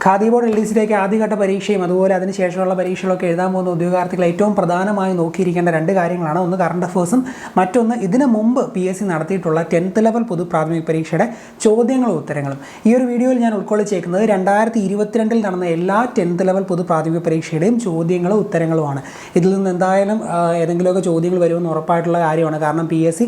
Khadi board LDCയിലേക്ക് ആദ്യഘട്ട പരീക്ഷയും അതുപോലെ അതിനുശേഷമുള്ള പരീക്ഷകളൊക്കെ എഴുതാൻ പോകുന്ന ഉദ്യോഗാർത്ഥികൾ ഏറ്റവും പ്രധാനമായി നോക്കിയിരിക്കേണ്ട രണ്ട് കാര്യങ്ങളാണ്. ഒന്ന് കറണ്ട് അഫേഴ്സും മറ്റൊന്ന് ഇതിനു മുമ്പ് PSC നടത്തിയിട്ടുള്ള 10th ലെവൽ പൊതു പ്രാഥമിക പരീക്ഷയുടെ ചോദ്യങ്ങളും ഉത്തരങ്ങളും. ഈ ഒരു വീഡിയോയിൽ ഞാൻ ഉൾക്കൊള്ളിച്ചേക്കുന്നത് 2022 നടന്ന എല്ലാ 10th ലെവൽ പൊതു പ്രാഥമിക പരീക്ഷയുടെയും ചോദ്യങ്ങളും ഉത്തരങ്ങളുമാണ്. ഇതിൽ നിന്ന് എന്തായാലും ഏതെങ്കിലുമൊക്കെ ചോദ്യങ്ങൾ വരുമെന്ന് ഉറപ്പായിട്ടുള്ള കാര്യമാണ്. കാരണം PSC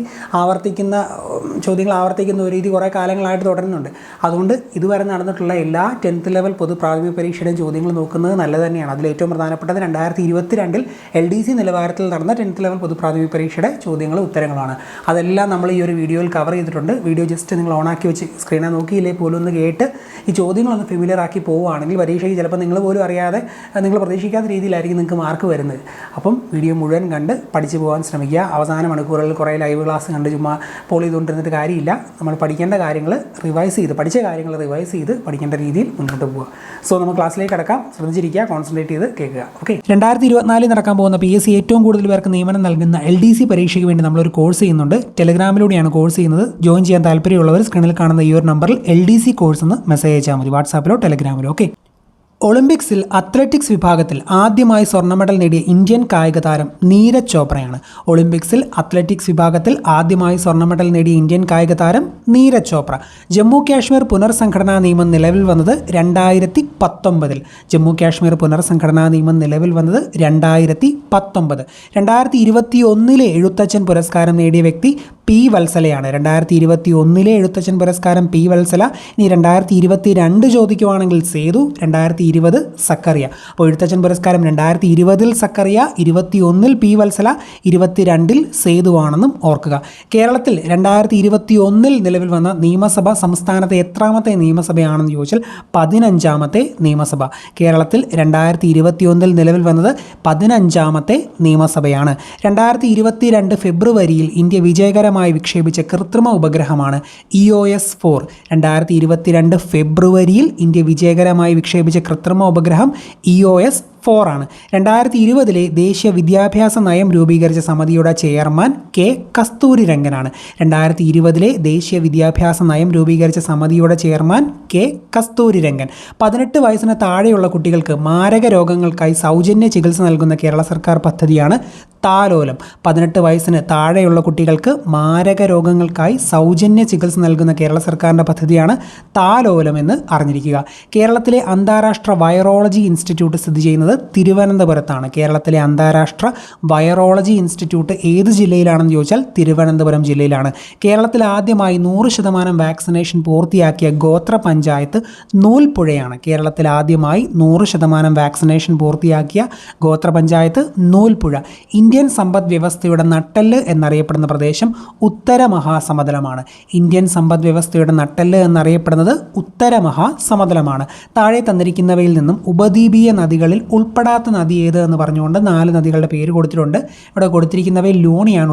ചോദ്യങ്ങൾ ആവർത്തിക്കുന്ന ഒരു രീതി കുറേ കാലങ്ങളായിട്ട് തുടരുന്നുണ്ട്. അതുകൊണ്ട് ഇതുവരെ നടന്നിട്ടുള്ള എല്ലാ 10th ലെവൽ പൊതു പ്രാഥമിക പരീക്ഷയുടെയും ചോദ്യങ്ങൾ നോക്കുന്നത് നല്ലത് തന്നെയാണ്. അതിൽ ഏറ്റവും പ്രധാനപ്പെട്ടത് 2022 LDC നിലവാരത്തിൽ നടന്ന 10th ലെവൽ പൊതു പ്രാഥമിക പരീക്ഷയുടെ ചോദ്യങ്ങളും ഉത്തരങ്ങളാണ്. അതെല്ലാം നമ്മൾ ഈ ഒരു വീഡിയോയിൽ കവർ ചെയ്തിട്ടുണ്ട്. വീഡിയോ ജസ്റ്റ് നിങ്ങൾ ഓണാക്കി വെച്ച് സ്ക്രീനെ നോക്കിയില്ലേ പോലും ഒന്ന് കേട്ട് ഈ ചോദ്യങ്ങളൊന്ന് ഫെമിലിയർ ആക്കി പോവുകയാണെങ്കിൽ പരീക്ഷയ്ക്ക് ചിലപ്പോൾ നിങ്ങൾ പോലും അറിയാതെ നിങ്ങൾ പ്രതീക്ഷിക്കാത്ത രീതിയിലായിരിക്കും നിങ്ങൾക്ക് മാർക്ക് വരുന്നത്. അപ്പം വീഡിയോ മുഴുവൻ കണ്ട് പഠിച്ചു പോകാൻ ശ്രമിക്കുക. അവസാന മണിക്കൂറുകളിൽ കുറേ ലൈവ് ക്ലാസ് കണ്ട് ചുമ്മാ പോൾ ചെയ്തുകൊണ്ടിരുന്നിട്ട് കാര്യമില്ല. നമ്മൾ പഠിക്കേണ്ട കാര്യങ്ങൾ പഠിച്ച കാര്യങ്ങൾ റിവൈസ് ചെയ്ത് പഠിക്കേണ്ട രീതിയിൽ മുന്നോട്ട് പോവുക. സോ നമുക്ക് ക്ലാസ്സിലേക്ക് കടക്കാം. ശ്രദ്ധിച്ചിരിക്കുക, കോൺസെൻട്രേറ്റ് ചെയ്ത് കേൾക്കുക. ഓക്കെ, 2024 നടക്കാൻ പോകുന്ന PSC ഏറ്റവും കൂടുതൽ പേർക്ക് നിയമനം നൽകുന്ന LDC പരീക്ഷയ്ക്ക് വേണ്ടി നമ്മളൊരു കോഴ്സ് ചെയ്യുന്നുണ്ട്. ടെലഗ്രാമിലൂടെയാണ് കോഴ്സ് ചെയ്യുന്നത്. ജോയിൻ ചെയ്യാൻ താല്പര്യമുള്ളവർ സ്ക്രീനിൽ കാണുന്ന ഈ ഒരു നമ്പറിൽ LDC കോഴ്സ് എന്ന് മെസ്സേജ് അയച്ചാൽ മതി, വാട്സാപ്പിലോ ടെലഗ്രാമിലോ. ഓക്കെ, ഒളിമ്പിക്സിൽ അത്ലറ്റിക്സ് വിഭാഗത്തിൽ ആദ്യമായി സ്വർണ്ണ മെഡൽ നേടിയ ഇന്ത്യൻ കായിക താരം നീരജ് ചോപ്രയാണ്. ഒളിമ്പിക്സിൽ അത്ലറ്റിക്സ് വിഭാഗത്തിൽ ആദ്യമായി സ്വർണ്ണ മെഡൽ നേടിയ ഇന്ത്യൻ കായിക താരം നീരജ് ചോപ്ര. ജമ്മു കാശ്മീർ പുനർസംഘടനാ നിയമം നിലവിൽ വന്നത് 2019. ജമ്മു കാശ്മീർ പുനർസംഘടനാ നിയമം നിലവിൽ വന്നത് 2019. 2021 എഴുത്തച്ഛൻ പുരസ്കാരം നേടിയ വ്യക്തി P. വത്സലയാണ്. 2021 എഴുത്തച്ഛൻ പുരസ്കാരം P. വത്സല. ഇനി 2022 ചോദിക്കുവാണെങ്കിൽ സേതു, 2020 സക്കറിയ. അപ്പോൾ എഴുത്തച്ഛൻ പുരസ്കാരം 2020 സക്കറിയ, 2021 P. വത്സല, 2022 സേതുവാണെന്നും ഓർക്കുക. കേരളത്തിൽ 2021 നിലവിൽ വന്ന നിയമസഭ സംസ്ഥാനത്തെ എത്രാമത്തെ നിയമസഭയാണെന്ന് ചോദിച്ചാൽ 15ാമത്തെ നിയമസഭ. കേരളത്തിൽ 2021 നിലവിൽ വന്നത് 15ാമത്തെ നിയമസഭയാണ്. 2022 ഫെബ്രുവരിയിൽ ഇന്ത്യ വിജയകരമായി വിക്ഷേപിച്ച കൃത്രിമ ഉപഗ്രഹമാണ് EOS 4. 2022 ഫെബ്രുവരിയിൽ ഇന്ത്യ വിജയകരമായി വിക്ഷേപിച്ച കൃത്രിമ ഉപഗ്രഹം EOS 4 ആണ്. 2020 ദേശീയ വിദ്യാഭ്യാസ നയം രൂപീകരിച്ച സമിതിയുടെ ചെയർമാൻ K. കസ്തൂരിരംഗനാണ്. 2020 ദേശീയ വിദ്യാഭ്യാസ നയം രൂപീകരിച്ച സമിതിയുടെ ചെയർമാൻ K. കസ്തൂരിരംഗൻ. 18 വയസ്സിന് താഴെയുള്ള കുട്ടികൾക്ക് മാരക രോഗങ്ങൾക്കായി സൗജന്യ ചികിത്സ നൽകുന്ന കേരള സർക്കാർ പദ്ധതിയാണ് താലോലം. 18 വയസ്സിന് താഴെയുള്ള കുട്ടികൾക്ക് മാരക രോഗങ്ങൾക്കായി സൗജന്യ ചികിത്സ നൽകുന്ന കേരള സർക്കാരിൻ്റെ പദ്ധതിയാണ് താലോലം എന്ന് അറിഞ്ഞിരിക്കുക. കേരളത്തിലെ അന്താരാഷ്ട്ര വൈറോളജി ഇൻസ്റ്റിറ്റ്യൂട്ട് സ്ഥിതി ചെയ്യുന്നത് തിരുവനന്തപുരത്താണ്. കേരളത്തിലെ അന്താരാഷ്ട്ര വൈറോളജി ഇൻസ്റ്റിറ്റ്യൂട്ട് ഏത് ജില്ലയിലാണെന്ന് ചോദിച്ചാൽ തിരുവനന്തപുരം ജില്ലയിലാണ്. കേരളത്തിൽ ആദ്യമായി 100% വാക്സിനേഷൻ പൂർത്തിയാക്കിയ ഗോത്ര പഞ്ചായത്ത് നൂൽപ്പുഴയാണ്. കേരളത്തിൽ ആദ്യമായി 100% വാക്സിനേഷൻ പൂർത്തിയാക്കിയ ഗോത്ര പഞ്ചായത്ത് നൂൽപ്പുഴ. ഇന്ത്യൻ സമ്പദ് വ്യവസ്ഥയുടെ നട്ടെല്ല് എന്നറിയപ്പെടുന്ന പ്രദേശം ഉത്തര മഹാസമതലമാണ്. ഇന്ത്യൻ സമ്പദ് വ്യവസ്ഥയുടെ നട്ടെല്ല് എന്നറിയപ്പെടുന്നത് ഉത്തര മഹാസമതലമാണ്. താഴെ തന്നിരിക്കുന്നവയിൽ നിന്നും ഉപദ്വീപീയ നദികളിൽ ഉൾപ്പെടാത്ത നദി ഏത് എന്ന് പറഞ്ഞുകൊണ്ട് 4 നദികളുടെ പേര് കൊടുത്തിട്ടുണ്ട്. ഇവിടെ കൊടുത്തിരിക്കുന്നവയിൽ ലൂണിയാണ്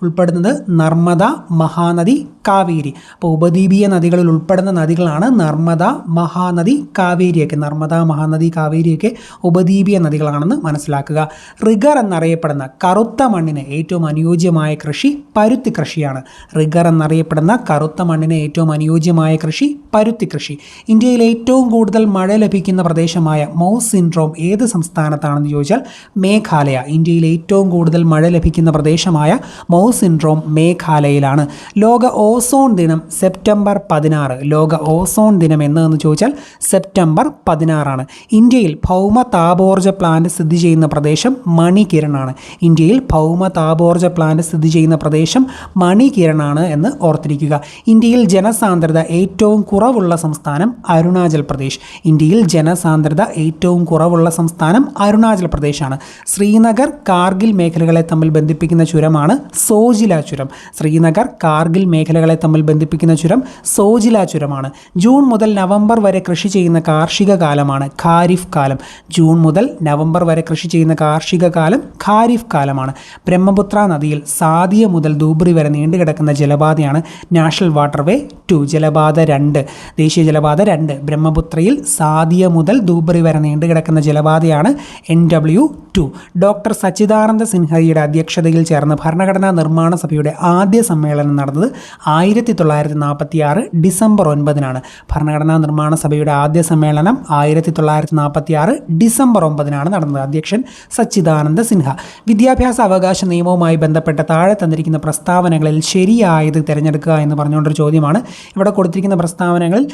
ഉൾപ്പെടുന്നത് നർമ്മദ, മഹാനദി, കാവേരി. അപ്പോൾ ഉപദ്വീപീയ നദികളിൽ ഉൾപ്പെടുന്ന നദികളാണ് നർമ്മദ, മഹാനദി, കാവേരിയൊക്കെ. നർമ്മദ, മഹാനദി, കാവേരിയൊക്കെ ഉപദ്വീപീയ നദികളാണെന്ന് മനസ്സിലാക്കുക. റിഗർ എന്നറിയപ്പെടുന്ന കറുത്ത മണ്ണിന് ഏറ്റവും അനുയോജ്യമായ കൃഷി പരുത്തി കൃഷിയാണ്. റിഗർ എന്നറിയപ്പെടുന്ന കറുത്ത മണ്ണിന് ഏറ്റവും അനുയോജ്യമായ കൃഷി പരുത്തി കൃഷി. ഇന്ത്യയിൽ ഏറ്റവും കൂടുതൽ മഴ ലഭിക്കുന്ന പ്രദേശമായ മൗസ് സിൻഡ്രോം ഏത് സംസ്ഥാനത്താണെന്ന് ചോദിച്ചാൽ മേഘാലയ. ഇന്ത്യയിൽ ഏറ്റവും കൂടുതൽ മഴ ലഭിക്കുന്ന പ്രദേശമായ മൗസ് സിൻഡ്രോം മേഘാലയയിലാണ്. ലോക ഓസോൺ ദിനം സെപ്റ്റംബർ 16. ലോക ഓസോൺ ദിനം എന്ന് ചോദിച്ചാൽ സെപ്റ്റംബർ 16. ഇന്ത്യയിൽ ഭൗമ താപോർജ്ജ പ്ലാന്റ് സ്ഥിതി ചെയ്യുന്ന പ്രദേശം മണികിരണാണ്. ഇന്ത്യയിൽ ഭൗമ താപോർജ്ജ പ്ലാന്റ് സ്ഥിതി ചെയ്യുന്ന പ്രദേശം മണികിരണാണ് എന്ന് ഓർത്തിരിക്കുക. ഇന്ത്യയിൽ ജനസാന്ദ്രത ഏറ്റവും കുറവുള്ള സംസ്ഥാനം അരുണാചൽ പ്രദേശ്. ഇന്ത്യയിൽ ജനസാന്ദ്രത ഏറ്റവും കുറവുള്ള സംസ്ഥാനം അരുണാചൽ പ്രദേശാണ്. ശ്രീനഗർ കാർഗിൽ മേഖലകളെ തമ്മിൽ ബന്ധിപ്പിക്കുന്ന ചുരമാണ് സോജില ചുരം. ശ്രീനഗർ കാർഗിൽ മേഖലകളെ തമ്മിൽ ബന്ധിപ്പിക്കുന്ന ചുരം സോജില ചുരമാണ്. ജൂൺ മുതൽ നവംബർ വരെ കൃഷി ചെയ്യുന്ന കാർഷിക കാലമാണ് ഖാരിഫ് കാലം. ജൂൺ മുതൽ നവംബർ വരെ കൃഷി ചെയ്യുന്ന കാർഷിക കാലം ഖാരിഫ് ഖാരിഫ് കാലമാണ്. ബ്രഹ്മപുത്ര നദിയിൽ സാദിയ മുതൽ ധൂബ്രി വരെ നീണ്ടുകിടക്കുന്ന ജലപാതയാണ് നാഷണൽ വാട്ടർവേ 2 ജലപാത 2 ദേശീയ ജലപാത 2. ബ്രഹ്മപുത്രയിൽ സാദിയ മുതൽ ധൂബ്രി വരെ നീണ്ടുകിടക്കുന്ന ജലപാതയാണ് NW2. ഡോക്ടർ സച്ചിദാനന്ദ സിൻഹയുടെ അധ്യക്ഷതയിൽ ചേർന്ന ഭരണഘടനാ നിർമ്മാണ സഭയുടെ ആദ്യ സമ്മേളനം നടന്നത് 1946 ഡിസംബർ 9-നാണ്. ഭരണഘടനാ നിർമ്മാണ സഭയുടെ ആദ്യ സമ്മേളനം 1946 ഡിസംബർ 9-നാണ് നടന്നത്. അധ്യക്ഷൻ സച്ചിദാനന്ദ സിൻഹ. വിദ്യാഭ്യാസ അവകാശ നിയമവുമായി ബന്ധപ്പെട്ട താഴെ തന്നിരിക്കുന്ന പ്രസ്താവനകളിൽ ശരിയായത് തിരഞ്ഞെടുക്കുക എന്ന് പറഞ്ഞുകൊണ്ടൊരു ചോദ്യമാണ്. ഇവിടെ കൊടുത്തിരിക്കുന്ന പ്രസ്താവനകളിൽ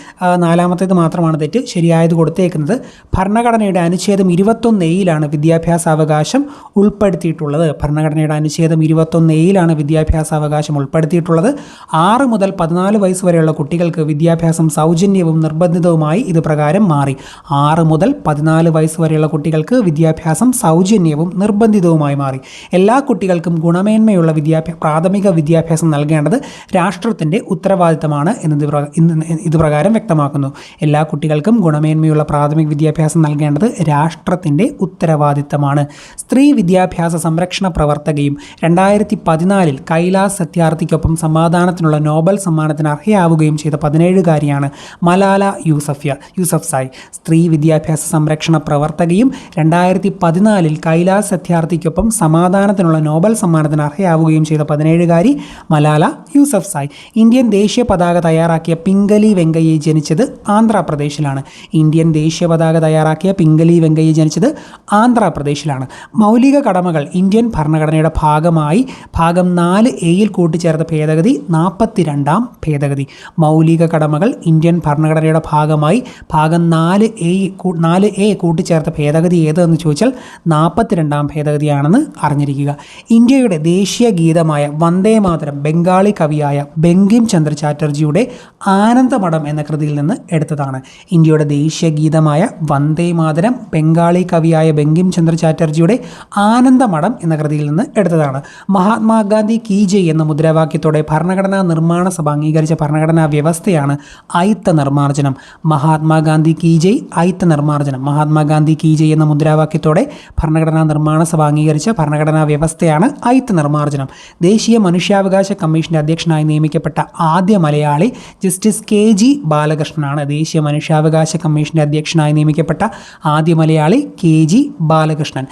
4-ാമത്തേത് മാത്രമാണ് തെറ്റ്. ശരിയായത് കൊടുത്തേക്കുന്നത് ഭരണഘടനയുടെ അനുച്ഛേദം 21A വിദ്യാഭ്യാസാവകാശം ഉൾപ്പെടുത്തിയിട്ടുള്ളത്. ഭരണഘടനയുടെ അനുച്ഛേദം 21A വിദ്യാഭ്യാസാവകാശം ഉൾപ്പെടുത്തിയിട്ടുള്ളത്. 6 മുതൽ 14 വയസ്സ് വരെയുള്ള കുട്ടികൾക്ക് വിദ്യാഭ്യാസം സൗജന്യവും നിർബന്ധിതവുമായി ഇത് പ്രകാരം മാറി. 6 മുതൽ 14 വയസ്സ് വരെയുള്ള കുട്ടികൾക്ക് വിദ്യാഭ്യാസം സൗജന്യവും നിർബന്ധിതവുമായി മാറി. എല്ലാ കുട്ടികൾക്കും ഗുണമേന്മയുള്ള പ്രാഥമിക വിദ്യാഭ്യാസം നൽകേണ്ടത് രാഷ്ട്രത്തിൻ്റെ ഉത്തരവാദിത്തമാണ് ഇത് പ്രകാരം വ്യക്തമാക്കുന്നു. എല്ലാ കുട്ടികൾക്കും ഗുണമേന്മയുള്ള പ്രാഥമിക വിദ്യാഭ്യാസം നൽകേണ്ടത് രാഷ്ട്രത്തിൻ്റെ ഉത്തരവാദിത്തമാണ്. സ്ത്രീ വിദ്യാഭ്യാസ സംരക്ഷണ പ്രവർത്തകയും 2014 കൈലാസ് സത്യാർത്ഥിക്കൊപ്പം സമാധാനത്തിനുള്ള നോബൽ സമ്മാനത്തിന് അർഹയാവുകയും ചെയ്ത 17-കാരിയാണ് മലാല യൂസഫ്സായ്. സ്ത്രീ വിദ്യാഭ്യാസ സംരക്ഷണ പ്രവർത്തകയും 2014 കൈലാസ് സത്യാർത്ഥിക്കൊപ്പം സമാധാനത്തിനുള്ള നോബൽ സമ്മാനത്തിന് അർഹയാവുകയും ചെയ്ത 17-കാരി മലാല യൂസഫ്സായ്. ഇന്ത്യൻ ദേശീയ പതാക തയ്യാറാക്കിയ പിംഗലി വെങ്കയ്യ ജനിച്ചത് ആന്ധ്രാപ്രദേശിലാണ്. ഇന്ത്യൻ ദേശീയ പതാക തയ്യാറാക്കിയ പിംഗലി വെങ്കയ്യ ജനിച്ചത് ആന്ധ്രാപ്രദേശിലാണ്. മൗലിക കടമകൾ ഇന്ത്യൻ ഭരണഘടനയുടെ ഭാഗമായി ഭാഗം 4A കൂട്ടിച്ചേർത്ത ഭേദഗതി 42-ാം ഭേദഗതി. മൗലിക കടമകൾ ഇന്ത്യൻ ഭരണഘടനയുടെ ഭാഗമായി ഭാഗം 4A കൂട്ടിച്ചേർത്ത ഭേദഗതി ഏതെന്ന് ചോദിച്ചാൽ 42-ാം ഭേദഗതിയാണെന്ന് അറിഞ്ഞിരിക്കുക. ഇന്ത്യയുടെ ദേശീയ ഗീതമായ വന്ദേമാതരം ബംഗാളി കവിയായ ബങ്കിം ചന്ദ്ര ചാറ്റർജിയുടെ ആനന്ദമഠം എന്ന കൃതിയിൽ നിന്ന് എടുത്തതാണ്. ഇന്ത്യയുടെ ദേശീയ ഗീതമായ വന്ദേമാതരം ബംഗാളി കവിയായ ബങ്കിം ചന്ദ്ര ചാറ്റർജിയുടെ ആനന്ദമഠം എന്ന കൃതിയിൽ നിന്ന് എടുത്തതാണ്. മഹാത്മാഗാന്ധി കീ ജയ് എന്ന മുദ്രാവാക്യത്തോടെ ഭരണഘടനാ നിർമ്മാണ സഭ അംഗീകരിച്ച ഭരണഘടനാ വ്യവസ്ഥയാണ് അയിത്ത നിർമ്മാർജ്ജനം. മഹാത്മാഗാന്ധി കീ ജയ് അയിത്ത നിർമ്മാർജ്ജനം. മഹാത്മാഗാന്ധി കീ ജയ് എന്ന മുദ്രാവാക്യത്തോടെ ഭരണഘടനാ നിർമ്മാണ സഭ അംഗീകരിച്ച ഭരണഘടനാ വ്യവസ്ഥയാണ് അയിത്ത നിർമ്മാർജ്ജനം. ദേശീയ മനുഷ്യാവകാശ കമ്മീഷന്റെ അധ്യക്ഷനായി നിയമിക്കപ്പെട്ട ആദ്യ മലയാളി ജസ്റ്റിസ് KG ബാലകൃഷ്ണനാണ്. ദേശീയ മനുഷ്യാവകാശ കമ്മീഷന്റെ അധ്യക്ഷനായി നിയമിക്കപ്പെട്ട ആദ്യ മലയാളി KG ബാലകൃഷ്ണൻ.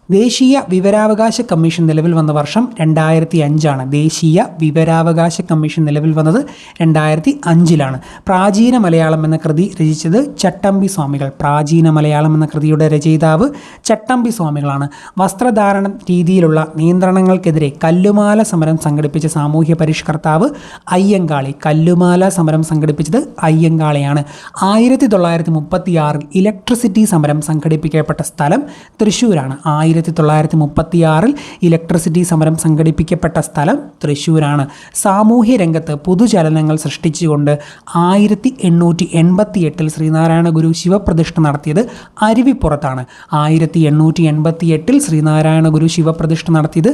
ദേശീയ വിവരാവകാശ കമ്മീഷൻ നിലവിൽ വന്ന വർഷം 2005 ദേശീയ വിവരാവകാശ കമ്മീഷൻ നിലവിൽ വന്നത് 2005 പ്രാചീന മലയാളം എന്ന കൃതി രചിച്ചത് ചട്ടമ്പി സ്വാമികൾ. പ്രാചീന മലയാളം എന്ന കൃതിയുടെ രചയിതാവ് ചട്ടമ്പി സ്വാമികളാണ്. വസ്ത്രധാരണ രീതിയിലുള്ള നിയന്ത്രണങ്ങൾക്കെതിരെ കല്ലുമാല സമരം സംഘടിപ്പിച്ച സാമൂഹ്യ പരിഷ്കർത്താവ് അയ്യങ്കാളി. കല്ലുമാല സമരം സംഘടിപ്പിച്ചത് അയ്യങ്കാളിയാണ്. 1936 ഇലക്ട്രിസിറ്റി സമരം സംഘടിപ്പിക്കപ്പെട്ട സ്ഥലം തൃശ്ശൂരാണ്. 1936 ഇലക്ട്രിസിറ്റി സമരം സംഘടിപ്പിക്കപ്പെട്ട സ്ഥലം തൃശ്ശൂരാണ്. സാമൂഹ്യ രംഗത്ത് പുതുചലനങ്ങൾ സൃഷ്ടിച്ചുകൊണ്ട് 1888 ശ്രീനാരായണ ഗുരു ശിവപ്രതിഷ്ഠ നടത്തിയത് അരുവിപ്പുറത്താണ്. 1888 ശ്രീനാരായണ ഗുരു ശിവപ്രതിഷ്ഠ നടത്തിയത്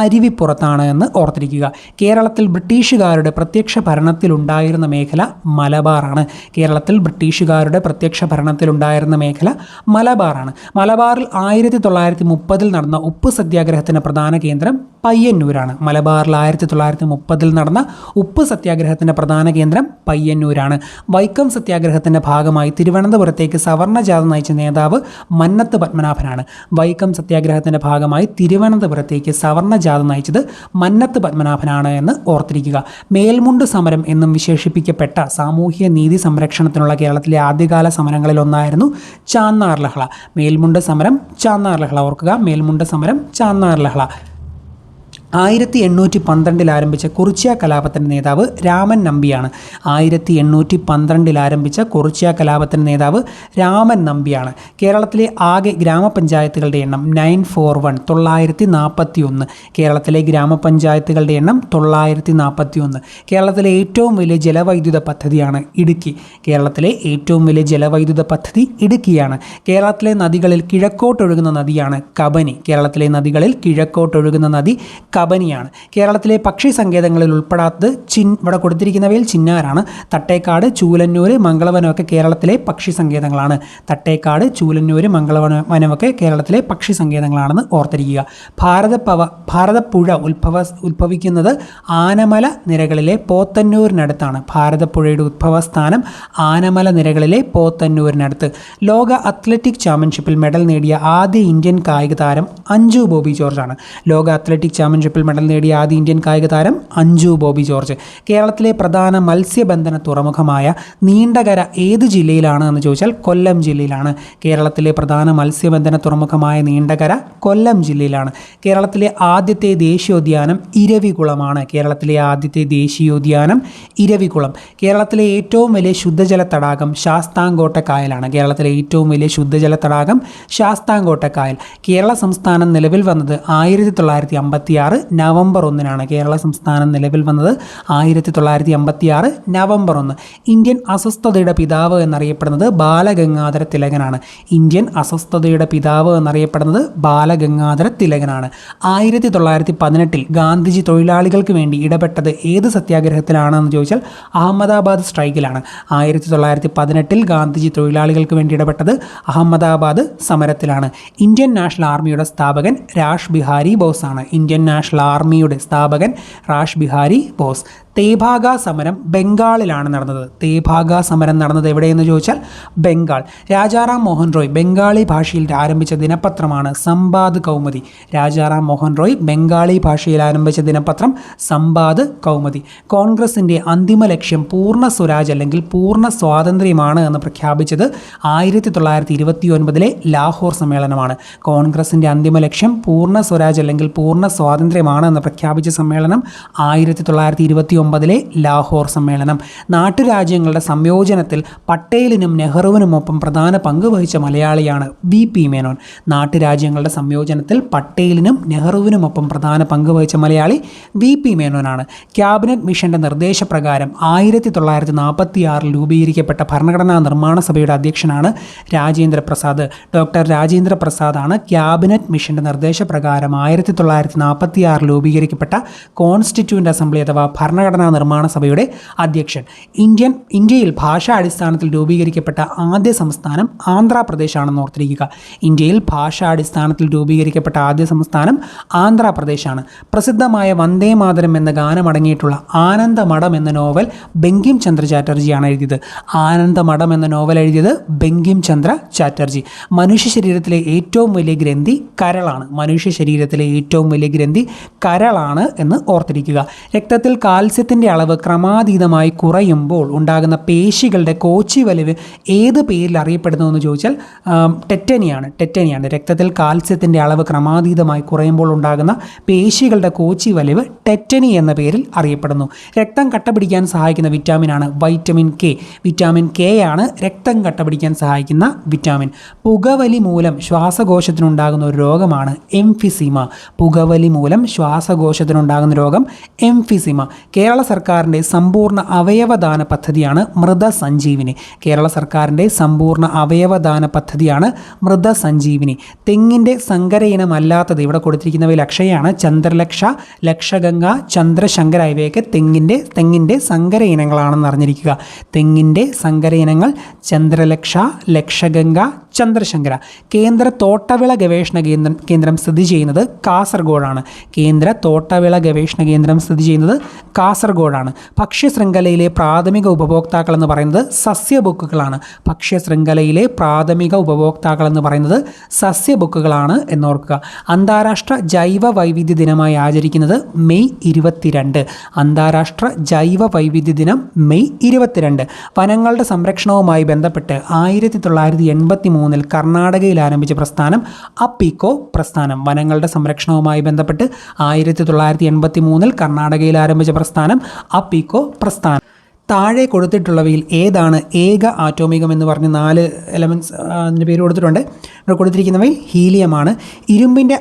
അരുവിപ്പുറത്താണ് എന്ന് ഓർത്തിരിക്കുക. കേരളത്തിൽ ബ്രിട്ടീഷുകാരുടെ പ്രത്യക്ഷ ഭരണത്തിലുണ്ടായിരുന്ന മേഖല മലബാറാണ്. കേരളത്തിൽ ബ്രിട്ടീഷുകാരുടെ പ്രത്യക്ഷ ഭരണത്തിലുണ്ടായിരുന്ന മേഖല മലബാറാണ്. മലബാറിൽ 1930 നടന്ന ഉപ്പ് സത്യാഗ്രഹത്തിൻ്റെ പ്രധാന കേന്ദ്രം പയ്യന്നൂരാണ്. മലബാറിൽ 1930 നടന്ന ഉപ്പ് സത്യാഗ്രഹത്തിൻ്റെ പ്രധാന കേന്ദ്രം പയ്യന്നൂരാണ്. വൈക്കം സത്യാഗ്രഹത്തിൻ്റെ ഭാഗമായി തിരുവനന്തപുരത്തേക്ക് സവർണജാഥ നയിച്ച നേതാവ് മന്നത്ത് പത്മനാഭനാണ്. വൈക്കം സത്യാഗ്രഹത്തിൻ്റെ ഭാഗമായി തിരുവനന്തപുരത്തേക്ക് സവർണജാഥ നയിച്ചത് മന്നത്ത് പത്മനാഭനാണ് എന്ന് ഓർത്തിരിക്കുക. മേൽമുണ്ട് സമരം എന്നും വിശേഷിപ്പിക്കപ്പെട്ട സാമൂഹ്യ നീതി സംരക്ഷണത്തിനുള്ള കേരളത്തിലെ ആദ്യകാല സമരങ്ങളിൽ ഒന്നായിരുന്നു ചാന്നാർ ലഹള. മേൽമുണ്ട് സമരം ചാന്നാർ ലഹള ഓർക്കുക. മേൽമുണ്ട് സമരം ചാന്നാർ ലഹള. 1812 ആരംഭിച്ച കുറിച്യ കലാപത്തിൻ്റെ നേതാവ് രാമൻ നമ്പിയാണ്. 1812 ആരംഭിച്ച കുറിച്യ കലാപത്തിൻ്റെ നേതാവ് രാമൻ നമ്പിയാണ്. കേരളത്തിലെ ആകെ ഗ്രാമപഞ്ചായത്തുകളുടെ എണ്ണം 941. കേരളത്തിലെ ഗ്രാമപഞ്ചായത്തുകളുടെ എണ്ണം 941. കേരളത്തിലെ ഏറ്റവും വലിയ ജലവൈദ്യുത പദ്ധതിയാണ് ഇടുക്കി. കേരളത്തിലെ ഏറ്റവും വലിയ ജലവൈദ്യുത പദ്ധതി ഇടുക്കിയാണ്. കേരളത്തിലെ നദികളിൽ കിഴക്കോട്ടൊഴുകുന്ന നദിയാണ് കബനി. കേരളത്തിലെ നദികളിൽ കിഴക്കോട്ടൊഴുകുന്ന നദി കബനിയാണ്. കേരളത്തിലെ പക്ഷി സങ്കേതങ്ങളിൽ ഉൾപ്പെടാത്തത് ഇവിടെ കൊടുത്തിരിക്കുന്നവയിൽ ചിന്നാരാണ്. തട്ടേക്കാട്, ചൂലന്നൂർ, മംഗളവനമൊക്കെ കേരളത്തിലെ പക്ഷി സങ്കേതങ്ങളാണ്. തട്ടേക്കാട്, ചൂലന്നൂർ, മംഗളവനമൊക്കെ കേരളത്തിലെ പക്ഷി സങ്കേതങ്ങളാണെന്ന് ഓർത്തിരിക്കുക. ഭാരതപ്പുഴ ഉത്ഭവിക്കുന്നത് ആനമല നിരകളിലെ പോത്തന്നൂരിനടുത്താണ്. ഭാരതപ്പുഴയുടെ ഉദ്ഭവസ്ഥാനം ആനമല നിരകളിലെ പോത്തന്നൂരിനടുത്ത്. ലോക അത്ലറ്റിക് ചാമ്പ്യൻഷിപ്പിൽ മെഡൽ നേടിയ ആദ്യ ഇന്ത്യൻ കായിക താരം അഞ്ജു ബോബി ജോർജാണ്. ലോക അത്ലറ്റിക് ചാമ്പ്യൻഷിപ്പിൽ മെഡൽ നേടിയ ആദ്യ ഇന്ത്യൻ കായിക താരം അഞ്ജു ബോബി ജോർജ്. കേരളത്തിലെ പ്രധാന മത്സ്യബന്ധന തുറമുഖമായ നീണ്ടകര ഏത് ജില്ലയിലാണ് എന്ന് ചോദിച്ചാൽ കൊല്ലം ജില്ലയിലാണ്. കേരളത്തിലെ പ്രധാന മത്സ്യബന്ധന തുറമുഖമായ നീണ്ടകര കൊല്ലം ജില്ലയിലാണ്. കേരളത്തിലെ ആദ്യത്തെ ദേശീയോദ്യാനം ഇരവികുളമാണ്. കേരളത്തിലെ ആദ്യത്തെ ദേശീയോദ്യാനം ഇരവികുളം. കേരളത്തിലെ ഏറ്റവും വലിയ ശുദ്ധജല തടാകം ശാസ്താംകോട്ട കായലാണ്. കേരളത്തിലെ ഏറ്റവും വലിയ ശുദ്ധജല തടാകം ശാസ്താംകോട്ട കായൽ. കേരള സംസ്ഥാനം നിലവിൽ വന്നത് 1956 നവംബർ 1 കേരള സംസ്ഥാനം നിലവിൽ വന്നത് 1956 നവംബർ 1. ഇന്ത്യൻ അസ്വസ്ഥതയുടെ പിതാവ് എന്നറിയപ്പെടുന്നത് ബാലഗംഗാധര തിലകനാണ്. ഇന്ത്യൻ അസ്വസ്ഥതയുടെ പിതാവ് എന്നറിയപ്പെടുന്നത് ബാലഗംഗാധര തിലകനാണ്. 1918 ഗാന്ധിജി തൊഴിലാളികൾക്ക് വേണ്ടി ഇടപെട്ടത് ഏത് സത്യാഗ്രഹത്തിലാണെന്ന് ചോദിച്ചാൽ അഹമ്മദാബാദ് സ്ട്രൈക്കിലാണ്. 1918 ഗാന്ധിജി തൊഴിലാളികൾക്ക് വേണ്ടി ഇടപെട്ടത് അഹമ്മദാബാദ് സമരത്തിലാണ്. ഇന്ത്യൻ നാഷണൽ ആർമിയുടെ സ്ഥാപകൻ രാഷ് ബിഹാരി ബോസ് ആണ്. ഇന്ത്യൻ നാഷണൽ ആർമിയുടെ സ്ഥാപകൻ രാഷ് ബിഹാരി ബോസ്. തേഭാഗ സമരം ബംഗാളിലാണ് നടന്നത്. തേഭാഗ സമരം നടന്നത് എവിടെയെന്ന് ചോദിച്ചാൽ ബംഗാൾ. രാജാറാം മോഹൻ റോയ് ബംഗാളി ഭാഷയിൽ ആരംഭിച്ച ദിനപത്രമാണ് സംബാദ് കൗമുദി. രാജാറാം മോഹൻ റോയ് ബംഗാളി ഭാഷയിൽ ആരംഭിച്ച ദിനപത്രം സംബാദ് കൗമുദി. കോൺഗ്രസിൻ്റെ അന്തിമ ലക്ഷ്യം പൂർണ്ണ സ്വരാജ് അല്ലെങ്കിൽ പൂർണ്ണ സ്വാതന്ത്ര്യമാണ് എന്ന് പ്രഖ്യാപിച്ചത് 1929 ലാഹോർ സമ്മേളനമാണ്. കോൺഗ്രസിൻ്റെ അന്തിമ ലക്ഷ്യം പൂർണ്ണ സ്വരാജ് അല്ലെങ്കിൽ പൂർണ്ണ സ്വാതന്ത്ര്യമാണ് എന്ന് പ്രഖ്യാപിച്ച സമ്മേളനം 1929 ലാഹോർ സമ്മേളനം. നാട്ടുരാജ്യങ്ങളുടെ സംയോജനത്തിൽ പട്ടേലിനും നെഹ്റുവിനുമൊപ്പം പ്രധാന പങ്ക് വഹിച്ച മലയാളിയാണ് VP മേനോൻ. നാട്ടുരാജ്യങ്ങളുടെ സംയോജനത്തിൽ പട്ടേലിനും നെഹ്റുവിനുമൊപ്പം പ്രധാന പങ്ക് വഹിച്ച മലയാളി VP മേനോനാണ്. ക്യാബിനറ്റ് മിഷന്റെ നിർദ്ദേശപ്രകാരം 1946 രൂപീകരിക്കപ്പെട്ട ഭരണഘടനാ നിർമ്മാണ സഭയുടെ അധ്യക്ഷനാണ് രാജേന്ദ്ര പ്രസാദ്. ഡോക്ടർ രാജേന്ദ്ര പ്രസാദാണ് ക്യാബിനറ്റ് മിഷന്റെ നിർദ്ദേശപ്രകാരം 1946 രൂപീകരിക്കപ്പെട്ട കോൺസ്റ്റിറ്റ്യൂവന്റ് അസംബ്ലി അഥവാ ഭരണഘടനാ നിർമ്മാണ സഭയുടെ അധ്യക്ഷൻ. ഇന്ത്യയിൽ ഭാഷാ അടിസ്ഥാനത്തിൽ രൂപീകരിക്കപ്പെട്ട ആദ്യ സംസ്ഥാനം ആന്ധ്രാപ്രദേശാണെന്ന് ഓർത്തിരിക്കുക. ഇന്ത്യയിൽ ഭാഷാ അടിസ്ഥാനത്തിൽ രൂപീകരിക്കപ്പെട്ട ആദ്യ സംസ്ഥാനം ആന്ധ്രാപ്രദേശാണ്. പ്രസിദ്ധമായ വന്ദേ മാതരം എന്ന ഗാനമടങ്ങിയിട്ടുള്ള ആനന്ദമഠം എന്ന നോവൽ ബങ്കിം ചന്ദ്ര ചാറ്റർജിയാണ് എഴുതിയത്. ആനന്ദമഠം എന്ന നോവൽ എഴുതിയത് ബങ്കിം ചന്ദ്ര ചാറ്റർജി. മനുഷ്യ ശരീരത്തിലെ ഏറ്റവും വലിയ ഗ്രന്ഥി കരളാണ്. മനുഷ്യ ശരീരത്തിലെ ഏറ്റവും വലിയ ഗ്രന്ഥി കരളാണ് എന്ന് ഓർത്തിരിക്കുക. രക്തത്തിൽ കാൽസ്യത്തിൻ്റെ അളവ് ക്രമാതീതമായി കുറയുമ്പോൾ ഉണ്ടാകുന്ന പേശികളുടെ കോച്ചി വലിവ് ഏത് പേരിൽ അറിയപ്പെടുന്നു എന്ന് ചോദിച്ചാൽ ടെറ്റനിയാണ്. രക്തത്തിൽ കാൽസ്യത്തിൻ്റെ അളവ് ക്രമാതീതമായി കുറയുമ്പോൾ ഉണ്ടാകുന്ന പേശികളുടെ കോച്ചി വലിവ് ടെറ്റനി എന്ന പേരിൽ അറിയപ്പെടുന്നു. രക്തം കട്ടപിടിക്കാൻ സഹായിക്കുന്ന വിറ്റാമിനാണ് വൈറ്റമിൻ കെ. വിറ്റാമിൻ കെ ആണ് രക്തം കട്ടപിടിക്കാൻ സഹായിക്കുന്ന വിറ്റാമിൻ. പുകവലി മൂലം ശ്വാസകോശത്തിനുണ്ടാകുന്ന ഒരു രോഗമാണ് എംഫിസീമ. പുകവലി മൂലം ശ്വാസകോശത്തിനുണ്ടാകുന്ന രോഗം എംഫിസീമ. കേരള സർക്കാരിൻ്റെ സമ്പൂർണ്ണ അവയവദാന പദ്ധതിയാണ് മൃതസഞ്ജീവിനി. കേരള സർക്കാരിൻ്റെ സമ്പൂർണ്ണ അവയവദാന പദ്ധതിയാണ് മൃതസഞ്ജീവിനി. തെങ്ങിൻ്റെ സങ്കര ഇനമല്ലാത്തത് ഇവിടെ കൊടുത്തിരിക്കുന്നവയിൽ അക്ഷയാണ്. ചന്ദ്രലക്ഷ, ലക്ഷഗംഗ, ചന്ദ്രശങ്കര ഇവയൊക്കെ തെങ്ങിൻ്റെ സങ്കര ഇനങ്ങളാണെന്ന് അറിഞ്ഞിരിക്കുക. തെങ്ങിൻ്റെ സങ്കര ഇനങ്ങൾ ചന്ദ്രലക്ഷ, ലക്ഷഗംഗ, ചന്ദ്രശങ്കര. കേന്ദ്ര തോട്ടവിള ഗവേഷണ കേന്ദ്രം സ്ഥിതി ചെയ്യുന്നത് കാസർഗോഡാണ്. കേന്ദ്ര തോട്ടവിള ഗവേഷണ കേന്ദ്രം സ്ഥിതി ചെയ്യുന്നത് കാസർഗോഡാണ്. ഭക്ഷ്യശൃംഖലയിലെ പ്രാഥമിക ഉപഭോക്താക്കൾ എന്ന് പറയുന്നത് സസ്യബുക്കുകളാണ്. ഭക്ഷ്യശൃംഖലയിലെ പ്രാഥമിക ഉപഭോക്താക്കൾ എന്ന് പറയുന്നത് സസ്യബുക്കുകളാണ് എന്നോർക്കുക. അന്താരാഷ്ട്ര ജൈവ വൈവിധ്യ ദിനമായി ആചരിക്കുന്നത് മെയ് 22. അന്താരാഷ്ട്ര ജൈവ വൈവിധ്യ ദിനം മെയ് 22. വനങ്ങളുടെ സംരക്ഷണവുമായി ബന്ധപ്പെട്ട് 1983 കർണാടകയിൽ ആരംഭിച്ച പ്രസ്ഥാനം അപ്പിക്കോ പ്രസ്ഥാനം. വനങ്ങളുടെ സംരക്ഷണവുമായി ബന്ധപ്പെട്ട് 1983 കർണാടകയിൽ ആരംഭിച്ച പ്രസ്ഥാനം അപ്പിക്കോ പ്രസ്ഥാനം. താഴെ കൊടുത്തിട്ടുള്ളവയിൽ ഏതാണ് ഏക ആറ്റോമികം എന്ന് പറഞ്ഞ് 4 എലമെൻറ്റ്സ് അതിൻ്റെ പേര് കൊടുത്തിട്ടുണ്ട്. ഇവിടെ കൊടുത്തിരിക്കുന്നവയിൽ ഹീലിയമാണ്. ഇരുമ്പിൻ്റെ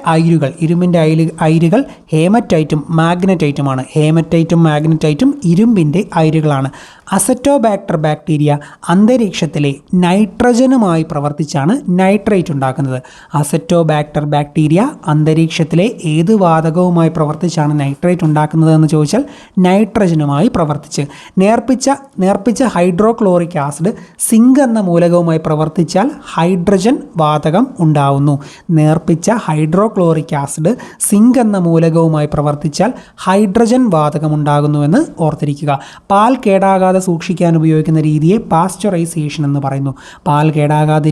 അയിരുകൾ ഹേമറ്റൈറ്റും മാഗ്നറ്റൈറ്റുമാണ്. ഹേമറ്റൈറ്റും മാഗ്നറ്റൈറ്റും ഇരുമ്പിൻ്റെ അയിരുകളാണ്. അസറ്റോബാക്ടർ ബാക്ടീരിയ അന്തരീക്ഷത്തിലെ നൈട്രജനുമായി പ്രവർത്തിച്ചാണ് നൈട്രേറ്റ് ഉണ്ടാക്കുന്നത്. അസറ്റോബാക്ടർ ബാക്ടീരിയ അന്തരീക്ഷത്തിലെ ഏത് വാതകവുമായി പ്രവർത്തിച്ചാണ് നൈട്രേറ്റ് ഉണ്ടാക്കുന്നത് എന്ന് ചോദിച്ചാൽ നൈട്രജനുമായി പ്രവർത്തിച്ച്. നേർപ്പിച്ച ഹൈഡ്രോക്ലോറിക് ആസിഡ് സിങ്ക് എന്ന മൂലകവുമായി പ്രവർത്തിച്ചാൽ ഹൈഡ്രജൻ വാതകം ഉണ്ടാവുന്നു. നേർപ്പിച്ച ഹൈഡ്രോക്ലോറിക് ആസിഡ് സിങ്ക് എന്ന മൂലകവുമായി പ്രവർത്തിച്ചാൽ ഹൈഡ്രജൻ വാതകം ഉണ്ടാകുന്നുവെന്ന് ഓർത്തിരിക്കുക. പാൽ കേടാകാതെ സൂക്ഷിക്കാൻ ഉപയോഗിക്കുന്ന രീതിയെ പാസ്ചറൈസേഷൻ എന്ന് പറയുന്നു. പാൽ കേടാകാതെ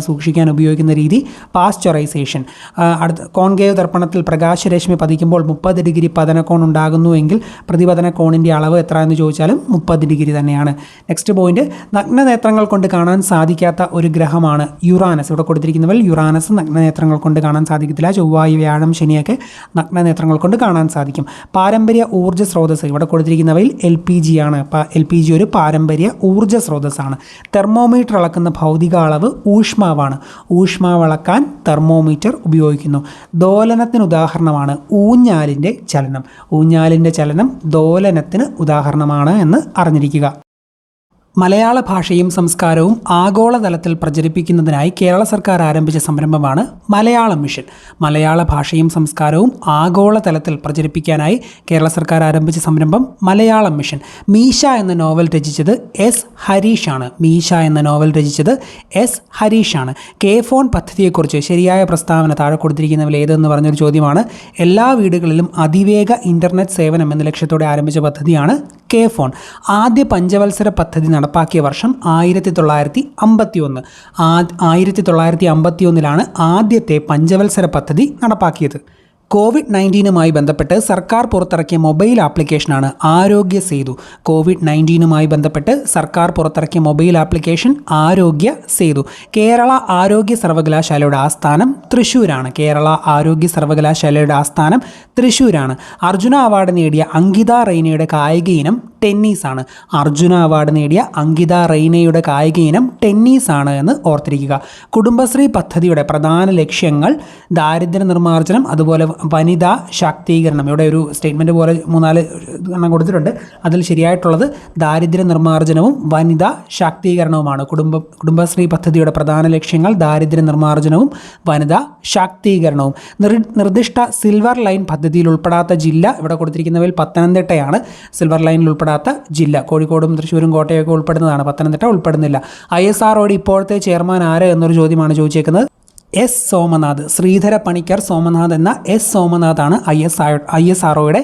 സൂക്ഷിക്കാൻ ഉപയോഗിക്കുന്ന രീതി പാസ്ചറൈസേഷൻ. അടുത്ത കോൺകേവ് ദർപ്പണത്തിൽ പ്രകാശരശ്മി പതിക്കുമ്പോൾ 30 ഡിഗ്രി പതനകോൺ ഉണ്ടാകുന്നുവെങ്കിൽ പ്രതിപതന കോണിൻ്റെ അളവ് എത്ര എന്ന് ചോദിച്ചാലും 30 ഡിഗ്രി തന്നെയാണ്. നെക്സ്റ്റ് പോയിന്റ്, നഗ്നനേത്രങ്ങൾ കൊണ്ട് കാണാൻ സാധിക്കാത്ത ഒരു ഗ്രഹമാണ് യുറാനസ്. ഇവിടെ കൊടുത്തിരിക്കുന്നവൽ യുറാനസ് നഗ്നനേത്രങ്ങൾ കൊണ്ട് കാണാൻ സാധിക്കത്തില്ല. ചൊവ്വ, വ്യാഴം, ശനിയൊക്കെ നഗ്നനേത്രങ്ങൾ കൊണ്ട് കാണാൻ സാധിക്കും. പാരമ്പര്യ ഊർജ്ജ സ്രോതസ് ഇവിടെ കൊടുത്തിരിക്കുന്നവയിൽ LPG ആണ്. LPG ഒരു പാരമ്പര്യ ഊർജ്ജ സ്രോതസ്സാണ്. തെർമോമീറ്റർ അളക്കുന്ന ഭൗതിക അളവ് ഊഷ്മാവാണ്. ഊഷ്മാവ് അളക്കാൻ തെർമോമീറ്റർ ഉപയോഗിക്കുന്നു. ദോലനത്തിന് ഉദാഹരണമാണ് ഊഞ്ഞാലിൻ്റെ ചലനം. ഊഞ്ഞാലിൻ്റെ ചലനം ദോലനത്തിന് ഉദാഹരണമാണ് എന്ന് അറിഞ്ഞിരിക്കുക. മലയാള ഭാഷയും സംസ്കാരവും ആഗോളതലത്തിൽ പ്രചരിപ്പിക്കുന്നതിനായി കേരള സർക്കാർ ആരംഭിച്ച സംരംഭമാണ് മലയാളം മിഷൻ. മലയാള ഭാഷയും സംസ്കാരവും ആഗോളതലത്തിൽ പ്രചരിപ്പിക്കാനായി കേരള സർക്കാർ ആരംഭിച്ച സംരംഭം മലയാളം മിഷൻ. മീശ എന്ന നോവൽ രചിച്ചത് എസ് ഹരീഷാണ്. മീശ എന്ന നോവൽ രചിച്ചത് എസ് ഹരീഷാണ്. കെ ഫോൺ പദ്ധതിയെക്കുറിച്ച് ശരിയായ പ്രസ്താവന താഴെ കൊടുത്തിരിക്കുന്നതിൽ ഏതെന്ന് പറഞ്ഞൊരു ചോദ്യമാണ്. എല്ലാ വീടുകളിലും അതിവേഗ ഇൻ്റർനെറ്റ് സേവനം എന്ന ലക്ഷ്യത്തോടെ ആരംഭിച്ച പദ്ധതിയാണ് കെ ഫോൺ. ആദ്യ പഞ്ചവത്സര പദ്ധതി നടപ്പാക്കിയ വർഷം 1951. 1951 ആദ്യത്തെ പഞ്ചവത്സര പദ്ധതി നടപ്പാക്കിയത്. COVID-19 ബന്ധപ്പെട്ട് സർക്കാർ പുറത്തിറക്കിയ മൊബൈൽ ആപ്ലിക്കേഷനാണ് ആരോഗ്യ സേതു. COVID-19 ബന്ധപ്പെട്ട് സർക്കാർ പുറത്തിറക്കിയ മൊബൈൽ ആപ്ലിക്കേഷൻ ആരോഗ്യ സേതു. കേരള ആരോഗ്യ സർവകലാശാലയുടെ ആസ്ഥാനം തൃശ്ശൂരാണ്. കേരള ആരോഗ്യ സർവകലാശാലയുടെ ആസ്ഥാനം തൃശ്ശൂരാണ്. അർജുന അവാർഡ് നേടിയ അങ്കിത റെയ്നയുടെ കായിക ഇനം ടെന്നീസാണ്. അർജുന അവാർഡ് നേടിയ അങ്കിത റെയ്നയുടെ കായിക ഇനം ടെന്നീസാണ് എന്ന് ഓർത്തിരിക്കുക. കുടുംബശ്രീ പദ്ധതിയുടെ പ്രധാന ലക്ഷ്യങ്ങൾ ദാരിദ്ര്യ നിർമ്മാർജ്ജനം, അതുപോലെ വനിതാ ശാക്തീകരണം. ഇവിടെ ഒരു സ്റ്റേറ്റ്മെൻറ്റ് പോലെ 3-4 എണ്ണം കൊടുത്തിട്ടുണ്ട്. അതിൽ ശരിയായിട്ടുള്ളത് ദാരിദ്ര്യ നിർമ്മാർജ്ജനവും വനിതാ ശാക്തീകരണവുമാണ്. കുടുംബശ്രീ പദ്ധതിയുടെ പ്രധാന ലക്ഷ്യങ്ങൾ ദാരിദ്ര്യ നിർമ്മാർജ്ജനവും വനിതാ ശാക്തീകരണവും. നിർദ്ദിഷ്ട സിൽവർ ലൈൻ പദ്ധതിയിൽ ഉൾപ്പെടാത്ത ജില്ല ഇവിടെ കൊടുത്തിരിക്കുന്നവയിൽ പത്തനംതിട്ടയാണ്. സിൽവർ ലൈനിൽ ഉൾപ്പെടാത്ത ജില്ല. കോഴിക്കോടും തൃശ്ശൂരും കോട്ടയൊക്കെ ഉൾപ്പെടുന്നതാണ്, പത്തനംതിട്ട ഉൾപ്പെടുന്നില്ല. ISROയുടെ ഇപ്പോഴത്തെ ചെയർമാൻ ആര് എന്നൊരു ചോദ്യമാണ് ചോദിച്ചേക്കുന്നത്. എസ് സോമനാഥ്. ശ്രീധര പണിക്കർ സോമനാഥ് എന്ന എസ് സോമനാഥാണ് ISROയുടെ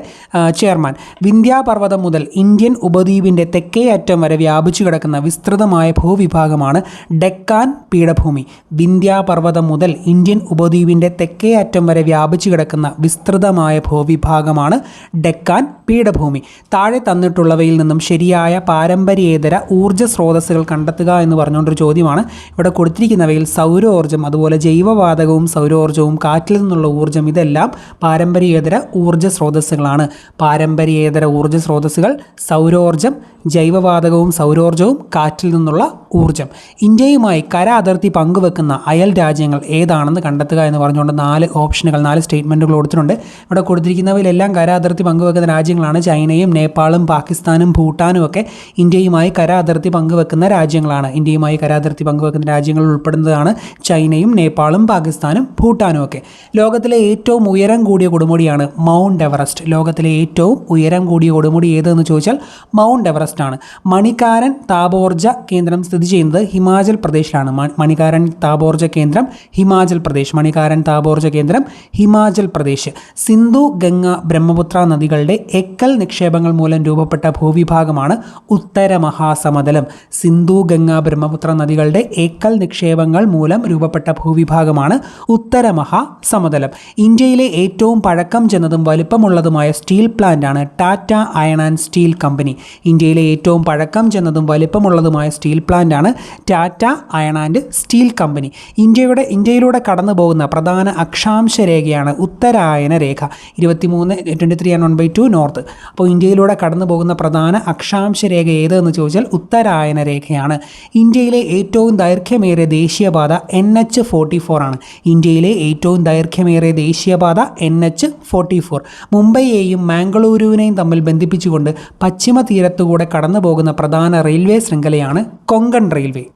ചെയർമാൻ. വിന്ധ്യാപർവ്വതം മുതൽ ഇന്ത്യൻ ഉപദ്വീപിൻ്റെ തെക്കേ അറ്റം വരെ വ്യാപിച്ചു കിടക്കുന്ന വിസ്തൃതമായ ഭൂവിഭാഗമാണ് ഡെക്കാൻ പീഠഭൂമി. വിന്ധ്യാപർവ്വതം മുതൽ ഇന്ത്യൻ ഉപദ്വീപിൻ്റെ തെക്കേ അറ്റം വരെ വ്യാപിച്ചു കിടക്കുന്ന വിസ്തൃതമായ ഭൂവിഭാഗമാണ് ഡെക്കാൻ പീഠഭൂമി. താഴെ തന്നിട്ടുള്ളവയിൽ നിന്നും ശരിയായ പാരമ്പര്യേതര ഊർജ്ജ സ്രോതസ്സുകൾ കണ്ടെത്തുക എന്ന് പറഞ്ഞുകൊണ്ടൊരു ചോദ്യമാണ്. ഇവിടെ കൊടുത്തിരിക്കുന്നവയിൽ സൗരോർജ്ജം, അതുപോലെ ജൈവവാതകവും സൗരോർജ്ജവും കാറ്റിൽ നിന്നുള്ള ഊർജ്ജം, ഇതെല്ലാം പാരമ്പര്യേതര ഊർജ്ജ സ്രോതസ്സുകളാണ്. പാരമ്പര്യേതര ഊർജ്ജ സ്രോതസ്സുകൾ സൗരോർജ്ജം, ജൈവവാതകവും സൗരോർജ്ജവും കാറ്റിൽ നിന്നുള്ള ഊർജ്ജം. ഇന്ത്യയുമായി കര അതിർത്തി പങ്കുവെക്കുന്ന അയൽ രാജ്യങ്ങൾ ഏതാണെന്ന് കണ്ടെത്തുക എന്ന് പറഞ്ഞുകൊണ്ട് 4 ഓപ്ഷനുകൾ, 4 സ്റ്റേറ്റ്മെൻറ്റുകൾ കൊടുത്തിട്ടുണ്ട്. ഇവിടെ കൊടുത്തിരിക്കുന്നവയിലെല്ലാം കര അതിർത്തി പങ്കുവെക്കുന്ന രാജ്യങ്ങളാണ്. ചൈനയും നേപ്പാളും പാകിസ്ഥാനും ഭൂട്ടാനും ഒക്കെ ഇന്ത്യയുമായി കര അതിർത്തി പങ്കുവെക്കുന്ന രാജ്യങ്ങളാണ്. ഇന്ത്യയുമായി കര അതിർത്തി പങ്കുവെക്കുന്ന രാജ്യങ്ങളിൽ ഉൾപ്പെടുന്നതാണ് ചൈനയും നേപ്പാളും പാകിസ്ഥാനും ഭൂട്ടാനും ഒക്കെ. ലോകത്തിലെ ഏറ്റവും ഉയരം കൂടിയ കൊടുമുടിയാണ് മൗണ്ട് എവറസ്റ്റ്. ലോകത്തിലെ ഏറ്റവും ഉയരം കൂടിയ കൊടുമുടി ഏതെന്ന് ചോദിച്ചാൽ മൗണ്ട് എവറസ്റ്റ് ആണ്. മണികാരൻ താപോർജ്ജ കേന്ദ്രം സ്ഥിതി ചെയ്യുന്നത് ഹിമാചൽ പ്രദേശിലാണ്. മണികാരൻ താപോർജ്ജ കേന്ദ്രം ഹിമാചൽ പ്രദേശ്. മണികാരൻ താപോർജ്ജ കേന്ദ്രം ഹിമാചൽ പ്രദേശ്. സിന്ധു, ഗംഗ, ബ്രഹ്മപുത്ര നദികളുടെ എക്കൽ നിക്ഷേപങ്ങൾ മൂലം രൂപപ്പെട്ട ഭൂവിഭാഗമാണ് ഉത്തര മഹാസമതലം. സിന്ധു, ഗംഗ, ബ്രഹ്മപുത്ര നദികളുടെ എക്കൽ നിക്ഷേപങ്ങൾ മൂലം രൂപപ്പെട്ട ഭൂവിഭാഗമാണ് ഉത്തര മഹാസമതലം. ഇന്ത്യയിലെ ഏറ്റവും പഴക്കം ചെന്നതും വലിപ്പമുള്ളതുമായ സ്റ്റീൽ പ്ലാന്റാണ് Tata iron and steel company. ഇന്ത്യയിലെ ഇന്ത്യയിലെ ഏറ്റവും പഴക്കം ചെന്നതും വലിപ്പമുള്ളതുമായ സ്റ്റീൽ പ്ലാന്റാണ് Tata iron and steel company. ഇന്ത്യയിലൂടെ കടന്നു പോകുന്ന പ്രധാന അക്ഷാംശ രേഖയാണ് ഉത്തരായന രേഖ. 23 and 1/2 നോർത്ത്. അപ്പോൾ ഇന്ത്യയിലൂടെ കടന്നു പോകുന്ന പ്രധാന അക്ഷാംശ രേഖ ഏതെന്ന് ചോദിച്ചാൽ ഉത്തരായന രേഖയാണ്. ഇന്ത്യയിലെ ഏറ്റവും ദൈർഘ്യമേറിയ ദേശീയപാത NH44 ആണ്. ഇന്ത്യയിലെ ഏറ്റവും ദൈർഘ്യമേറിയ ദേശീയപാത NH44. മുംബൈയെയും മാംഗ്ലൂരുവിനെയും തമ്മിൽ ബന്ധിപ്പിച്ചുകൊണ്ട് പശ്ചിമ തീരത്തുകൂടെ കടന്നു പോകുന്ന പ്രധാന റെയിൽവേ ശൃംഖലയാണ് കൊങ്കൺ റെയിൽവേ.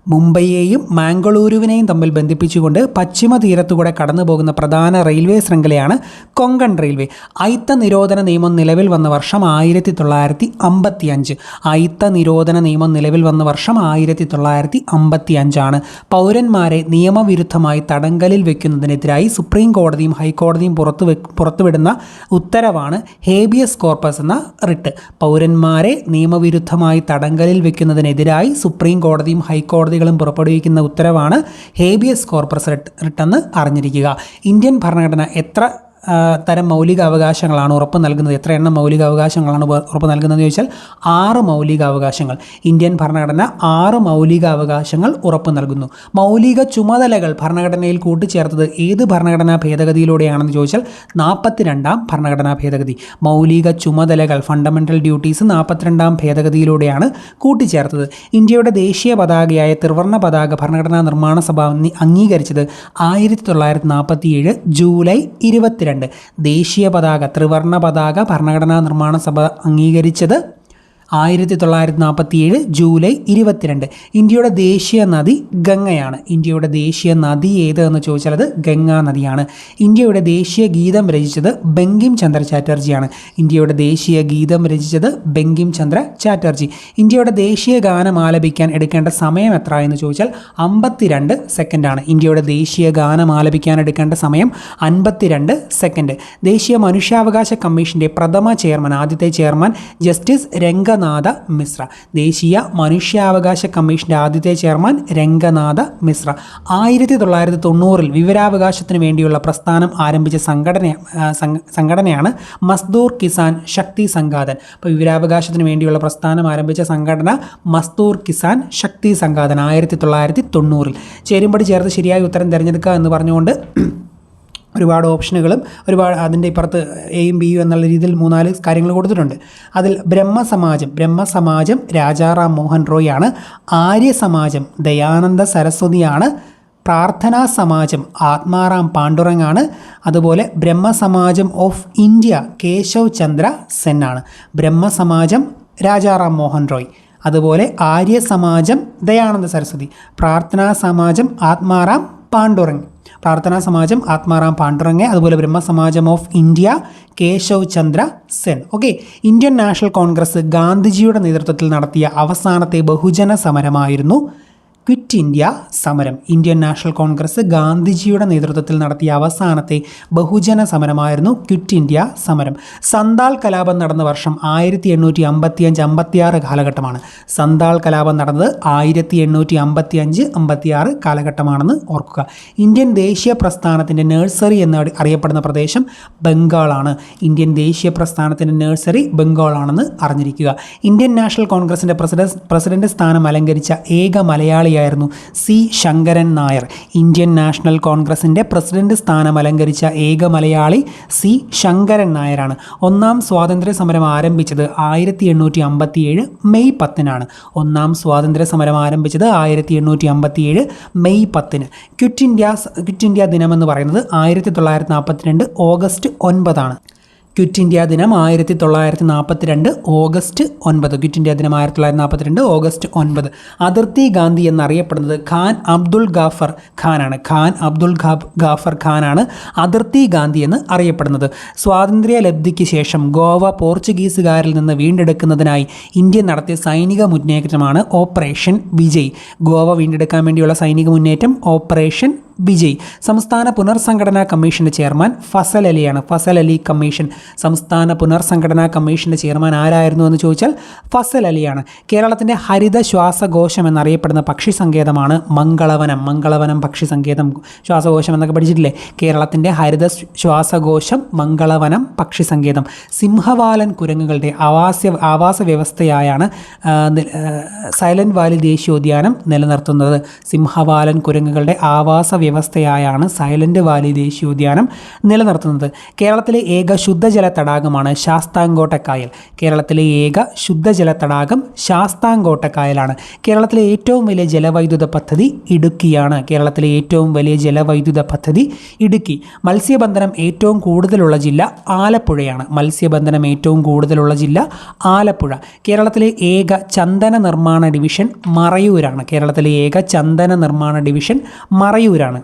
മുംബൈയെയും മാംഗ്ലൂരുവിനെയും തമ്മിൽ ബന്ധിപ്പിച്ചുകൊണ്ട് പശ്ചിമ തീരത്തുകൂടെ കടന്നു പോകുന്ന പ്രധാന റെയിൽവേ ശൃംഖലയാണ് കൊങ്കൺ റെയിൽവേ. അയിത്ത നിരോധന നിയമം നിലവിൽ വന്ന വർഷം 1955. അയിത്ത നിരോധന നിയമം നിലവിൽ വന്ന വർഷം 1955 പൗരന്മാരെ നിയമവിരുദ്ധമായി തടങ്കലിൽ വെക്കുന്നതിനെതിരായി സുപ്രീം കോടതിയും ഹൈക്കോടതിയും പുറത്തുവിടുന്ന ഉത്തരവാണ് ഹേബിയസ് കോർപ്പസ് എന്ന റിട്ട്. പൗരന്മാരെ നിയമവിരുദ്ധമായി തടങ്കലിൽ വെക്കുന്നതിനെതിരായി സുപ്രീം കോടതിയും ഹൈക്കോടതിയും പുറപ്പെടുവിക്കുന്ന ഉത്തരവാണ് ഹേബിയസ് കോർപ്പസ് റിട്ടെന്ന് അറിഞ്ഞിരിക്കുക. ഇന്ത്യൻ ഭരണഘടന എത്ര തരം മൗലിക അവകാശങ്ങളാണ് ഉറപ്പ് നൽകുന്നത്? എത്ര എണ്ണം മൗലിക അവകാശങ്ങളാണ് ഉറപ്പ് നൽകുന്നതെന്ന് ചോദിച്ചാൽ 6 മൗലിക അവകാശങ്ങൾ. ഇന്ത്യൻ ഭരണഘടന 6 മൗലിക അവകാശങ്ങൾ ഉറപ്പ് നൽകുന്നു. മൗലിക ചുമതലകൾ ഭരണഘടനയിൽ കൂട്ടിച്ചേർത്തത് ഏത് ഭരണഘടനാ ഭേദഗതിയിലൂടെയാണെന്ന് ചോദിച്ചാൽ 42ാം ഭരണഘടനാ ഭേദഗതി. മൗലിക ചുമതലകൾ ഫണ്ടമെൻ്റൽ ഡ്യൂട്ടീസ് 42ാം ഭേദഗതിയിലൂടെയാണ് കൂട്ടിച്ചേർത്തത്. ഇന്ത്യയുടെ ദേശീയ പതാകയായ ത്രിവർണ്ണ പതാക ഭരണഘടനാ നിർമ്മാണ സഭ അംഗീകരിച്ചത് 1947 ജൂലൈ 22. ദേശീയ പതാക ത്രിവർണ്ണ പതാക ഭരണഘടനാ നിർമ്മാണ സഭ അംഗീകരിച്ചത് 1947 ജൂലൈ 22. ഇന്ത്യയുടെ ദേശീയ നദി ഗംഗയാണ്. ഇന്ത്യയുടെ ദേശീയ നദി ഏത് എന്ന് ചോദിച്ചാൽ അത് ഗംഗാ നദിയാണ്. ഇന്ത്യയുടെ ദേശീയ ഗീതം രചിച്ചത് ബങ്കിം ചന്ദ്ര ചാറ്റർജിയാണ്. ഇന്ത്യയുടെ ദേശീയ ഗീതം രചിച്ചത് ബങ്കിം ചന്ദ്ര ചാറ്റർജി. ഇന്ത്യയുടെ ദേശീയ ഗാനം ആലപിക്കാൻ എടുക്കേണ്ട സമയം എത്ര എന്ന് ചോദിച്ചാൽ 52 സെക്കൻഡാണ്. ഇന്ത്യയുടെ ദേശീയ ഗാനം ആലപിക്കാൻ എടുക്കേണ്ട സമയം 52 സെക്കൻഡ്. ദേശീയ മനുഷ്യാവകാശ കമ്മീഷൻ്റെ പ്രഥമ ചെയർമാൻ, ആദ്യത്തെ ചെയർമാൻ ജസ്റ്റിസ് രംഗനാഥ മിശ്ര. ദേശീയ മനുഷ്യാവകാശ കമ്മീഷന്റെ ആദ്യത്തെ ചെയർമാൻ രംഗനാഥ മിശ്ര. 1990 വിവരാവകാശത്തിന് വേണ്ടിയുള്ള പ്രസ്ഥാനം ആരംഭിച്ച സംഘടനയാണ് മസ്ദൂർ കിസാൻ ശക്തി സംഘാതൻ. അപ്പോൾ വിവരാവകാശത്തിന് വേണ്ടിയുള്ള പ്രസ്ഥാനം ആരംഭിച്ച സംഘടന മസ്ദൂർ കിസാൻ ശക്തി സംഘാതൻ 1990. ചേരുംപടി ചേർത്ത് ശരിയായ ഉത്തരം തിരഞ്ഞെടുക്കുക എന്ന് പറഞ്ഞുകൊണ്ട് ഒരുപാട് ഓപ്ഷനുകളും അതിൻ്റെ ഇപ്പുറത്ത് എയും ബിയും എന്നുള്ള രീതിയിൽ 3-4 കാര്യങ്ങൾ കൊടുത്തിട്ടുണ്ട്. അതിൽ ബ്രഹ്മസമാജം രാജാറാം മോഹൻ റോയ് ആണ്. ആര്യസമാജം ദയാനന്ദ സരസ്വതിയാണ്. പ്രാർത്ഥനാ സമാജം ആത്മാറാം പാണ്ഡുറങ്ങാണ്. അതുപോലെ ബ്രഹ്മസമാജം ഓഫ് ഇന്ത്യ കേശവ് ചന്ദ്ര സെൻ ആണ്. ബ്രഹ്മസമാജം രാജാറാം മോഹൻ റോയ്, അതുപോലെ ആര്യസമാജം ദയാനന്ദ സരസ്വതി, പ്രാർത്ഥനാ സമാജം ആത്മാറാം പാണ്ഡുറങ്, അതുപോലെ ബ്രഹ്മസമാജം of India Keshav Chandra Sen. Okay. Indian National Congress ഗാന്ധിജിയുടെ നേതൃത്വത്തിൽ നടത്തിയ അവസാനത്തെ ബഹുജന സമരമായിരുന്നു ക്വിറ്റ് ഇന്ത്യ സമരം. ഇന്ത്യൻ നാഷണൽ കോൺഗ്രസ് ഗാന്ധിജിയുടെ നേതൃത്വത്തിൽ നടത്തിയ അവസാനത്തെ ബഹുജന സമരമായിരുന്നു ക്വിറ്റ് ഇന്ത്യ സമരം. സന്താൾ കലാപം നടന്ന വർഷം 1855-56 കാലഘട്ടമാണ്. സന്താൾ കലാപം നടന്നത് 1855-56 കാലഘട്ടമാണെന്ന് ഓർക്കുക. ഇന്ത്യൻ ദേശീയ പ്രസ്ഥാനത്തിൻ്റെ നഴ്സറി എന്ന് അറിയപ്പെടുന്ന പ്രദേശം ബംഗാളാണ്. ഇന്ത്യൻ ദേശീയ പ്രസ്ഥാനത്തിൻ്റെ നഴ്സറി ബംഗാളാണെന്ന് അറിഞ്ഞിരിക്കുക. ഇന്ത്യൻ നാഷണൽ കോൺഗ്രസിൻ്റെ പ്രസിഡന്റ് സ്ഥാനം അലങ്കരിച്ച ഏക മലയാളിയായിരുന്നു C Sankaran Nair. Indian National കോൺഗ്രസിൻ്റെ പ്രസിഡന്റ് സ്ഥാനം അലങ്കരിച്ച ഏക മലയാളി സി ശങ്കരൻ നായരാണ്. ഒന്നാം സ്വാതന്ത്ര്യ സമരം ആരംഭിച്ചത് 1857 മെയ് 10-നാണ്. ഒന്നാം സ്വാതന്ത്ര്യ സമരം ആരംഭിച്ചത് 1857 മെയ് 10-ന്. ക്വിറ്റ് ഇന്ത്യ ദിനമെന്ന് പറയുന്നത് 1942 ഓഗസ്റ്റ് 9-ആണ്. ക്വിറ്റ് ഇന്ത്യ ദിനം 1942 ഓഗസ്റ്റ് 9. ക്വിറ്റ് ഇന്ത്യ ദിനം 1942 ഓഗസ്റ്റ് 9. അതിർത്തി ഗാന്ധി എന്നറിയപ്പെടുന്നത് ഖാൻ അബ്ദുൾ ഗാഫർ ഖാനാണ്. ഗാഫർ ഖാനാണ് അതിർത്തി ഗാന്ധി എന്ന് അറിയപ്പെടുന്നത്. സ്വാതന്ത്ര്യ ലബ്ധിക്ക് ശേഷം ഗോവ പോർച്ചുഗീസുകാരിൽ നിന്ന് വീണ്ടെടുക്കുന്നതിനായി ഇന്ത്യ നടത്തിയ സൈനിക മുന്നേറ്റമാണ് ഓപ്പറേഷൻ വിജയ്. ഗോവ വീണ്ടെടുക്കാൻ വേണ്ടിയുള്ള സൈനിക മുന്നേറ്റം ഓപ്പറേഷൻ വിജയ്. സംസ്ഥാന പുനർസംഘടനാ കമ്മീഷൻ്റെ ചെയർമാൻ ഫസൽ അലിയാണ്. ഫസൽ അലി കമ്മീഷൻ. സംസ്ഥാന പുനർസംഘടനാ കമ്മീഷൻ്റെ ചെയർമാൻ ആരായിരുന്നു എന്ന് ചോദിച്ചാൽ ഫസൽ അലിയാണ്. കേരളത്തിൻ്റെ ഹരിത ശ്വാസകോശം എന്നറിയപ്പെടുന്ന പക്ഷി സങ്കേതമാണ് മംഗളവനം. മംഗളവനം പക്ഷി സങ്കേതം, ശ്വാസകോശം എന്നൊക്കെ പഠിച്ചിട്ടില്ലേ? കേരളത്തിൻ്റെ ഹരിത ശ്വാസകോശം മംഗളവനം പക്ഷി സങ്കേതം. സിംഹവാലൻ കുരങ്ങുകളുടെ ആവാസ വ്യവസ്ഥയായാണ് സൈലൻറ്റ് വാലി ദേശീയോദ്യാനം നിലനിർത്തുന്നത്. സിംഹവാലൻ കുരങ്ങുകളുടെ ആവാസ വ്യവസ്ഥയായാണ് സൈലൻറ്റ് വാലി ദേശീയോദ്യാനം നിലനിർത്തുന്നത്. കേരളത്തിലെ ഏക ശുദ്ധജല തടാകമാണ് ശാസ്താംകോട്ടക്കായൽ. കേരളത്തിലെ ഏക ശുദ്ധജല തടാകം ശാസ്താംകോട്ടക്കായലാണ്. കേരളത്തിലെ ഏറ്റവും വലിയ ജലവൈദ്യുത പദ്ധതി ഇടുക്കിയാണ്. കേരളത്തിലെ ഏറ്റവും വലിയ ജലവൈദ്യുത പദ്ധതി ഇടുക്കി. മത്സ്യബന്ധനം ഏറ്റവും കൂടുതലുള്ള ജില്ല ആലപ്പുഴയാണ്. മത്സ്യബന്ധനം ഏറ്റവും കൂടുതലുള്ള ജില്ല ആലപ്പുഴ. കേരളത്തിലെ ഏക ചന്ദന നിർമ്മാണ ഡിവിഷൻ മറയൂരാണ്. കേരളത്തിലെ ഏക ചന്ദന നിർമ്മാണ ഡിവിഷൻ മറയൂരാണ്.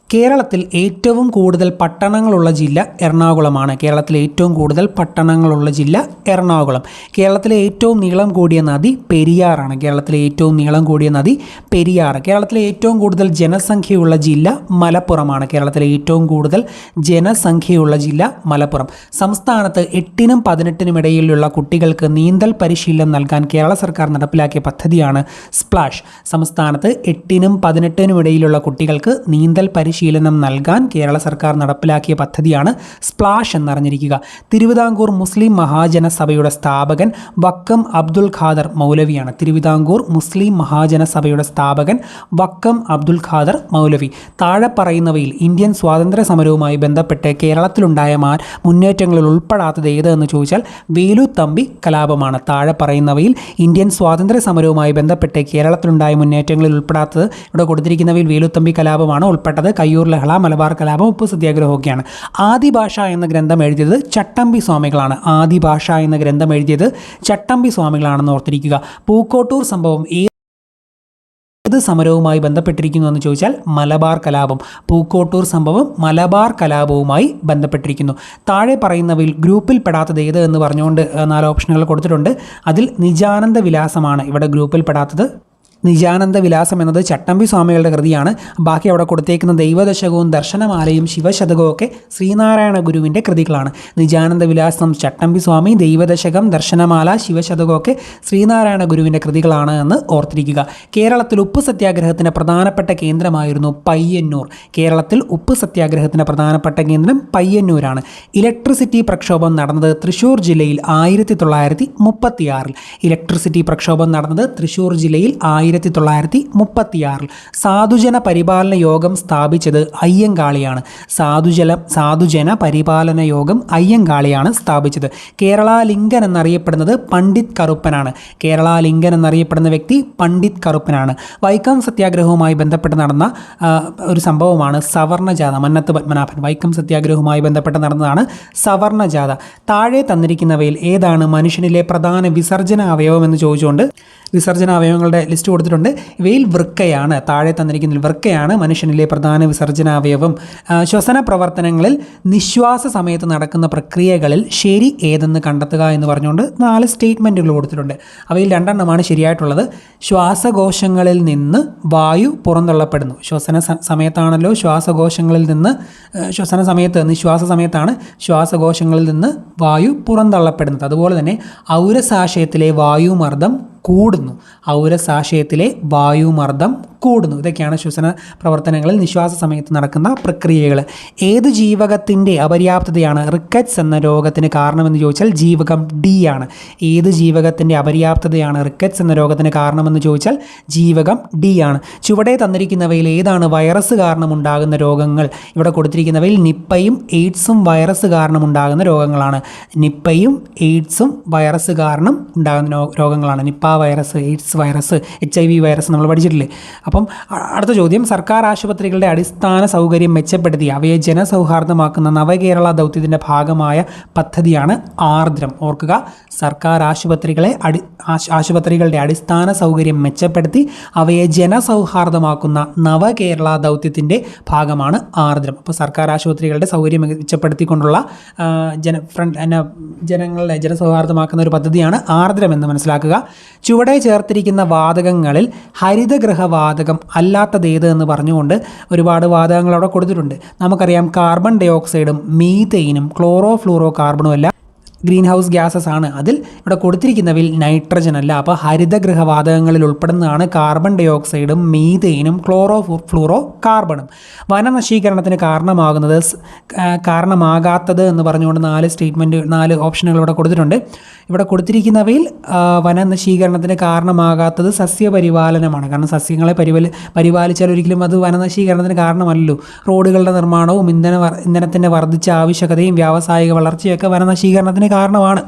കേരളത്തിൽ ഏറ്റവും കൂടുതൽ പട്ടണങ്ങളുള്ള ജില്ല എറണാകുളമാണ്. കേരളത്തിലെ ഏറ്റവും കൂടുതൽ പട്ടണങ്ങളുള്ള ജില്ല എറണാകുളം. കേരളത്തിലെ ഏറ്റവും നീളം കൂടിയ നദി പെരിയാറാണ്. കേരളത്തിലെ ഏറ്റവും നീളം കൂടിയ നദി പെരിയാർ. കേരളത്തിലെ ഏറ്റവും കൂടുതൽ ജനസംഖ്യയുള്ള ജില്ല മലപ്പുറമാണ്. കേരളത്തിലെ ഏറ്റവും കൂടുതൽ ജനസംഖ്യയുള്ള ജില്ല മലപ്പുറം. സംസ്ഥാനത്ത് 8നും 18നും ഇടയിലുള്ള കുട്ടികൾക്ക് നീന്തൽ പരിശീലനം നൽകാൻ കേരള സർക്കാർ നടപ്പിലാക്കിയ പദ്ധതിയാണ് സ്പ്ലാഷ്. സംസ്ഥാനത്ത് 8നും 18നും ഇടയിലുള്ള കുട്ടികൾക്ക് നീന്തൽ പരിശീലനം നൽകാൻ കേരള സർക്കാർ നടപ്പിലാക്കിയ പദ്ധതിയാണ് സ്പ്ലാഷ് എന്നറിഞ്ഞിരിക്കുക. തിരുവിതാംകൂർ മുസ്ലിം മഹാജന സഭയുടെ സ്ഥാപകൻ വക്കം അബ്ദുൽ ഖാദർ മൗലവിയാണ്. തിരുവിതാംകൂർ മുസ്ലിം മഹാജന സഭയുടെ സ്ഥാപകൻ വക്കം അബ്ദുൽ ഖാദർ മൗലവി. താഴെ പറയുന്നവയിൽ ഇന്ത്യൻ സ്വാതന്ത്ര്യ സമരവുമായി ബന്ധപ്പെട്ട് കേരളത്തിലുണ്ടായ മുന്നേറ്റങ്ങളിൽ ഉൾപ്പെടാത്തത് ഏത് എന്ന് ചോദിച്ചാൽ വേലുത്തമ്പി കലാപമാണ്. താഴെ പറയുന്നവയിൽ ഇന്ത്യൻ സ്വാതന്ത്ര്യ സമരവുമായി ബന്ധപ്പെട്ട് കേരളത്തിലുണ്ടായ മുന്നേറ്റങ്ങളിൽ ഉൾപ്പെടാത്തത് ഇവിടെ കൊടുത്തിരിക്കുന്നവയിൽ വേലുത്തമ്പി കലാപമാണ് ഉൾപ്പെട്ടത്. കയ്യൂർ ലഹള, മലബാർ കലാപം, ഉപ്പ് സത്യാഗ്രഹമൊക്കെയാണ്. ആദിഭാഷ എന്ന ഗ്രന്ഥം എഴുതിയത് ചട്ടമ്പി സ്വാമികളാണ്. ആദിഭാഷ എന്ന ഗ്രന്ഥം എഴുതിയത് ചട്ടമ്പി സ്വാമികളാണെന്ന് ഓർത്തിരിക്കുക. പൂക്കോട്ടൂർ സംഭവം ഏത് സമരവുമായി ബന്ധപ്പെട്ടിരിക്കുന്നു എന്ന് ചോദിച്ചാൽ മലബാർ കലാപം. പൂക്കോട്ടൂർ സംഭവം മലബാർ കലാപവുമായി ബന്ധപ്പെട്ടിരിക്കുന്നു. താഴെ പറയുന്നവയിൽ ഗ്രൂപ്പിൽ പെടാത്തത് ഏത് എന്ന് പറഞ്ഞുകൊണ്ട് 4 ഓപ്ഷനുകൾ കൊടുത്തിട്ടുണ്ട്. അതിൽ നിജാനന്ദ വിലാസമാണ് ഇവിടെ ഗ്രൂപ്പിൽ പെടാത്തത്. നിജാനന്ദ വിലാസം എന്നത് ചട്ടമ്പി സ്വാമികളുടെ കൃതിയാണ്. ബാക്കി അവിടെ കൊടുത്തേക്കുന്ന ദൈവദശകവും ദർശനമാലയും ശിവശതകവും ഒക്കെ ശ്രീനാരായണ ഗുരുവിൻ്റെ കൃതികളാണ്. നിജാനന്ദ വിലാസം ചട്ടമ്പി സ്വാമി, ദൈവദശകം, ദർശനമാല, ശിവശതകം ഒക്കെ ശ്രീനാരായണ ഗുരുവിൻ്റെ കൃതികളാണ് എന്ന് ഓർത്തിരിക്കുക. കേരളത്തിൽ ഉപ്പ് സത്യാഗ്രഹത്തിൻ്റെ പ്രധാനപ്പെട്ട കേന്ദ്രമായിരുന്നു പയ്യന്നൂർ. കേരളത്തിൽ ഉപ്പ് സത്യാഗ്രഹത്തിൻ്റെ പ്രധാനപ്പെട്ട കേന്ദ്രം പയ്യന്നൂരാണ്. ഇലക്ട്രിസിറ്റി പ്രക്ഷോഭം നടന്നത് തൃശ്ശൂർ ജില്ലയിൽ 1936. ഇലക്ട്രിസിറ്റി പ്രക്ഷോഭം നടന്നത് തൃശ്ശൂർ ജില്ലയിൽ 1936. സാധുജന പരിപാലന യോഗം സ്ഥാപിച്ചത് അയ്യങ്കാളിയാണ്. സാധുജന പരിപാലന യോഗം അയ്യങ്കാളിയാണ് സ്ഥാപിച്ചത്. കേരള ലിംഗൻ എന്നറിയപ്പെടുന്നത് പണ്ഡിറ്റ് കറുപ്പനാണ്. കേരള ലിംഗൻ എന്നറിയപ്പെടുന്ന വ്യക്തി പണ്ഡിറ്റ് കറുപ്പനാണ്. വൈക്കം സത്യാഗ്രഹവുമായി ബന്ധപ്പെട്ട് നടന്ന ഒരു സംഭവമാണ് സവർണജാഥ. മന്നത്ത് പത്മനാഭൻ. വൈക്കം സത്യാഗ്രഹവുമായി ബന്ധപ്പെട്ട് നടന്നതാണ് സവർണജാഥ. താഴെ തന്നിരിക്കുന്നവയിൽ ഏതാണ് മനുഷ്യനിലെ പ്രധാന വിസർജന അവയവം എന്ന് ചോദിച്ചുകൊണ്ട് വിസർജന അവയവങ്ങളുടെ ലിസ്റ്റ് കൊടുത്തിട്ടുണ്ട്. ഇവയിൽ വൃക്കയാണ്. താഴെ തന്നിരിക്കുന്ന വൃക്കയാണ് മനുഷ്യനിലെ പ്രധാന വിസർജനാവയവം. ശ്വസന പ്രവർത്തനങ്ങളിൽ നിശ്വാസ സമയത്ത് നടക്കുന്ന പ്രക്രിയകളിൽ ശരി ഏതെന്ന് കണ്ടെത്തുക എന്ന് പറഞ്ഞുകൊണ്ട് 4 സ്റ്റേറ്റ്മെൻറ്റുകൾ കൊടുത്തിട്ടുണ്ട്. അവയിൽ 2 എണ്ണമാണ് ശരിയായിട്ടുള്ളത്. ശ്വാസകോശങ്ങളിൽ നിന്ന് വായു പുറന്തള്ളപ്പെടുന്നു. ശ്വസന സമയത്താണല്ലോ ശ്വാസകോശങ്ങളിൽ നിന്ന് നിശ്വാസ സമയത്താണ് ശ്വാസകോശങ്ങളിൽ നിന്ന് വായു പുറന്തള്ളപ്പെടുന്നത്. അതുപോലെ തന്നെ ഔരസാശയത്തിലെ വായുമർദ്ദം കൂടുന്നു. ഔരസാശയത്തിലെ വായുമർദ്ദം കൂടുന്നു. ഇതൊക്കെയാണ് ശ്വസന പ്രവർത്തനങ്ങളിൽ നിശ്വാസ സമയത്ത് നടക്കുന്ന പ്രക്രിയകൾ. ഏത് ജീവകത്തിൻ്റെ അപര്യാപ്തതയാണ് റിക്കറ്റ്സ് എന്ന രോഗത്തിന് കാരണമെന്ന് ചോദിച്ചാൽ ജീവകം ഡി ആണ്. ഏത് ജീവകത്തിൻ്റെ അപര്യാപ്തതയാണ് റിക്കറ്റ്സ് എന്ന രോഗത്തിന് കാരണമെന്ന് ചോദിച്ചാൽ ജീവകം ഡി ആണ്. ചുവടെ തന്നിരിക്കുന്നവയിൽ ഏതാണ് വൈറസ് കാരണമുണ്ടാകുന്ന രോഗങ്ങൾ? ഇവിടെ കൊടുത്തിരിക്കുന്നവയിൽ നിപ്പയും എയ്ഡ്സും വൈറസ് കാരണമുണ്ടാകുന്ന രോഗങ്ങളാണ്. നിപ്പയും എയ്ഡ്സും വൈറസ് കാരണം ഉണ്ടാകുന്ന രോഗങ്ങളാണ്. Nipah virus, AIDS virus, HIV virus നമ്മൾ പഠിച്ചിട്ടില്ലേ? അപ്പം അടുത്ത ചോദ്യം, സർക്കാർ ആശുപത്രികളുടെ അടിസ്ഥാന സൗകര്യം മെച്ചപ്പെടുത്തി അവയെ ജനസൗഹാർദ്ദമാക്കുന്ന നവകേരള ദൗത്യത്തിൻ്റെ ഭാഗമായ പദ്ധതിയാണ് ആർദ്രം. ഓർക്കുക, സർക്കാർ ആശുപത്രികളുടെ അടിസ്ഥാന സൗകര്യം മെച്ചപ്പെടുത്തി അവയെ ജനസൗഹാർദ്ദമാക്കുന്ന നവകേരള ദൗത്യത്തിൻ്റെ ഭാഗമാണ് ആർദ്രം. അപ്പോൾ സർക്കാർ ആശുപത്രികളുടെ സൗകര്യം മെച്ചപ്പെടുത്തിക്കൊണ്ടുള്ള ജനങ്ങളെ ജനസൗഹാർദ്ദമാക്കുന്ന ഒരു പദ്ധതിയാണ് ആർദ്രം എന്ന് മനസ്സിലാക്കുക. ചുവടെ ചേർത്തിരിക്കുന്ന വാതകങ്ങളിൽ ഹരിതഗൃഹവാതകം അല്ലാത്തതേത് എന്ന് പറഞ്ഞുകൊണ്ട് ഒരുപാട് വാതകങ്ങൾ അവിടെ കൊടുത്തിട്ടുണ്ട്. നമുക്കറിയാം കാർബൺ ഡൈ ഓക്സൈഡും മീഥെയിനും ക്ലോറോ ഫ്ലൂറോ കാർബണും എല്ലാം ഗ്രീൻ ഹൗസ് ഗ്യാസസ് ആണ്. അതിൽ ഇവിടെ കൊടുത്തിരിക്കുന്നവയിൽ നൈട്രജൻ അല്ല. അപ്പോൾ ഹരിതഗൃഹവാതകങ്ങളിൽ ഉൾപ്പെടുന്നതാണ് കാർബൺ ഡൈ ഓക്സൈഡും മീഥെയിനും ക്ലോറോ ഫ്ലൂറോ കാർബണും. വനനശീകരണത്തിന് കാരണമാകാത്തത് എന്ന് പറഞ്ഞുകൊണ്ട് 4 ഓപ്ഷനുകൾ ഇവിടെ കൊടുത്തിട്ടുണ്ട്. ഇവിടെ കൊടുത്തിരിക്കുന്നവയിൽ വനനശീകരണത്തിന് കാരണമാകാത്തത് സസ്യപരിപാലനമാണ്. കാരണം സസ്യങ്ങളെ പരിപാലിച്ചാൽ ഒരിക്കലും അത് വനനശീകരണത്തിന് കാരണമല്ലല്ലോ. റോഡുകളുടെ നിർമ്മാണവും ഇന്ധനത്തിൻ്റെ വർദ്ധിച്ച ആവശ്യകതയും വ്യാവസായിക വളർച്ചയൊക്കെ വനനശീകരണത്തിന് കാരണമാണ്.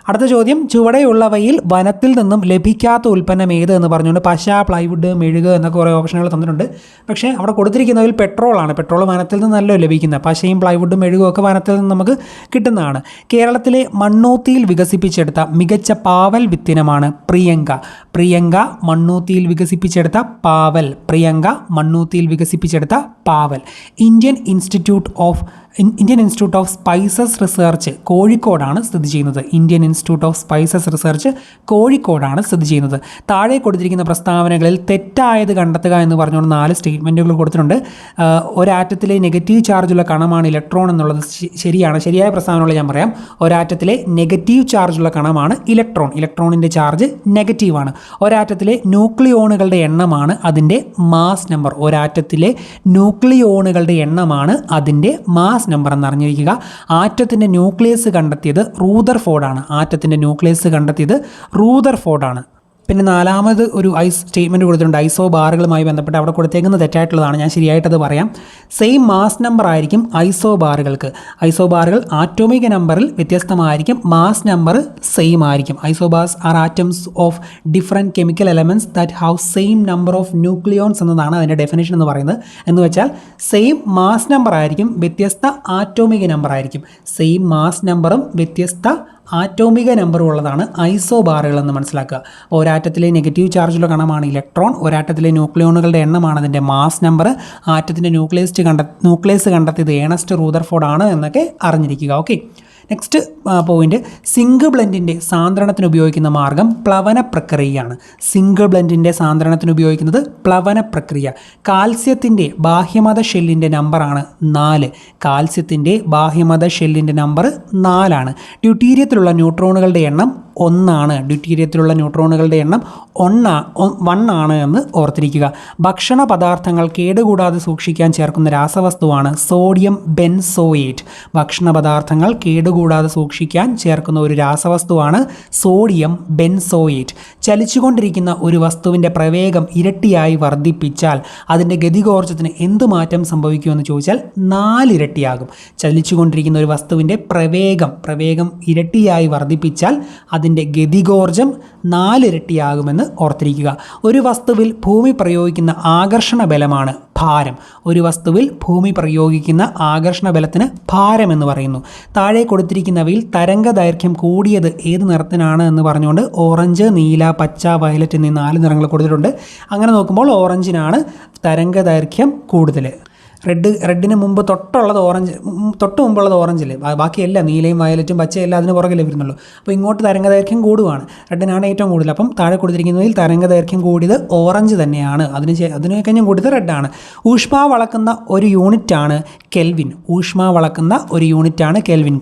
അടുത്ത ചോദ്യം, ചുവടെയുള്ളവയിൽ വനത്തിൽ നിന്നും ലഭിക്കാത്ത ഉൽപ്പന്നം ഏത് എന്ന് പറഞ്ഞുകൊണ്ട് പശ, പ്ലൈവുഡ്, മെഴുക് എന്നൊക്കെ കുറേ ഓപ്ഷനുകൾ തന്നിട്ടുണ്ട്. പക്ഷേ അവിടെ കൊടുത്തിരിക്കുന്നതിൽ പെട്രോളാണ്. പെട്രോൾ വനത്തിൽ നിന്നല്ലോ ലഭിക്കുന്നത്. പശയും പ്ലൈവുഡും മെഴുകും ഒക്കെ വനത്തിൽ നിന്ന് നമുക്ക് കിട്ടുന്നതാണ്. കേരളത്തിലെ മണ്ണൂത്തിയിൽ വികസിപ്പിച്ചെടുത്ത മികച്ച പാവൽ വിത്തിനമാണ് പ്രിയങ്ക മണ്ണൂത്തിയിൽ വികസിപ്പിച്ചെടുത്ത പാവൽ. Indian institute of spices research കോഴിക്കോടാണ് സ്ഥിതി ചെയ്യുന്നത്. താഴെ കൊടുത്തിരിക്കുന്ന പ്രസ്താവനകളിൽ തെറ്റായത് കണ്ടെത്തുക എന്ന് പറഞ്ഞുകൊണ്ട് 4 സ്റ്റേറ്റ്മെൻറ്റുകൾ കൊടുത്തിട്ടുണ്ട്. ഒരാറ്റത്തിലെ നെഗറ്റീവ് ചാർജുള്ള കണമാണ് ഇലക്ട്രോൺ എന്നുള്ളത് ശരിയാണ്. ശരിയായ പ്രസ്താവനകൾ ഞാൻ പറയാം. ഒരാറ്റത്തിലെ നെഗറ്റീവ് ചാർജുള്ള കണമാണ് ഇലക്ട്രോണിൻ്റെ ചാർജ് നെഗറ്റീവാണ്. ഒരാറ്റത്തിലെ ന്യൂക്ലിയോണുകളുടെ എണ്ണമാണ് അതിൻ്റെ മാസ് നമ്പർ. നമ്പർ എന്നറിഞ്ഞിരിക്കുക. ആറ്റത്തിൻ്റെ ന്യൂക്ലിയസ് കണ്ടെത്തിയത് റൂദർഫോർഡാണ്. പിന്നെ 4ാമത് ഒരു സ്റ്റേറ്റ്മെൻറ്റ് കൊടുത്തിട്ടുണ്ട്. ഐസോബാറുകളുമായി ബന്ധപ്പെട്ട് അവിടെ കൊടുത്തേക്കുന്നത് തെറ്റായിട്ടുള്ളതാണ്. ഞാൻ ശരിയായിട്ടത് പറയാം. സെയിം മാസ് നമ്പർ ആയിരിക്കും ഐസോബാറുകൾക്ക്. ഐസോബാറുകൾ ആറ്റോമിക് നമ്പറിൽ വ്യത്യസ്തമായിരിക്കും, മാസ് നമ്പർ സെയിം ആയിരിക്കും. Isobars R atoms of different chemical elements that have same number of nucleons എന്നതാണ് അതിൻ്റെ ഡെഫിനേഷൻ എന്ന് പറയുന്നത്. എന്ന് വെച്ചാൽ സെയിം മാസ് നമ്പർ ആയിരിക്കും, വ്യത്യസ്ത ആറ്റോമിക് നമ്പർ ആയിരിക്കും. സെയിം മാസ് നമ്പറും വ്യത്യസ്ത ആറ്റോമിക നമ്പറും ഉള്ളതാണ് ഐസോബാറുകൾ എന്ന് മനസ്സിലാക്കുക. ഒരാറ്റത്തിലെ നെഗറ്റീവ് ചാർജുള്ള കണമാണ് ഇലക്ട്രോൺ. ഒരാറ്റത്തിലെ ന്യൂക്ലിയോണുകളുടെ എണ്ണമാണ് അതിൻ്റെ മാസ് നമ്പർ. ആറ്റത്തിൻ്റെ ന്യൂക്ലിയസ് കണ്ടെത്തിയത് ഏണസ്റ്റ് റൂദർഫോർഡ് ആണ് എന്നൊക്കെ അറിഞ്ഞിരിക്കുക. ഓക്കെ, നെക്സ്റ്റ് പോയിന്റ്, സിംഗിൾ ബ്ലെൻഡിൻ്റെ സാന്ദ്രണത്തിന് ഉപയോഗിക്കുന്ന മാർഗം പ്ലവന പ്രക്രിയയാണ്. കാൽസ്യത്തിൻ്റെ ബാഹ്യമത ഷെല്ലിൻ്റെ നമ്പറാണ് 4. ഡ്യൂട്ടീരിയത്തിലുള്ള ന്യൂട്രോണുകളുടെ എണ്ണം 1 ആണ് എന്ന് ഓർത്തിരിക്കുക. ഭക്ഷണ പദാർത്ഥങ്ങൾ കേടുകൂടാതെ സൂക്ഷിക്കാൻ ചേർക്കുന്ന രാസവസ്തുവാണ് സോഡിയം ബെൻസോയേറ്റ്. ചലിച്ചുകൊണ്ടിരിക്കുന്ന ഒരു വസ്തുവിൻ്റെ പ്രവേഗം ഇരട്ടിയായി വർദ്ധിപ്പിച്ചാൽ അതിൻ്റെ ഗതികോർജ്ജത്തിന് എന്ത് മാറ്റം സംഭവിക്കുമെന്ന് ചോദിച്ചാൽ 4 ഇരട്ടിയാകും. ചലിച്ചുകൊണ്ടിരിക്കുന്ന ഒരു വസ്തുവിൻ്റെ പ്രവേഗം ഇരട്ടിയായി വർദ്ധിപ്പിച്ചാൽ അതിൻ്റെ ഗതികോർജ്ജം 4 ഇരട്ടിയാകുമെന്ന് ഓർത്തിരിക്കുക. ഒരു വസ്തുവിൽ ഭൂമി പ്രയോഗിക്കുന്ന ആകർഷണ ബലമാണ് ഭാരം. ബലത്തിന് ഭാരം എന്ന് പറയുന്നു. താഴെ കൊടുത്തിരിക്കുന്നവയിൽ തരംഗ ദൈർഘ്യം കൂടിയത് ഏത് നിറത്തിനാണ് എന്ന് പറഞ്ഞുകൊണ്ട് ഓറഞ്ച്, നീല, പച്ച, വയലറ്റ് എന്നീ 4 നിറങ്ങൾ കൊടുത്തിട്ടുണ്ട്. അങ്ങനെ നോക്കുമ്പോൾ ഓറഞ്ചിനാണ് തരംഗ ദൈർഘ്യം കൂടുതൽ. റെഡിന് മുമ്പ് തൊട്ട് മുമ്പുള്ളത് ഓറഞ്ചില്ലേ, ബാക്കിയെല്ലാം നീലയും വയലറ്റും പച്ചയെല്ലാം അതിന് പുറകിലേ വരുന്നുള്ളൂ. അപ്പോൾ ഇങ്ങോട്ട് തരംഗദൈർഘ്യം കൂടുവാണ്, റെഡിനാണ് ഏറ്റവും കൂടുതൽ. അപ്പം താഴെ കൊടുത്തിരിക്കുന്നതിൽ തരംഗദൈർഘ്യം കൂടിയത് ഓറഞ്ച് തന്നെയാണ്. അതിന് കഴിഞ്ഞും കൂടിയത് റെഡാണ്. ഊഷ്മാവ് അളക്കുന്ന ഒരു യൂണിറ്റാണ് കെൽവിൻ.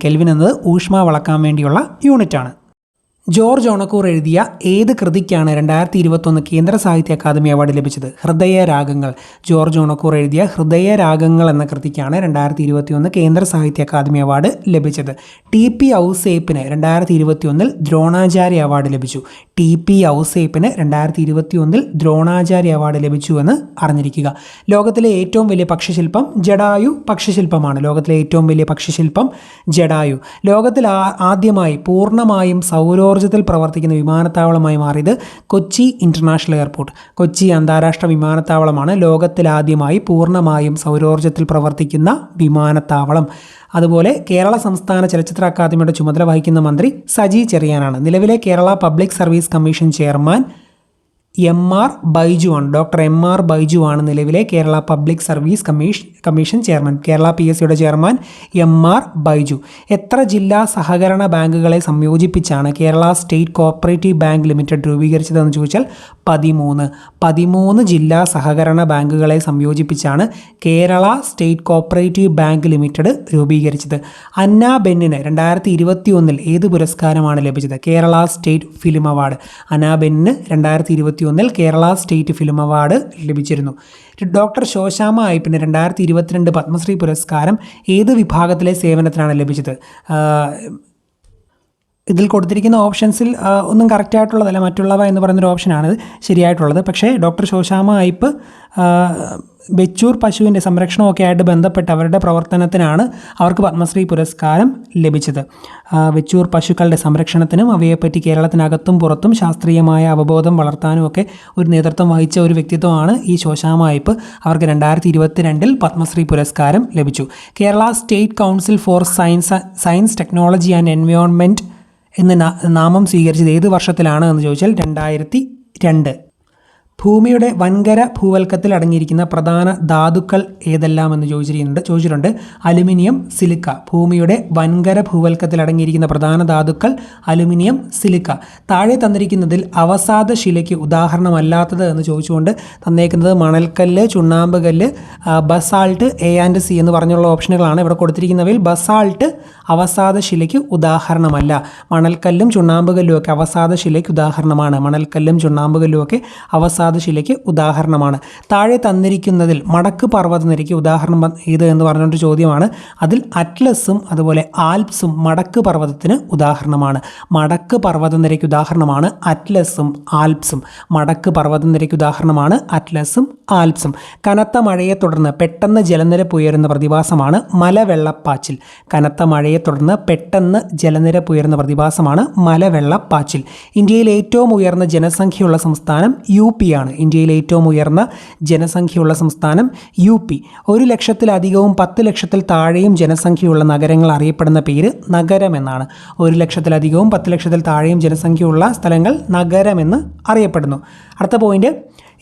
കെൽവിൻ എന്നത് ഊഷ്മാവ് അളക്കാൻ വേണ്ടിയുള്ള യൂണിറ്റാണ്. ജോർജ് ഓണക്കൂർ എഴുതിയ ഏത് കൃതിക്കാണ് 2021 കേന്ദ്ര സാഹിത്യ അക്കാദമി അവാർഡ് ലഭിച്ചത്? ഹൃദയരാഗങ്ങൾ. ജോർജ് ഓണക്കൂർ എഴുതിയ ഹൃദയരാഗങ്ങൾ എന്ന കൃതിക്കാണ് 2021 കേന്ദ്ര സാഹിത്യ അക്കാദമി അവാർഡ് ലഭിച്ചത്. TP ഔസേപ്പിന് 2021 ദ്രോണാചാര്യ അവാർഡ് ലഭിച്ചു. TP ഔസേപ്പിന് 2021 ദ്രോണാചാര്യ അവാർഡ് ലഭിച്ചു എന്ന് അറിഞ്ഞിരിക്കുക. ലോകത്തിലെ ഏറ്റവും വലിയ പക്ഷിശില്പം ജഡായു പക്ഷിശില്പമാണ്. ലോകത്തിൽ ആദ്യമായി പൂർണ്ണമായും സൗരോർജ്ജത്തിൽ പ്രവർത്തിക്കുന്ന വിമാനത്താവളമായി മാറിയത് കൊച്ചി ഇൻ്റർനാഷണൽ എയർപോർട്ട്. കൊച്ചി അന്താരാഷ്ട്ര വിമാനത്താവളമാണ് ലോകത്തിലാദ്യമായി പൂർണ്ണമായും സൗരോർജ്ജത്തിൽ പ്രവർത്തിക്കുന്ന വിമാനത്താവളം. അതുപോലെ കേരള സംസ്ഥാന ചലച്ചിത്ര അക്കാദമിയുടെ ചുമതല വഹിക്കുന്ന മന്ത്രി സജി ചെറിയാനാണ്. നിലവിലെ Kerala public service commission chairman MR Baiju ആണ്. ഡോക്ടർ MR ബൈജു ആണ് നിലവിലെ Kerala public service commission chairman. Kerala PSCയുടെ ചെയർമാൻ MR ബൈജു. എത്ര ജില്ലാ സഹകരണ ബാങ്കുകളെ സംയോജിപ്പിച്ചാണ് Kerala state cooperative bank limited രൂപീകരിച്ചതെന്ന് ചോദിച്ചാൽ 13 ജില്ലാ സഹകരണ ബാങ്കുകളെ സംയോജിപ്പിച്ചാണ് Kerala state cooperative bank limited രൂപീകരിച്ചത്. അന്ന ബെന്നിന് 2021 ഏത് പുരസ്കാരമാണ് ലഭിച്ചത്? Kerala state film award. Anna ബെന്നിന് 2021 കേരള സ്റ്റേറ്റ് ഫിലിം അവാർഡ് ലഭിച്ചിരുന്നു. ഡോക്ടർ ശോശാമ്മ അയ്യപ്പന് 2022 പത്മശ്രീ പുരസ്കാരം ഏത് വിഭാഗത്തിലെ സേവനത്തിനാണ് ലഭിച്ചത്? ഇതിൽ കൊടുത്തിരിക്കുന്ന ഓപ്ഷൻസിൽ ഒന്നും കറക്റ്റായിട്ടുള്ളതല്ല. മറ്റുള്ളവ എന്ന് പറയുന്നൊരു ഓപ്ഷനാണ് ശരിയായിട്ടുള്ളത്. പക്ഷേ ഡോക്ടർ ശോശാമ്മ അയ്യപ്പ് ബെച്ചൂർ പശുവിൻ്റെ സംരക്ഷണമൊക്കെ ആയിട്ട് ബന്ധപ്പെട്ട് അവരുടെ പ്രവർത്തനത്തിനാണ് അവർക്ക് പത്മശ്രീ പുരസ്കാരം ലഭിച്ചത്. ബെച്ചൂർ പശുക്കളുടെ സംരക്ഷണത്തിനും അവയെപ്പറ്റി കേരളത്തിനകത്തും പുറത്തും ശാസ്ത്രീയമായ അവബോധം വളർത്താനും ഒക്കെ ഒരു നേതൃത്വം വഹിച്ച ഒരു വ്യക്തിത്വമാണ് ഈ ശോശാമ്മ അയ്യപ്പ്. അവർക്ക് 2022 പത്മശ്രീ പുരസ്കാരം ലഭിച്ചു. Kerala state council for science technology and environment എന്ന് നാമം സ്വീകരിച്ചത് ഏത് വർഷത്തിലാണ് എന്ന് ചോദിച്ചാൽ 2002. ഭൂമിയുടെ വൻകര ഭൂവൽക്കത്തിൽ അടങ്ങിയിരിക്കുന്ന പ്രധാന ധാതുക്കൾ ഏതെല്ലാം എന്ന് ചോദിച്ചിട്ടുണ്ട്. Aluminium, silica. ഭൂമിയുടെ വൻകര ഭൂവൽക്കത്തിൽ അടങ്ങിയിരിക്കുന്ന പ്രധാന ധാതുക്കൾ അലുമിനിയം, സിലിക്ക. താഴെ തന്നിരിക്കുന്നതിൽ അവസാദ ശിലയ്ക്ക് ഉദാഹരണമല്ലാത്തത് എന്ന് ചോദിച്ചുകൊണ്ട് തന്നേക്കുന്നത് മണൽക്കല്ല്, ചുണ്ണാമ്പ് കല്ല്, ബസാൾട്ട്, A&C എന്ന് പറഞ്ഞുള്ള ഓപ്ഷനുകളാണ്. ഇവിടെ കൊടുത്തിരിക്കുന്നവയിൽ ബസാൾട്ട് അവസാദ ശിലയ്ക്ക് ഉദാഹരണമല്ല. മണൽക്കല്ലും ചുണ്ണാമ്പ് കല്ലും ഒക്കെ അവസാദ ശിലയ്ക്ക് ഉദാഹരണമാണ്. മണൽക്കല്ലും ചുണ്ണാമ്പ് കല്ലും ഒക്കെ അവസാദ ശിലയ്ക്ക് ഉദാഹരണമാണ്. താഴെ തന്നിരിക്കുന്നതിൽ മടക്ക് പർവ്വതനിരയ്ക്ക് ഉദാഹരണം ഏത് എന്ന് പറഞ്ഞൊരു ചോദ്യമാണ്. അതിൽ അറ്റ്ലസും അതുപോലെ ആൽപ്സും മടക്ക് പർവ്വതത്തിന് ഉദാഹരണമാണ്. മടക്ക് പർവ്വതനിരയ്ക്ക് ഉദാഹരണമാണ് അറ്റ്ലസും ആൽപ്സും. മടക്ക് പർവ്വതനിരയ്ക്ക് ഉദാഹരണമാണ് അറ്റ്ലസും ആൽപ്സും. കനത്ത മഴയെ തുടർന്ന് പെട്ടെന്ന് ജലനിരപ്പ് ഉയരുന്ന പ്രതിഭാസമാണ് മലവെള്ളപ്പാച്ചിൽ. കനത്ത മഴയെ തുടർന്ന് പെട്ടെന്ന് ജലനിരപ്പ് ഉയരുന്ന പ്രതിഭാസമാണ് മലവെള്ളപ്പാച്ചിൽ. ഇന്ത്യയിൽ ഏറ്റവും ഉയർന്ന ജനസംഖ്യയുള്ള സംസ്ഥാനം UP ആണ്. ഇന്ത്യയിൽ ഏറ്റവും ഉയർന്ന ജനസംഖ്യയുള്ള സംസ്ഥാനം UP. 1 ലക്ഷത്തിലധികവും 10 ലക്ഷത്തിൽ താഴെയും ജനസംഖ്യയുള്ള നഗരങ്ങൾ അറിയപ്പെടുന്ന പേര് നഗരം എന്നാണ്. 1 ലക്ഷത്തിലധികവും 10 ലക്ഷത്തിൽ താഴെയും ജനസംഖ്യയുള്ള സ്ഥലങ്ങൾ നഗരമെന്ന് അറിയപ്പെടുന്നു. അടുത്ത പോയിന്റ്,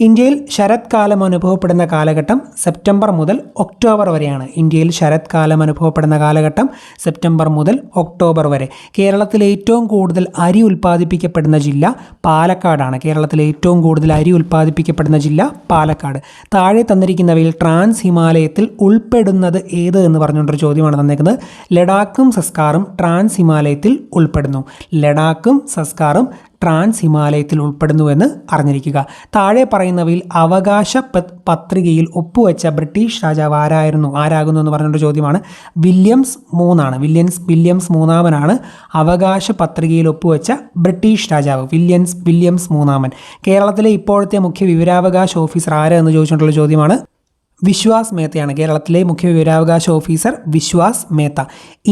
ഇന്ത്യയിൽ ശരത്കാലം അനുഭവപ്പെടുന്ന കാലഘട്ടം സെപ്റ്റംബർ മുതൽ ഒക്ടോബർ വരെയാണ്. ഇന്ത്യയിൽ ശരത്കാലം അനുഭവപ്പെടുന്ന കാലഘട്ടം സെപ്റ്റംബർ മുതൽ ഒക്ടോബർ വരെ. കേരളത്തിൽ ഏറ്റവും കൂടുതൽ അരി ഉൽപ്പാദിപ്പിക്കപ്പെടുന്ന ജില്ല പാലക്കാടാണ്. കേരളത്തിൽ ഏറ്റവും കൂടുതൽ അരി ഉൽപ്പാദിപ്പിക്കപ്പെടുന്ന ജില്ല പാലക്കാട്. താഴെ തന്നിരിക്കുന്നവയിൽ ട്രാൻസ് ഹിമാലയത്തിൽ ഉൾപ്പെടുന്നത് ഏത് എന്ന് പറഞ്ഞുകൊണ്ടൊരു ചോദ്യമാണ് തന്നേക്കുന്നത്. ലഡാക്കും സസ്കാറും ട്രാൻസ് ഹിമാലയത്തിൽ ഉൾപ്പെടുന്നു. ലഡാക്കും സസ്കാറും ട്രാൻസ് ഹിമാലയത്തിൽ ഉൾപ്പെടുന്നുവെന്ന് അറിഞ്ഞിരിക്കുക. താഴെ പറയുന്നവയിൽ അവകാശ പത്രികയിൽ ഒപ്പുവെച്ച ബ്രിട്ടീഷ് രാജാവ് ആരാകുന്നു എന്ന് പറഞ്ഞൊരു ചോദ്യമാണ്. വില്യംസ് മൂന്നാമനാണ് അവകാശ പത്രികയിൽ ഒപ്പുവെച്ച ബ്രിട്ടീഷ് രാജാവ്. വില്യംസ് മൂന്നാമൻ. കേരളത്തിലെ ഇപ്പോഴത്തെ മുഖ്യ വിവരാവകാശ ഓഫീസർ ആര് എന്ന് ചോദിച്ചിട്ടുള്ള ചോദ്യമാണ്. വിശ്വാസ് മേത്തയാണ് കേരളത്തിലെ മുഖ്യ വിവരാവകാശ officer. Vishwas Mehta.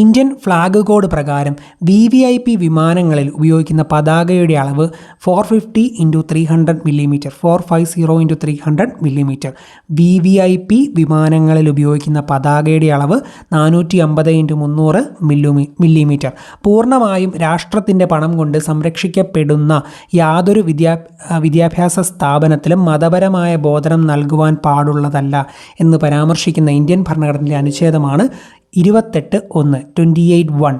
Indian flag code പ്രകാരം VVIP വിമാനങ്ങളിൽ ഉപയോഗിക്കുന്ന പതാകയുടെ അളവ് 450 × 300 മില്ലിമീറ്റർ. 450 × 300 മില്ലിമീറ്റർ. VVIP വിമാനങ്ങളിൽ ഉപയോഗിക്കുന്ന പതാകയുടെ അളവ് 450 × 300 മില്ലിമീറ്റർ. പൂർണ്ണമായും രാഷ്ട്രത്തിൻ്റെ പണം കൊണ്ട് സംരക്ഷിക്കപ്പെടുന്ന യാതൊരു വിദ്യാഭ്യാസ സ്ഥാപനത്തിലും മതപരമായ ബോധനം നൽകുവാൻ പാടുള്ളതല്ല എന്ന് പരാമർശിക്കുന്ന ഇന്ത്യൻ ഭരണഘടനയിലെ അനുച്ഛേദമാണ് 28(1).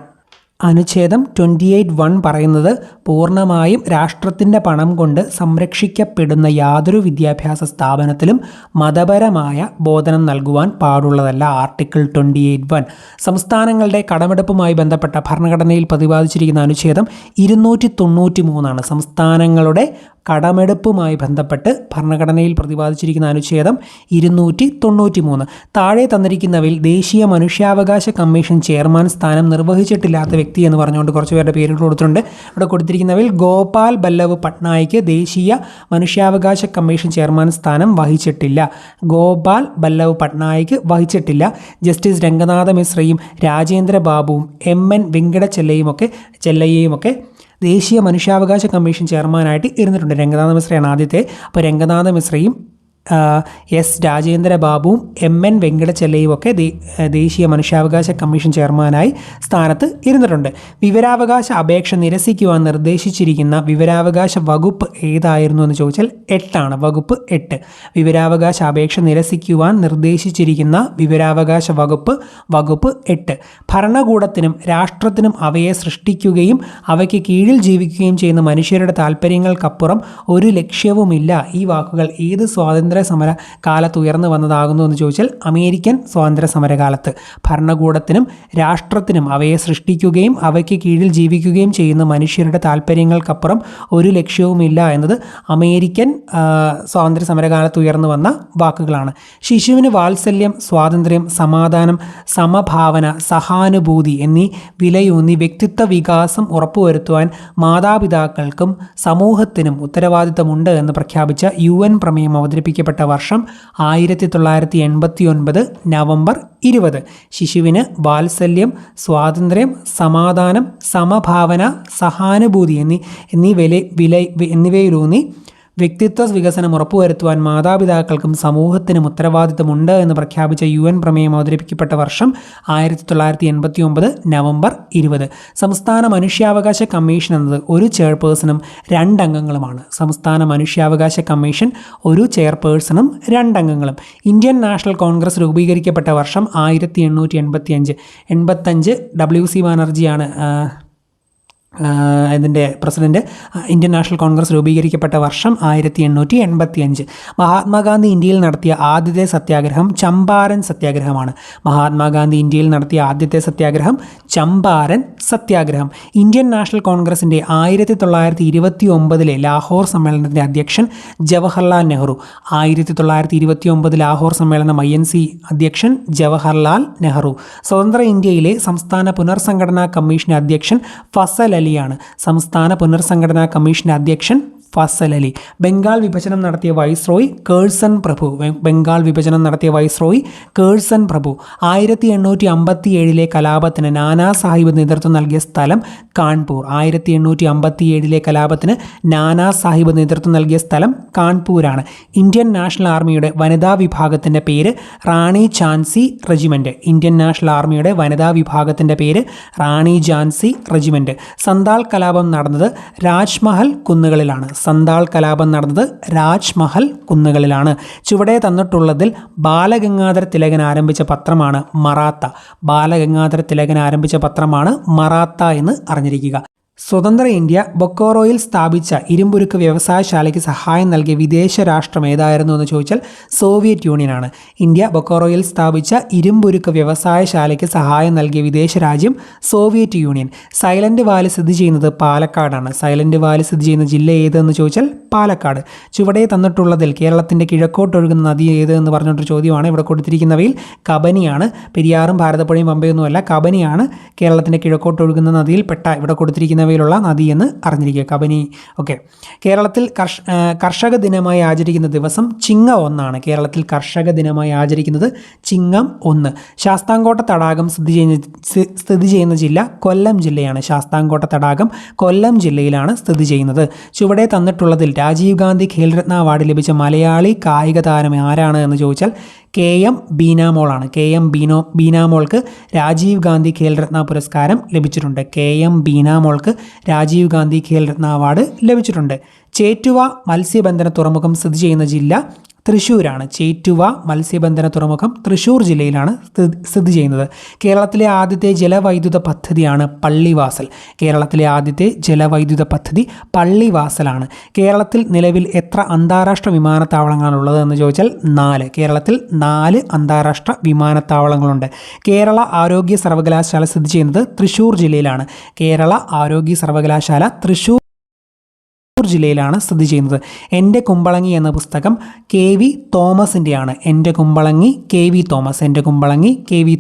അനുച്ഛേദം 28(1) പറയുന്നത് പൂർണ്ണമായും രാഷ്ട്രത്തിൻ്റെ പണം കൊണ്ട് സംരക്ഷിക്കപ്പെടുന്ന യാതൊരു വിദ്യാഭ്യാസ സ്ഥാപനത്തിലും മതപരമായ ബോധനം നൽകുവാൻ പാടുള്ളതല്ല. ആർട്ടിക്കിൾ 28(1). സംസ്ഥാനങ്ങളുടെ കടമെടുപ്പുമായി ബന്ധപ്പെട്ട ഭരണഘടനയിൽ പ്രതിപാദിച്ചിരിക്കുന്ന അനുച്ഛേദം 293 സംസ്ഥാനങ്ങളുടെ കടമെടുപ്പുമായി ബന്ധപ്പെട്ട് ഭരണഘടനയിൽ പ്രതിപാദിച്ചിരിക്കുന്ന അനുച്ഛേദം 293. താഴെ തന്നിരിക്കുന്നവയിൽ ദേശീയ മനുഷ്യാവകാശ കമ്മീഷൻ ചെയർമാൻ സ്ഥാനം നിർവഹിച്ചിട്ടില്ലാത്ത വ്യക്തി എന്ന് പറഞ്ഞുകൊണ്ട് കുറച്ച് പേരുടെ പേരുകൾ കൊടുത്തിട്ടുണ്ട്. ഇവിടെ കൊടുത്തിരിക്കുന്നവയിൽ ഗോപാൽ ബല്ലവ് പട്നായിക്ക് ദേശീയ മനുഷ്യാവകാശ കമ്മീഷൻ ചെയർമാൻ സ്ഥാനം വഹിച്ചിട്ടില്ല. ഗോപാൽ ബല്ലവ് പട്നായിക്ക് വഹിച്ചിട്ടില്ല. ജസ്റ്റിസ് രംഗനാഥ മിശ്രയും രാജേന്ദ്ര ബാബുവും MN വെങ്കടച്ചെല്ലയ്യയും ഒക്കെ ദേശീയ മനുഷ്യാവകാശ കമ്മീഷൻ ചെയർമാനായിട്ട് ഇരുന്നിട്ടുണ്ട്. രംഗനാഥ മിശ്രയാണ് ആദ്യത്തെ. അപ്പോൾ രംഗനാഥ മിശ്രയും എസ് രാജേന്ദ്ര ബാബുവും MN വെങ്കടച്ചെല്ലയും ഒക്കെ ദേശീയ മനുഷ്യാവകാശ കമ്മീഷൻ ചെയർമാനായി സ്ഥാനത്ത് ഇരുന്നിട്ടുണ്ട്. വിവരാവകാശ അപേക്ഷ നിരസിക്കുവാൻ നിർദ്ദേശിച്ചിരിക്കുന്ന വിവരാവകാശ വകുപ്പ് ഏതായിരുന്നു എന്ന് ചോദിച്ചാൽ 8 വകുപ്പ് 8. വിവരാവകാശ അപേക്ഷ നിരസിക്കുവാൻ നിർദ്ദേശിച്ചിരിക്കുന്ന വിവരാവകാശ വകുപ്പ് 8. ഭരണകൂടത്തിനും രാഷ്ട്രത്തിനും അവയെ സൃഷ്ടിക്കുകയും അവയ്ക്ക് കീഴിൽ ജീവിക്കുകയും ചെയ്യുന്ന മനുഷ്യരുടെ താല്പര്യങ്ങൾക്കപ്പുറം ഒരു ലക്ഷ്യവുമില്ല. ഈ വാക്കുകൾ ഏത് സ്വാതന്ത്ര്യ സമര കാലത്ത് ഉയർന്നു വന്നതാകുന്നു എന്ന് ചോദിച്ചാൽ അമേരിക്കൻ സ്വാതന്ത്ര്യ സമരകാലത്ത്. ഭരണകൂടത്തിനും രാഷ്ട്രത്തിനും അവയെ സൃഷ്ടിക്കുകയും അവയ്ക്ക് കീഴിൽ ജീവിക്കുകയും ചെയ്യുന്ന മനുഷ്യരുടെ താല്പര്യങ്ങൾക്കപ്പുറം ഒരു ലക്ഷ്യവുമില്ല എന്നത് അമേരിക്കൻ സ്വാതന്ത്ര്യ സമരകാലത്ത് ഉയർന്നു വന്ന വാക്കുകളാണ്. ശിശുവിന് വാത്സല്യം, സ്വാതന്ത്ര്യം, സമാധാനം, സമഭാവന, സഹാനുഭൂതി എന്നീ വിലയൂന്നി വ്യക്തിത്വ വികാസം ഉറപ്പുവരുത്തുവാൻ മാതാപിതാക്കൾക്കും സമൂഹത്തിനും ഉത്തരവാദിത്തമുണ്ട് എന്ന് പ്രഖ്യാപിച്ച UN പ്രമേയം അവതരിപ്പിക്കപ്പെട്ട വർഷം 1989 നവംബർ 20. ശിശുവിന് വാത്സല്യം, സ്വാതന്ത്ര്യം, സമാധാനം, സമഭാവന, സഹാനുഭൂതി എന്നിവയിലൂന്നി വ്യക്തിത്വ വികസനം ഉറപ്പുവരുത്തുവാൻ മാതാപിതാക്കൾക്കും സമൂഹത്തിനും ഉത്തരവാദിത്തമുണ്ട് എന്ന് പ്രഖ്യാപിച്ച UN പ്രമേയം അവതരിപ്പിക്കപ്പെട്ട വർഷം 1989 നവംബർ 20. സംസ്ഥാന മനുഷ്യാവകാശ കമ്മീഷൻ എന്നത് ഒരു ചെയർപേഴ്സണും 2 അംഗങ്ങളുമാണ്. സംസ്ഥാന മനുഷ്യാവകാശ കമ്മീഷൻ ഒരു ചെയർപേഴ്സണും 2 അംഗങ്ങളും. ഇന്ത്യൻ നാഷണൽ കോൺഗ്രസ് രൂപീകരിക്കപ്പെട്ട വർഷം 1885. WC ബാനർജിയാണ് ഇതിൻ്റെ പ്രസിഡന്റ്. ഇന്ത്യൻ നാഷണൽ കോൺഗ്രസ് രൂപീകരിക്കപ്പെട്ട വർഷം 1885. മഹാത്മാഗാന്ധി ഇന്ത്യയിൽ നടത്തിയ ആദ്യത്തെ സത്യാഗ്രഹം ചമ്പാരൻ സത്യാഗ്രഹമാണ്. മഹാത്മാഗാന്ധി ഇന്ത്യയിൽ നടത്തിയ ആദ്യത്തെ സത്യാഗ്രഹം ചമ്പാരൻ സത്യാഗ്രഹം. ഇന്ത്യൻ നാഷണൽ കോൺഗ്രസിൻ്റെ 1929 ലാഹോർ സമ്മേളനത്തിൻ്റെ അധ്യക്ഷൻ ജവഹർലാൽ നെഹ്റു. 1929 ലാഹോർ സമ്മേളനം INC അധ്യക്ഷൻ ജവഹർലാൽ നെഹ്റു. സ്വതന്ത്ര ഇന്ത്യയിലെ സംസ്ഥാന പുനർസംഘടനാ കമ്മീഷൻ അധ്യക്ഷൻ ഫസൽ അലിയാണ്. സംസ്ഥാന പുനർസംഘടനാ കമ്മീഷന്റെ അധ്യക്ഷൻ ഫസൽ അലി. ബംഗാൾ വിഭജനം നടത്തിയ വൈസ്രോയി കേഴ്സൺ പ്രഭു. 1857 കലാപത്തിന് നാനാ സാഹിബ് നേതൃത്വം നൽകിയ സ്ഥലം കാൺപൂർ. 1857 കലാപത്തിന് നാനാ സാഹിബ് നേതൃത്വം നൽകിയ സ്ഥലം കാൺപൂരാണ്. ഇന്ത്യൻ നാഷണൽ ആർമിയുടെ വനിതാ വിഭാഗത്തിൻ്റെ പേര് റാണി ഝാൻസി റെജിമെൻറ്റ്. ഇന്ത്യൻ നാഷണൽ ആർമിയുടെ വനിതാ വിഭാഗത്തിൻ്റെ പേര് റാണി ഝാൻസി റെജിമെൻറ്റ്. സന്താൾ കലാപം നടന്നത് രാജ്മഹൽ കുന്നുകളിലാണ്. ചുവടെ തന്നിട്ടുള്ളതിൽ ബാലഗംഗാധര തിലകൻ ആരംഭിച്ച പത്രമാണ് മറാത്ത എന്ന് അറിഞ്ഞിരിക്കുക. സ്വതന്ത്ര ഇന്ത്യ ബൊക്കോറോയിൽ സ്ഥാപിച്ച ഇരുമ്പുരുക്ക് വ്യവസായശാലയ്ക്ക് സഹായം നൽകിയ വിദേശ രാഷ്ട്രം ഏതായിരുന്നു എന്ന് ചോദിച്ചാൽ സോവിയറ്റ് യൂണിയനാണ്. ഇന്ത്യ ബൊക്കോറോയിൽ സ്ഥാപിച്ച ഇരുമ്പുരുക്ക് വ്യവസായശാലയ്ക്ക് സഹായം നൽകിയ വിദേശ രാജ്യം സോവിയറ്റ് യൂണിയൻ. സൈലന്റ് വാലി സ്ഥിതി ചെയ്യുന്നത് പാലക്കാടാണ്. സൈലന്റ് വാലി സ്ഥിതി ചെയ്യുന്ന ജില്ല ഏതെന്ന് ചോദിച്ചാൽ പാലക്കാട്. ചുവടെ തന്നിട്ടുള്ളതിൽ കേരളത്തിൻ്റെ കിഴക്കോട്ടൊഴുകുന്ന നദി ഏത് എന്ന് പറഞ്ഞിട്ടൊരു ചോദ്യമാണ്. ഇവിടെ കൊടുത്തിരിക്കുന്നവയിൽ കബനിയാണ്. പെരിയാറും ഭാരതപ്പുഴയും പമ്പയൊന്നുമല്ല, കബനിയാണ് കേരളത്തിൻ്റെ കിഴക്കോട്ടൊഴുകുന്ന നദിയിൽ പെട്ട ഇവിടെ കൊടുത്തിരിക്കുന്നവയിലുള്ള നദി എന്ന് അറിഞ്ഞിരിക്കുക. കബനി. ഓക്കെ. കേരളത്തിൽ കർഷക ദിനമായി ആചരിക്കുന്ന ദിവസം ചിങ്ങം 1 കേരളത്തിൽ കർഷക ദിനമായി ആചരിക്കുന്നത് ചിങ്ങം 1. ശാസ്താംകോട്ട തടാകം സ്ഥിതി ചെയ്യുന്ന ജില്ല കൊല്ലം ജില്ലയാണ്. ശാസ്താംകോട്ട തടാകം കൊല്ലം ജില്ലയിലാണ് സ്ഥിതി ചെയ്യുന്നത്. ചുവടെ തന്നിട്ടുള്ളതിൽ രാജീവ് ഗാന്ധി ഖേൽരത്ന അവാർഡ് ലഭിച്ച മലയാളി കായിക താരം ആരാണ് എന്ന് ചോദിച്ചാൽ KM ബീനാമോളാണ്. KM ബീനാമോൾക്ക് രാജീവ് ഗാന്ധി ഖേൽരത്ന പുരസ്കാരം ലഭിച്ചിട്ടുണ്ട്. KM ബീനാമോൾക്ക് രാജീവ് ഗാന്ധി ഖേൽരത്ന അവാർഡ് ലഭിച്ചിട്ടുണ്ട്. ചേറ്റുവ മത്സ്യബന്ധന തുറമുഖം സ്ഥിതി ചെയ്യുന്ന ജില്ല തൃശ്ശൂരാണ്. ചേറ്റുവ മത്സ്യബന്ധന തുറമുഖം തൃശ്ശൂർ ജില്ലയിലാണ് സ്ഥിതി ചെയ്യുന്നത്. കേരളത്തിലെ ആദ്യത്തെ ജലവൈദ്യുത പദ്ധതിയാണ് പള്ളിവാസൽ. കേരളത്തിലെ ആദ്യത്തെ ജലവൈദ്യുത പദ്ധതി പള്ളിവാസലാണ്. കേരളത്തിൽ നിലവിൽ എത്ര അന്താരാഷ്ട്ര വിമാനത്താവളങ്ങളാണുള്ളത് എന്ന് ചോദിച്ചാൽ 4. കേരളത്തിൽ 4 അന്താരാഷ്ട്ര വിമാനത്താവളങ്ങളുണ്ട്. കേരള ആരോഗ്യ സർവകലാശാല സ്ഥിതി ചെയ്യുന്നത് തൃശ്ശൂർ ജില്ലയിലാണ്. കേരള ആരോഗ്യ സർവകലാശാല തൃശ്ശൂർ ജില്ലയിലാണ് സ്ഥിതി ചെയ്യുന്നത്. എൻ്റെ കുമ്പളങ്ങി എന്ന പുസ്തകം KV തോമസിൻ്റെയാണ്. എൻ്റെ Kumbalangi KV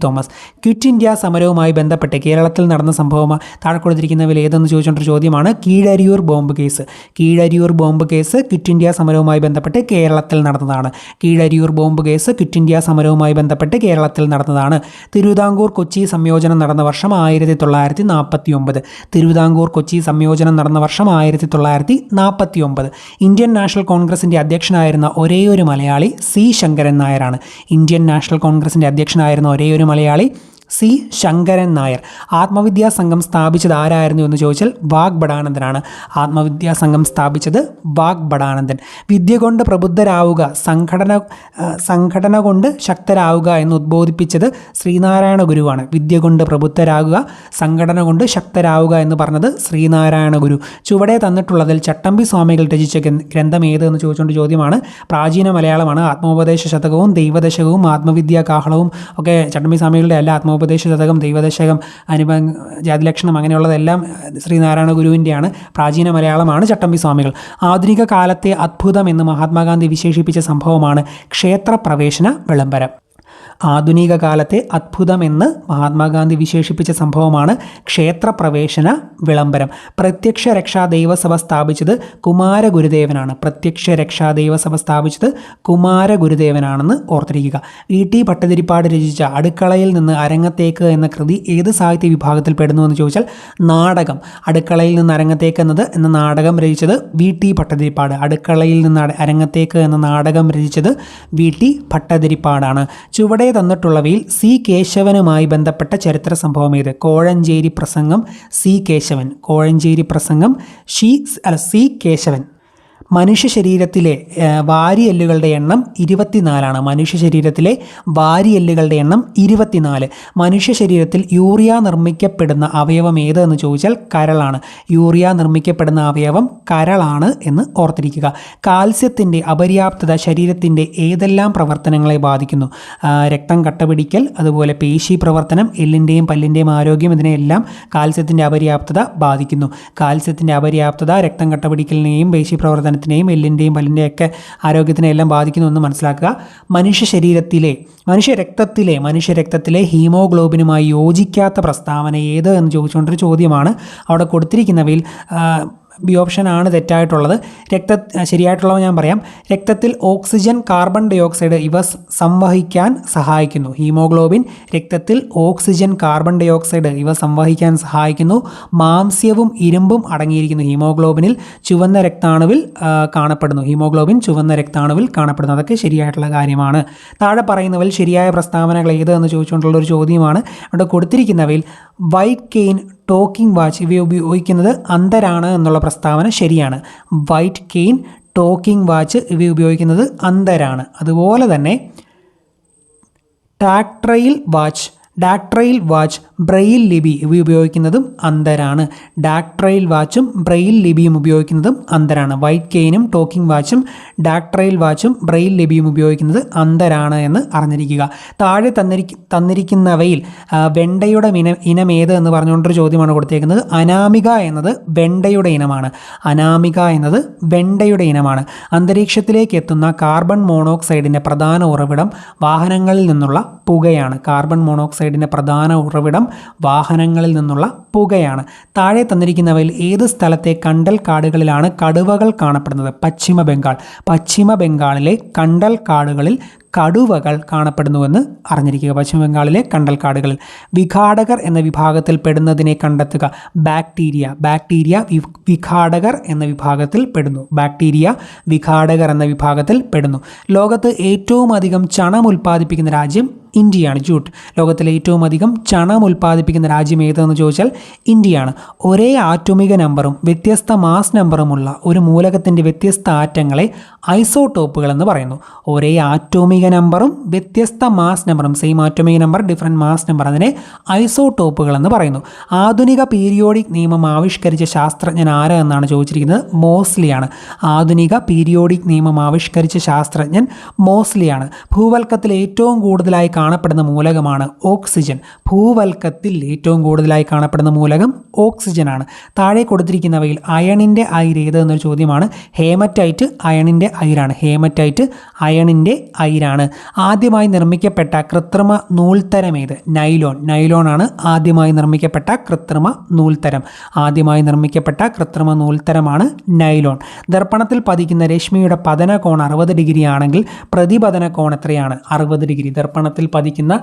Thomas. Quit India സമരവുമായി ബന്ധപ്പെട്ട് കേരളത്തിൽ നടന്ന സംഭവം താഴെ കൊടുത്തിരിക്കുന്നവയിൽ ഏതെന്ന് ചോദിച്ചുകൊണ്ടൊരു ചോദ്യമാണ്. Keezhariyur bomb case. Keezhariyur bomb case Quit India സമരവുമായി ബന്ധപ്പെട്ട് കേരളത്തിൽ നടന്നതാണ്. Keezhariyur bomb case Quit India സമരവുമായി ബന്ധപ്പെട്ട് കേരളത്തിൽ നടന്നതാണ്. തിരുവിതാംകൂർ കൊച്ചി സംയോജനം നടന്ന വർഷം 1949. തിരുവിതാംകൂർ കൊച്ചി സംയോജനം നടന്ന വർഷം 1949. 1949. ഇന്ത്യൻ നാഷണൽ കോൺഗ്രസിൻ്റെ അധ്യക്ഷനായിരുന്ന ഒരേയൊരു മലയാളി സി ശങ്കരൻ നായരാണ്. ഇന്ത്യൻ നാഷണൽ കോൺഗ്രസിൻ്റെ അധ്യക്ഷനായിരുന്ന ഒരേയൊരു മലയാളി സി ശങ്കരൻ നായർ. ആത്മവിദ്യാ സംഘം സ്ഥാപിച്ചത് ആരായിരുന്നു എന്ന് ചോദിച്ചാൽ വാഗ്ഭടാനന്ദനാണ്. ആത്മവിദ്യാ സംഘം സ്ഥാപിച്ചത് വാഗ്ഭടാനന്ദൻ. വിദ്യ കൊണ്ട് പ്രബുദ്ധരാവുക, സംഘടന കൊണ്ട് ശക്തരാവുക എന്ന് ഉദ്ബോധിപ്പിച്ചത് ശ്രീനാരായണ ഗുരുവാണ്. വിദ്യ കൊണ്ട് പ്രബുദ്ധരാകുക, സംഘടന കൊണ്ട് ശക്തരാവുക എന്ന് പറഞ്ഞത് ശ്രീനാരായണ ഗുരു. ചുവടെ തന്നിട്ടുള്ളതിൽ ചട്ടമ്പി സ്വാമികൾ രചിച്ച ഗ്രന്ഥം ഏത് എന്ന് ചോദിച്ചുകൊണ്ട് ചോദ്യമാണ്. പ്രാചീന മലയാളമാണ്. ആത്മോപദേശ ശതകവും ദൈവദശകവും ആത്മവിദ്യാ കാഹളവും ഒക്കെ ചട്ടമ്പി സ്വാമികളുടെ അല്ല. ആത്മോപദേശ ശതകം, ദൈവദശകം, ജാതിലക്ഷണം അങ്ങനെയുള്ളതെല്ലാം ശ്രീനാരായണ ഗുരുവിൻ്റെയാണ്. പ്രാചീന മലയാളമാണ് ചട്ടമ്പി സ്വാമികൾ. ആധുനിക കാലത്തെ അത്ഭുതം എന്ന് മഹാത്മാഗാന്ധി വിശേഷിപ്പിച്ച സംഭവമാണ് ക്ഷേത്രപ്രവേശന വിളംബരം. ആധുനിക കാലത്തെ അത്ഭുതമെന്ന് മഹാത്മാഗാന്ധി വിശേഷിപ്പിച്ച സംഭവമാണ് ക്ഷേത്രപ്രവേശന വിളംബരം. പ്രത്യക്ഷ രക്ഷാ ദൈവസഭ സ്ഥാപിച്ചത് കുമാരഗുരുദേവനാണ്. പ്രത്യക്ഷ രക്ഷാ ദൈവസഭ സ്ഥാപിച്ചത് കുമാരഗുരുദേവനാണെന്ന് ഓർത്തിരിക്കുക. ഇ.ടി. ഭട്ടതിരിപ്പാട് രചിച്ച അടുക്കളയിൽ നിന്ന് അരങ്ങത്തേക്ക് എന്ന കൃതി ഏത് സാഹിത്യ വിഭാഗത്തിൽ പെടുന്നു എന്ന് ചോദിച്ചാൽ നാടകം. അടുക്കളയിൽ നിന്ന് അരങ്ങത്തേക്ക് എന്ന നാടകം രചിച്ചത് വി.ടി. ഭട്ടതിരിപ്പാട്. അടുക്കളയിൽ നിന്ന് അരങ്ങത്തേക്ക് എന്ന നാടകം രചിച്ചത് വി.ടി. ഭട്ടതിരിപ്പാടാണ്. ചുവടെ തന്നിട്ടുള്ളവയിൽ സി കേശവനുമായി ബന്ധപ്പെട്ട ചരിത്ര സംഭവം ഏത്? കോഴഞ്ചേരി പ്രസംഗം സി കേശവൻ. കോഴഞ്ചേരി പ്രസംഗം സി കേശവൻ. മനുഷ്യ ശരീരത്തിലെ വാരിയെല്ലുകളുടെ എണ്ണം 24ആണ്. മനുഷ്യ ശരീരത്തിലെ വാരിയെല്ലുകളുടെ എണ്ണം 24. മനുഷ്യ ശരീരത്തിൽ യൂറിയ നിർമ്മിക്കപ്പെടുന്ന അവയവം ഏത് എന്ന് ചോദിച്ചാൽ കരളാണ്. യൂറിയ നിർമ്മിക്കപ്പെടുന്ന അവയവം കരളാണ് എന്ന് ഓർത്തിരിക്കുക. കാൽസ്യത്തിൻ്റെ അപര്യാപ്തത ശരീരത്തിൻ്റെ ഏതെല്ലാം പ്രവർത്തനങ്ങളെ ബാധിക്കുന്നു? രക്തം കട്ടപിടിക്കൽ, അതുപോലെ പേശി പ്രവർത്തനം, എല്ലിൻ്റെയും പല്ലിൻ്റെയും ആരോഗ്യം, ഇതിനെല്ലാം കാൽസ്യത്തിൻ്റെ അപര്യാപ്തത ബാധിക്കുന്നു. കാൽസ്യത്തിൻ്റെ അപര്യാപ്തത രക്തം കട്ടപിടിക്കലിനെയും പേശി പ്രവർത്തനത്തിനെയും എല്ലിൻ്റെയും പല്ലിൻ്റെയൊക്കെ ആരോഗ്യത്തിനെല്ലാം ബാധിക്കുന്നുവെന്ന് മനസ്സിലാക്കുക. മനുഷ്യരക്തത്തിലെ ഹീമോഗ്ലോബിനുമായി യോജിക്കാത്ത പ്രസ്താവന ഏത് എന്ന് ചോദിച്ചുകൊണ്ടൊരു ചോദ്യമാണ്. അവിടെ കൊടുത്തിരിക്കുന്നവയിൽ ബി ഓപ്ഷനാണ് തെറ്റായിട്ടുള്ളത്. ശരിയായിട്ടുള്ളവ ഞാൻ പറയാം. രക്തത്തിൽ ഓക്സിജൻ, കാർബൺ ഡൈ ഓക്സൈഡ് ഇവ സംവഹിക്കാൻ സഹായിക്കുന്നു. ഹീമോഗ്ലോബിൻ രക്തത്തിൽ ഓക്സിജൻ, കാർബൺ ഡൈ ഓക്സൈഡ് ഇവ സംവഹിക്കാൻ സഹായിക്കുന്നു. മാംസ്യവും ഇരുമ്പും അടങ്ങിയിരിക്കുന്നു. ഹീമോഗ്ലോബിൻ ചുവന്ന രക്താണുവിൽ കാണപ്പെടുന്നു. അതൊക്കെ ശരിയായിട്ടുള്ള കാര്യമാണ്. താഴെ പറയുന്നവയിൽ ശരിയായ പ്രസ്താവനകൾ ഏത് എന്ന് ചോദിച്ചുകൊണ്ടുള്ളൊരു ചോദ്യമാണ്. അവിടെ കൊടുത്തിരിക്കുന്നവയിൽ വൈറ്റ് കെയിൻ, ടോക്കിംഗ് വാച്ച് ഇവ ഉപയോഗിക്കുന്നത് അന്ധരാണ് എന്നുള്ള പ്രസ്താവന ശരിയാണ്. വൈറ്റ് കെയിൻ, ടോക്കിംഗ് വാച്ച് ഇവ ഉപയോഗിക്കുന്നത് അന്ധരാണ്. അതുപോലെ തന്നെ ഡാക്ട്രൈൽ വാച്ച്, ബ്രെയിൽ ലിപി ഇവ ഉപയോഗിക്കുന്നതും അന്ധരാണ്. ഡാക്ട്രൈൽ വാച്ചും ബ്രെയിൽ ലിപിയും ഉപയോഗിക്കുന്നതും അന്ധരാണ്. വൈറ്റ് കെയിനും ടോക്കിംഗ് വാച്ചും ഡാക്ട്രൈൽ വാച്ചും ബ്രെയിൽ ലിപിയും ഉപയോഗിക്കുന്നത് അന്ധരാണ് എന്ന് അറിഞ്ഞിരിക്കുക. താഴെ തന്നിരിക്കുന്നവയിൽ വെണ്ടയുടെ ഇനം ഏത് എന്ന് പറഞ്ഞുകൊണ്ടൊരു ചോദ്യമാണ് കൊടുത്തേക്കുന്നത്. അനാമിക എന്നത് വെണ്ടയുടെ ഇനമാണ്. അന്തരീക്ഷത്തിലേക്ക് എത്തുന്ന കാർബൺ മോണോക്സൈഡിൻ്റെ പ്രധാന ഉറവിടം വാഹനങ്ങളിൽ നിന്നുള്ള പുകയാണ്. താഴെ തന്നിരിക്കുന്നവയിൽ ഏത് സ്ഥലത്തെ കണ്ടൽ കാടുകളിലാണ് കടുവകൾ കാണപ്പെടുന്നത്? പശ്ചിമ ബംഗാളിലെ കണ്ടൽ കാടുകളിൽ കടുവകൾ കാണപ്പെടുന്നുവെന്ന് അറിഞ്ഞിരിക്കുക. പശ്ചിമ ബംഗാളിലെ കണ്ടൽ കാടുകളിൽ. വിഘാടകർ എന്ന വിഭാഗത്തിൽ പെടുന്നതിനെ കണ്ടെത്തുക. ബാക്ടീരിയ വിഘാടകർ എന്ന വിഭാഗത്തിൽ പെടുന്നു. ലോകത്ത് ഏറ്റവും അധികം ചണം ഉൽപ്പാദിപ്പിക്കുന്ന രാജ്യം ഇന്ത്യയാണ്. ലോകത്തിലെ ഏറ്റവും അധികം ചണം ഉൽപ്പാദിപ്പിക്കുന്ന രാജ്യം ഏതെന്ന് ചോദിച്ചാൽ ഇന്ത്യയാണ്. ഒരേ ആറ്റോമിക നമ്പറും വ്യത്യസ്ത മാസ് നമ്പറുമുള്ള ഒരു മൂലകത്തിൻ്റെ വ്യത്യസ്ത ആറ്റങ്ങളെ ഐസോടോപ്പുകൾ എന്ന് പറയുന്നു. ഒരേ ആറ്റോമിക നമ്പറും വ്യത്യസ്ത മാസ് നമ്പറും, സെയിം ആറ്റോമിക നമ്പർ ഡിഫറെൻറ്റ് മാസ് നമ്പർ, അതിനെ ഐസോടോപ്പുകൾ എന്ന് പറയുന്നു. ആധുനിക പീരിയോഡിക് നിയമം ആവിഷ്കരിച്ച ശാസ്ത്രജ്ഞൻ ആര് എന്നാണ് ചോദിച്ചിരിക്കുന്നത്? മോസ്ലിയാണ്. ആധുനിക പീരിയോഡിക് നിയമം ആവിഷ്കരിച്ച ശാസ്ത്രജ്ഞൻ മോസ്ലിയാണ്. ഭൂവൽക്കത്തിൽ ഏറ്റവും കൂടുതലായി കാണപ്പെടുന്ന മൂലകമാണ് ഓക്സിജൻ. ഓക്സിജനാണ്. താഴെ കൊടുത്തിരിക്കുന്നവയിൽ അയണിൻ്റെ അയിര് ഏത് എന്നൊരു ചോദ്യമാണ്. ഹേമറ്റൈറ്റ് അയണിൻ്റെ അയിരാണ്. ആദ്യമായി നിർമ്മിക്കപ്പെട്ട കൃത്രിമ നൂൽത്തരം ഏത്? നൈലോണാണ് ആദ്യമായി നിർമ്മിക്കപ്പെട്ട കൃത്രിമ നൂൽത്തരമാണ് നൈലോൺ. ദർപ്പണത്തിൽ പതിക്കുന്ന രശ്മിയുടെ പതന കോൺ 60 ഡിഗ്രി ആണെങ്കിൽ പ്രതിപതന കോൺ എത്രയാണ്? 60 ഡിഗ്രി. ദർപ്പണത്തിൽ പതിക്കുന്ന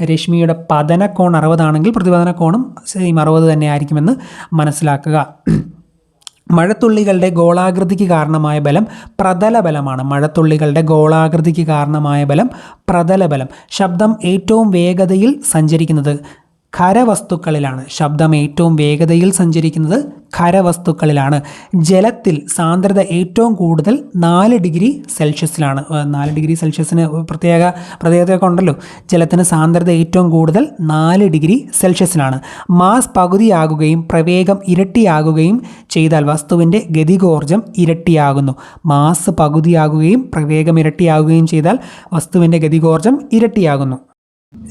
രശ്മിയുടെ പതന കോൺ 60 ആണെങ്കിൽ പ്രതിപതന കോണും സെയിം 60 തന്നെ ആയിരിക്കുമെന്ന് മനസ്സിലാക്കുക. മഴത്തുള്ളികളുടെ ഗോളാകൃതിക്ക് കാരണമായ ബലം പ്രതലബലമാണ്. മഴത്തുള്ളികളുടെ ഗോളാകൃതിക്ക് കാരണമായ ബലം പ്രതലബലം. ശബ്ദം ഏറ്റവും വേഗതയിൽ സഞ്ചരിക്കുന്നത് ഖരവസ്തുക്കളിലാണ്. ശബ്ദം ഏറ്റവും വേഗതയിൽ സഞ്ചരിക്കുന്നത് ഖരവസ്തുക്കളിലാണ്. ജലത്തിൽ സാന്ദ്രത ഏറ്റവും കൂടുതൽ 4 ഡിഗ്രി സെൽഷ്യസിലാണ്. 4 ഡിഗ്രി സെൽഷ്യസിന് പ്രത്യേകതയൊക്കെ ഉണ്ടല്ലോ. ജലത്തിന് സാന്ദ്രത ഏറ്റവും കൂടുതൽ 4 ഡിഗ്രി സെൽഷ്യസിലാണ്. മാസ് പകുതിയാകുകയും പ്രവേഗം ഇരട്ടിയാകുകയും ചെയ്താൽ വസ്തുവിൻ്റെ ഗതികോർജം ഇരട്ടിയാകുന്നു. മാസ് പകുതിയാകുകയും പ്രവേഗം ഇരട്ടിയാകുകയും ചെയ്താൽ വസ്തുവിൻ്റെ ഗതികോർജം ഇരട്ടിയാകുന്നു.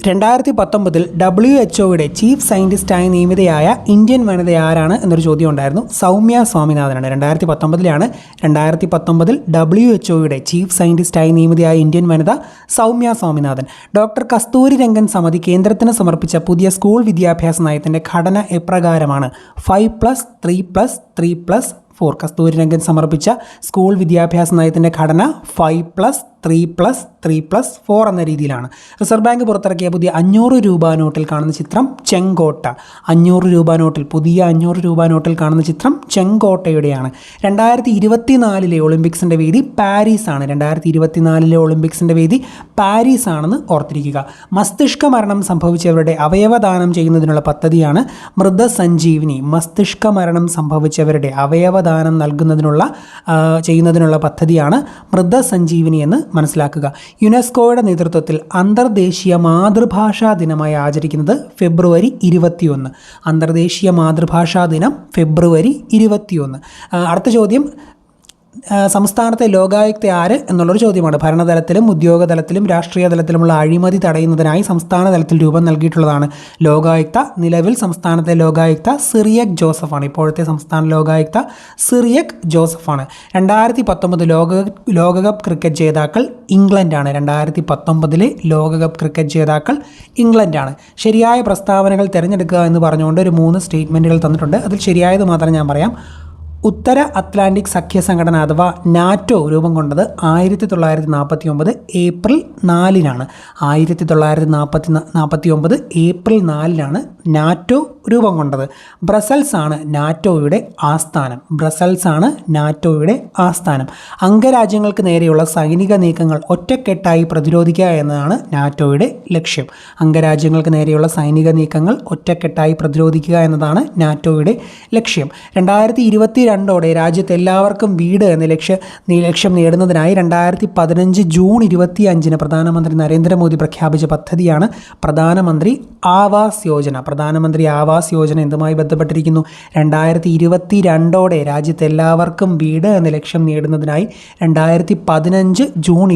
2019 WHO ചീഫ് സയൻറ്റിസ്റ്റായി നിയമിതയായ ഇന്ത്യൻ വനിത ആരാണ് എന്നൊരു ചോദ്യം ഉണ്ടായിരുന്നു. സൗമ്യ സ്വാമിനാഥനാണ്. 2019 WHO ചീഫ് സയൻറ്റിസ്റ്റായി നിയമിതയായ ഇന്ത്യൻ വനിത സൗമ്യ സ്വാമിനാഥൻ. ഡോക്ടർ കസ്തൂരി രംഗൻ സമിതി കേന്ദ്രത്തിന് സമർപ്പിച്ച പുതിയ സ്കൂൾ വിദ്യാഭ്യാസ നയത്തിൻ്റെ ഘടന എപ്രകാരമാണ്? 5+3+3+4. കസ്തൂരി രംഗൻ സമർപ്പിച്ച സ്കൂൾ വിദ്യാഭ്യാസ നയത്തിൻ്റെ ഘടന 5+3+3+4 എന്ന രീതിയിലാണ്. റിസർവ് ബാങ്ക് പുറത്തിറക്കിയ പുതിയ 500 രൂപ നോട്ടിൽ കാണുന്ന ചിത്രം ചെങ്കോട്ട. 500 രൂപ നോട്ടിൽ, പുതിയ 500 രൂപ നോട്ടിൽ കാണുന്ന ചിത്രം ചെങ്കോട്ടയുടെയാണ്. 2024 ഒളിമ്പിക്സിൻ്റെ വേദി പാരീസ് ആണ്. 2024 ഒളിമ്പിക്സിൻ്റെ വേദി പാരീസ് ആണെന്ന് ഓർത്തിരിക്കുക. മസ്തിഷ്ക മരണം സംഭവിച്ചവരുടെ അവയവദാനം ചെയ്യുന്നതിനുള്ള പദ്ധതിയാണ് മൃതസഞ്ജീവനി. മസ്തിഷ്ക മരണം സംഭവിച്ചവരുടെ അവയവദാനം ചെയ്യുന്നതിനുള്ള പദ്ധതിയാണ് മൃതസഞ്ജീവനി എന്ന് മനസ്സിലാക്കുക. യുനെസ്കോയുടെ നേതൃത്വത്തിൽ അന്തർദേശീയ മാതൃഭാഷാ ദിനമായി ആചരിക്കുന്നത് ഫെബ്രുവരി 21. അന്തർദേശീയ മാതൃഭാഷാ ദിനം ഫെബ്രുവരി 21. അടുത്ത ചോദ്യം, സംസ്ഥാനത്തെ ലോകായുക്ത ആര് എന്നുള്ളൊരു ചോദ്യമാണ്. ഭരണതലത്തിലും ഉദ്യോഗതലത്തിലും രാഷ്ട്രീയ തലത്തിലുമുള്ള അഴിമതി തടയുന്നതിനായി സംസ്ഥാന തലത്തിൽ രൂപം നൽകിയിട്ടുള്ളതാണ് ലോകായുക്ത. നിലവിൽ സംസ്ഥാനത്തെ ലോകായുക്ത സിറിയക് ജോസഫാണ്. ഇപ്പോഴത്തെ സംസ്ഥാന ലോകായുക്ത സിറിയക് ജോസഫാണ്. 2019 ലോകകപ്പ് ക്രിക്കറ്റ് ജേതാക്കൾ ഇംഗ്ലണ്ടാണ്. 2019 ലോകകപ്പ് ക്രിക്കറ്റ് ജേതാക്കൾ ഇംഗ്ലണ്ടാണ്. ശരിയായ പ്രസ്താവനകൾ തിരഞ്ഞെടുക്കുക എന്ന് പറഞ്ഞുകൊണ്ട് ഒരു 3 സ്റ്റേറ്റ്മെൻറ്റുകൾ തന്നിട്ടുണ്ട്. അതിൽ ശരിയായത് മാത്രം ഞാൻ പറയാം. ഉത്തര അറ്റ്ലാന്റിക് സഖ്യ സംഘടന അഥവാ നാറ്റോ രൂപം കൊണ്ടത് 1949 ഏപ്രിൽ 4-നാണ്. 1949 ഏപ്രിൽ 4-നാണ് നാറ്റോ രൂപം കൊണ്ടത്. ബ്രസൽസ് ആണ് നാറ്റോയുടെ ആസ്ഥാനം. ബ്രസൽസ് ആണ് നാറ്റോയുടെ ആസ്ഥാനം. അംഗരാജ്യങ്ങൾക്ക് നേരെയുള്ള സൈനിക നീക്കങ്ങൾ ഒറ്റക്കെട്ടായി പ്രതിരോധിക്കുക എന്നതാണ് നാറ്റോയുടെ ലക്ഷ്യം. അംഗരാജ്യങ്ങൾക്ക് നേരെയുള്ള സൈനിക നീക്കങ്ങൾ ഒറ്റക്കെട്ടായി പ്രതിരോധിക്കുക എന്നതാണ് നാറ്റോയുടെ ലക്ഷ്യം. 2022 രാജ്യത്ത് എല്ലാവർക്കും വീട് എന്ന ലക്ഷ്യം നേടുന്നതിനായി 2015 ജൂൺ 25 പ്രധാനമന്ത്രി നരേന്ദ്രമോദി പ്രഖ്യാപിച്ച പദ്ധതിയാണ് പ്രധാനമന്ത്രി ആവാസ് യോജന. പ്രധാനമന്ത്രി ആവാസ് യോജന എന്തുമായി ബന്ധപ്പെട്ടിരിക്കുന്നു? 2022 രാജ്യത്ത് എല്ലാവർക്കും വീട് എന്ന ലക്ഷ്യം നേടുന്നതിനായി 2015 ജൂൺ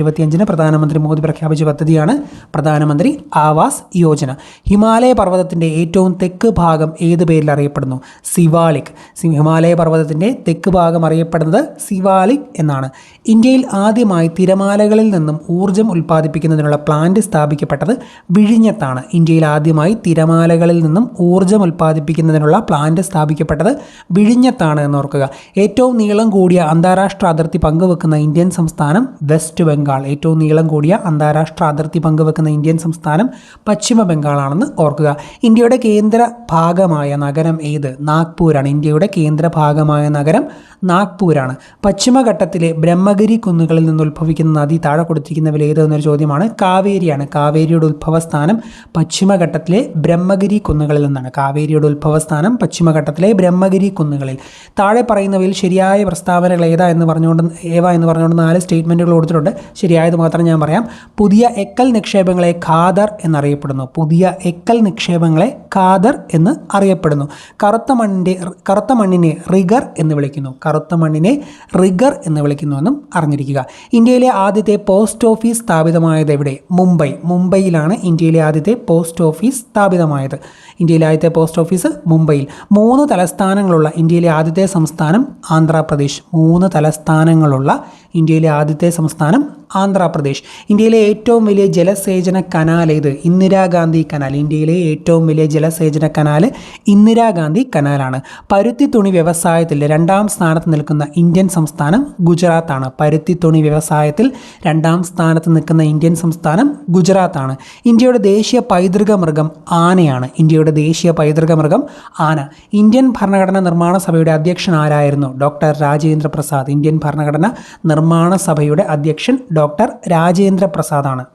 25 പ്രധാനമന്ത്രി മോദി പ്രഖ്യാപിച്ച പദ്ധതിയാണ് പ്രധാനമന്ത്രി ആവാസ് യോജന. ഹിമാലയ പർവ്വതത്തിൻ്റെ ഏറ്റവും തെക്ക് ഭാഗം ഏത് പേരിൽ അറിയപ്പെടുന്നു? സിവാലിക്. ഹിമാലയ പർവ്വതത്തിൻ്റെ തെക്ക് ഭാഗം അറിയപ്പെടുന്നത് സിവാലിക് എന്നാണ്. ഇന്ത്യയിൽ ആദ്യമായി തിരമാലകളിൽ നിന്നും ഊർജ്ജം ഉൽപ്പാദിപ്പിക്കുന്നതിനുള്ള പ്ലാന്റ് സ്ഥാപിക്കപ്പെട്ടത് വിഴിഞ്ഞത്താണ്. ഇന്ത്യയിൽ ആദ്യമായി തിരമാലകളിൽ നിന്നും ഊർജ്ജം ഉൽപ്പാദിപ്പിക്കുന്നതിനുള്ള പ്ലാന്റ് സ്ഥാപിക്കപ്പെട്ടത് വിഴിഞ്ഞത്താണ് എന്ന് ഓർക്കുക. ഏറ്റവും നീളം കൂടിയ അന്താരാഷ്ട്ര അതിർത്തി പങ്കുവെക്കുന്ന ഇന്ത്യൻ സംസ്ഥാനം വെസ്റ്റ് ബംഗാൾ. ഏറ്റവും നീളം കൂടിയ അന്താരാഷ്ട്ര അതിർത്തി പങ്കുവെക്കുന്ന ഇന്ത്യൻ സംസ്ഥാനം പശ്ചിമ ബംഗാളാണെന്ന് ഓർക്കുക. ഇന്ത്യയുടെ കേന്ദ്ര ഭാഗമായ നഗരം ഏത്? നാഗ്പൂരാണ്. ഇന്ത്യയുടെ കേന്ദ്ര ഭാഗമായ നഗരം നാഗ്പൂരാണ്. പശ്ചിമഘട്ടത്തിലെ ബ്രഹ്മഗിരി കുന്നുകളിൽ നിന്ന് ഉത്ഭവിക്കുന്ന നദി താഴെ കൊടുത്തിരിക്കുന്നവയിൽ ഏത് എന്നൊരു ചോദ്യമാണ്. കാവേരിയാണ്. കാവേരിയുടെ ഉത്ഭവസ്ഥാനം പശ്ചിമഘട്ടത്തിലെ ബ്രഹ്മഗിരി കുന്നുകളിൽ നിന്നാണ്. കാവേരിയുടെ ഉത്ഭവസ്ഥാനം പശ്ചിമഘട്ടത്തിലെ ബ്രഹ്മഗിരി കുന്നുകളിൽ. താഴെ പറയുന്നവയിൽ ശരിയായ പ്രസ്താവനകൾ ഏവ എന്ന് പറഞ്ഞുകൊണ്ട് 4 സ്റ്റേറ്റ്മെൻറ്റുകൾ കൊടുത്തിട്ടുണ്ട്. ശരിയായത് മാത്രം ഞാൻ പറയാം. പുതിയ എക്കൽ നിക്ഷേപങ്ങളെ ഖാദർ എന്നറിയപ്പെടുന്നു. പുതിയ എക്കൽ നിക്ഷേപങ്ങളെ ഖാദർ എന്ന് അറിയപ്പെടുന്നു. കറുത്ത മണ്ണിനെ റിഗർ എന്ന് വിളിക്കുന്നു. കറുത്ത മണ്ണിനെ റിഗർ എന്ന് വിളിക്കുന്നുവെന്നും അറിഞ്ഞിരിക്കുക. ഇന്ത്യയിലെ ആദ്യത്തെ പോസ്റ്റ് ഓഫീസ് സ്ഥാപിതമായത് എവിടെ? മുംബൈയിലാണ് ഇന്ത്യയിലെ ആദ്യത്തെ പോസ്റ്റ് ഓഫീസ് സ്ഥാപിതമായത്. ഇന്ത്യയിലെ ആദ്യത്തെ പോസ്റ്റ് ഓഫീസ് മുംബൈയിൽ. 3 തലസ്ഥാനങ്ങളുള്ള ഇന്ത്യയിലെ ആദ്യത്തെ സംസ്ഥാനം ആന്ധ്രാപ്രദേശ്. 3 തലസ്ഥാനങ്ങളുള്ള ഇന്ത്യയിലെ ആദ്യത്തെ സംസ്ഥാനം ആന്ധ്രാപ്രദേശ്. ഇന്ത്യയിലെ ഏറ്റവും വലിയ ജലസേചന കനാൽ ഏത്? ഇന്ദിരാഗാന്ധി കനാൽ. ഇന്ത്യയിലെ ഏറ്റവും വലിയ ജലസേചന കനാൽ ഇന്ദിരാഗാന്ധി കനാലാണ്. പരുത്തി തുണി വ്യവസായത്തിൽ 2ാം സ്ഥാനത്ത് നിൽക്കുന്ന ഇന്ത്യൻ സംസ്ഥാനം ഗുജറാത്താണ്. പരുത്തി തുണി വ്യവസായത്തിൽ 2ാം സ്ഥാനത്ത് നിൽക്കുന്ന ഇന്ത്യൻ സംസ്ഥാനം ഗുജറാത്താണ്. ഇന്ത്യയുടെ ദേശീയ പൈതൃക മൃഗം ആനയാണ്. ഇന്ത്യയുടെ ദേശീയ പൈതൃക മൃഗം ആന. ഇന്ത്യൻ ഭരണഘടനാ നിർമ്മാണ സഭയുടെ അധ്യക്ഷൻ ആരായിരുന്നു? ഡോക്ടർ രാജേന്ദ്ര പ്രസാദ്. ഇന്ത്യൻ ഭരണഘടനാ നിർമ്മാണ സഭയുടെ അധ്യക്ഷൻ ഡോക്ടർ രാജേന്ദ്ര പ്രസാദാണ്.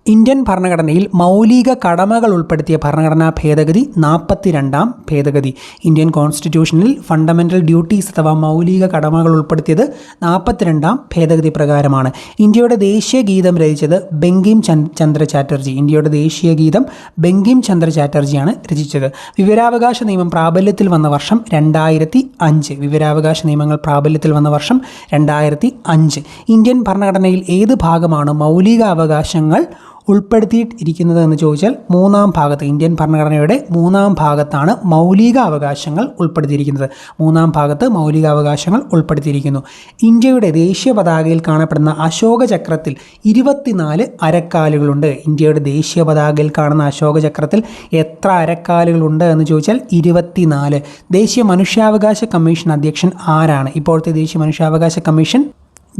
ഇന്ത്യൻ ഭരണഘടനയിൽ മൗലിക കടമകൾ ഉൾപ്പെടുത്തിയ ഭരണഘടനാ ഭേദഗതി 42ാം ഭേദഗതി. ഇന്ത്യൻ കോൺസ്റ്റിറ്റ്യൂഷനിൽ ഫണ്ടമെൻ്റൽ ഡ്യൂട്ടീസ് അഥവാ മൗലിക കടമകൾ ഉൾപ്പെടുത്തിയത് 42ാം ഭേദഗതി പ്രകാരമാണ്. ഇന്ത്യയുടെ ദേശീയ ഗീതം രചിച്ചത് ബങ്കിം ചന്ദ്ര ചാറ്റർജി. ഇന്ത്യയുടെ ദേശീയ ഗീതം ബങ്കിം ചന്ദ്ര ചാറ്റർജിയാണ് രചിച്ചത്. വിവരാവകാശ നിയമം പ്രാബല്യത്തിൽ വന്ന വർഷം 2005. വിവരാവകാശ നിയമങ്ങൾ പ്രാബല്യത്തിൽ വന്ന വർഷം 2005. ഇന്ത്യൻ ഭരണഘടനയിൽ ഏത് ഭാഗമാണ് മൗലികാവകാശങ്ങൾ ഉൾപ്പെടുത്തിയിരിക്കുന്നത് എന്ന് ചോദിച്ചാൽ 3ാം ഭാഗത്ത്. ഇന്ത്യൻ ഭരണഘടനയുടെ 3ാം ഭാഗത്താണ് മൗലിക അവകാശങ്ങൾ ഉൾപ്പെടുത്തിയിരിക്കുന്നത്. 3ാം ഭാഗത്ത് മൗലികാവകാശങ്ങൾ ഉൾപ്പെടുത്തിയിരിക്കുന്നു. ഇന്ത്യയുടെ ദേശീയ പതാകയിൽ കാണപ്പെടുന്ന അശോക ചക്രത്തിൽ 24 അരക്കാലുകളുണ്ട്. ഇന്ത്യയുടെ ദേശീയ പതാകയിൽ കാണുന്ന അശോക ചക്രത്തിൽ എത്ര അരക്കാലുകളുണ്ട് എന്ന് ചോദിച്ചാൽ 24. ദേശീയ മനുഷ്യാവകാശ കമ്മീഷൻ അധ്യക്ഷൻ ആരാണ്? ഇപ്പോഴത്തെ ദേശീയ മനുഷ്യാവകാശ കമ്മീഷൻ